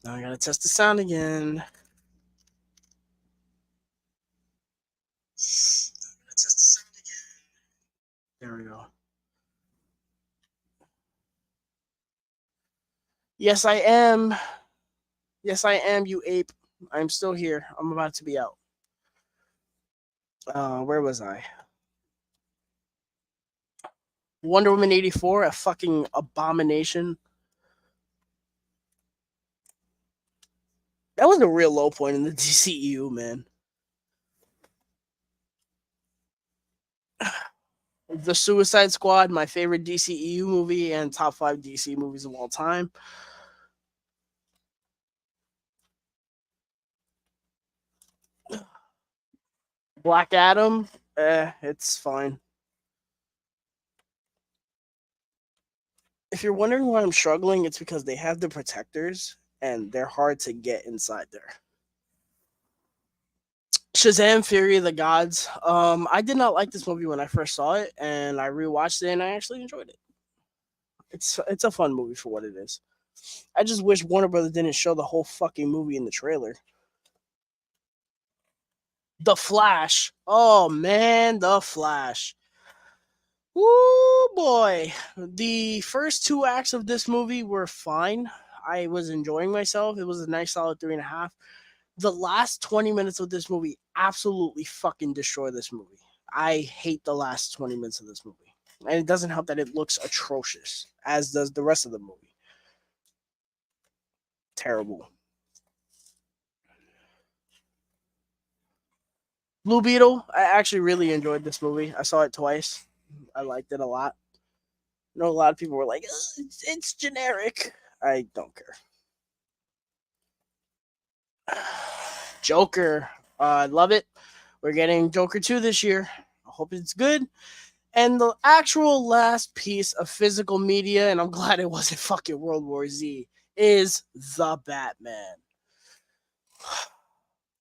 Now I gotta test the sound again. There we go. Yes, I am. Yes, I am, you ape. I'm still here. I'm about to be out. Where was I? Wonder Woman 84, a fucking abomination. That was a real low point in the DCEU, man. The Suicide Squad, my favorite DCEU movie and top 5 DC movies of all time. Black Adam, it's fine. If you're wondering why I'm struggling, it's because they have the protectors and they're hard to get inside there. Shazam Fury of the Gods. I did not like this movie when I first saw it, and I rewatched it and I actually enjoyed it. It's a fun movie for what it is. I just wish Warner Brothers didn't show the whole fucking movie in the trailer. The Flash. Oh man, The Flash. Woo boy. The first two acts of this movie were fine. I was enjoying myself. It was a nice solid 3.5. The last 20 minutes of this movie absolutely fucking destroy this movie. I hate the last 20 minutes of this movie. And it doesn't help that it looks atrocious, as does the rest of the movie. Terrible. Blue Beetle, I actually really enjoyed this movie. I saw it twice. I liked it a lot. I know a lot of people were like, it's generic. I don't care. Joker, I love it. We're getting Joker 2 this year. I hope it's good. And the actual last piece of physical media, and I'm glad it wasn't fucking World War Z, is The Batman.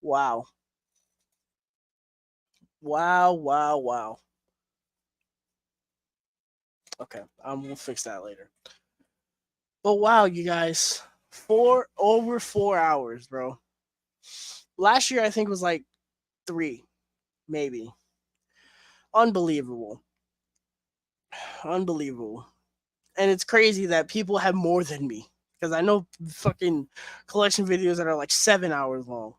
Wow. Wow, wow, wow. Okay, we'll fix that later. But wow, you guys, over 4 hours, bro. Last year I think was like 3, maybe. Unbelievable. Unbelievable. And it's crazy that people have more than me because I know fucking collection videos that are like 7 hours long.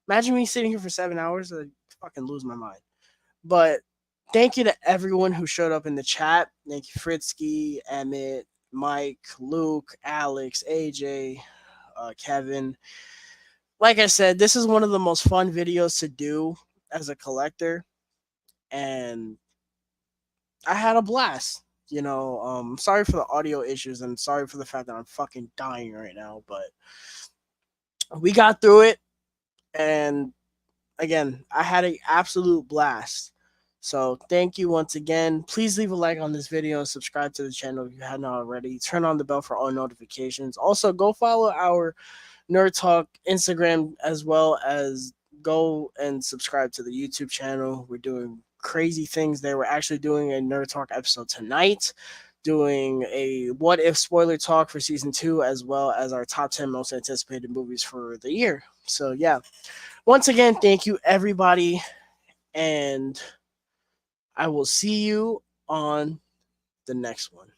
Imagine me sitting here for 7 hours. I'd fucking lose my mind. But thank you to everyone who showed up in the chat. Thank you, Fritzky, Emmett, Mike, Luke, Alex, AJ, Kevin. Like I said, this is one of the most fun videos to do as a collector, and I had a blast. Sorry for the audio issues and sorry for the fact that I'm fucking dying right now, but we got through it, and again, I had an absolute blast. So thank you once again. Please leave a like on this video and subscribe to the channel if you hadn't already. Turn on the bell for all notifications. Also, go follow our Nerd Talk Instagram as well as go and subscribe to the YouTube channel. We're doing crazy things there. We're actually doing a Nerd Talk episode tonight, doing a what if spoiler talk for season 2, as well as our top 10 most anticipated movies for the year. So yeah. Once again, thank you everybody, and I will see you on the next one.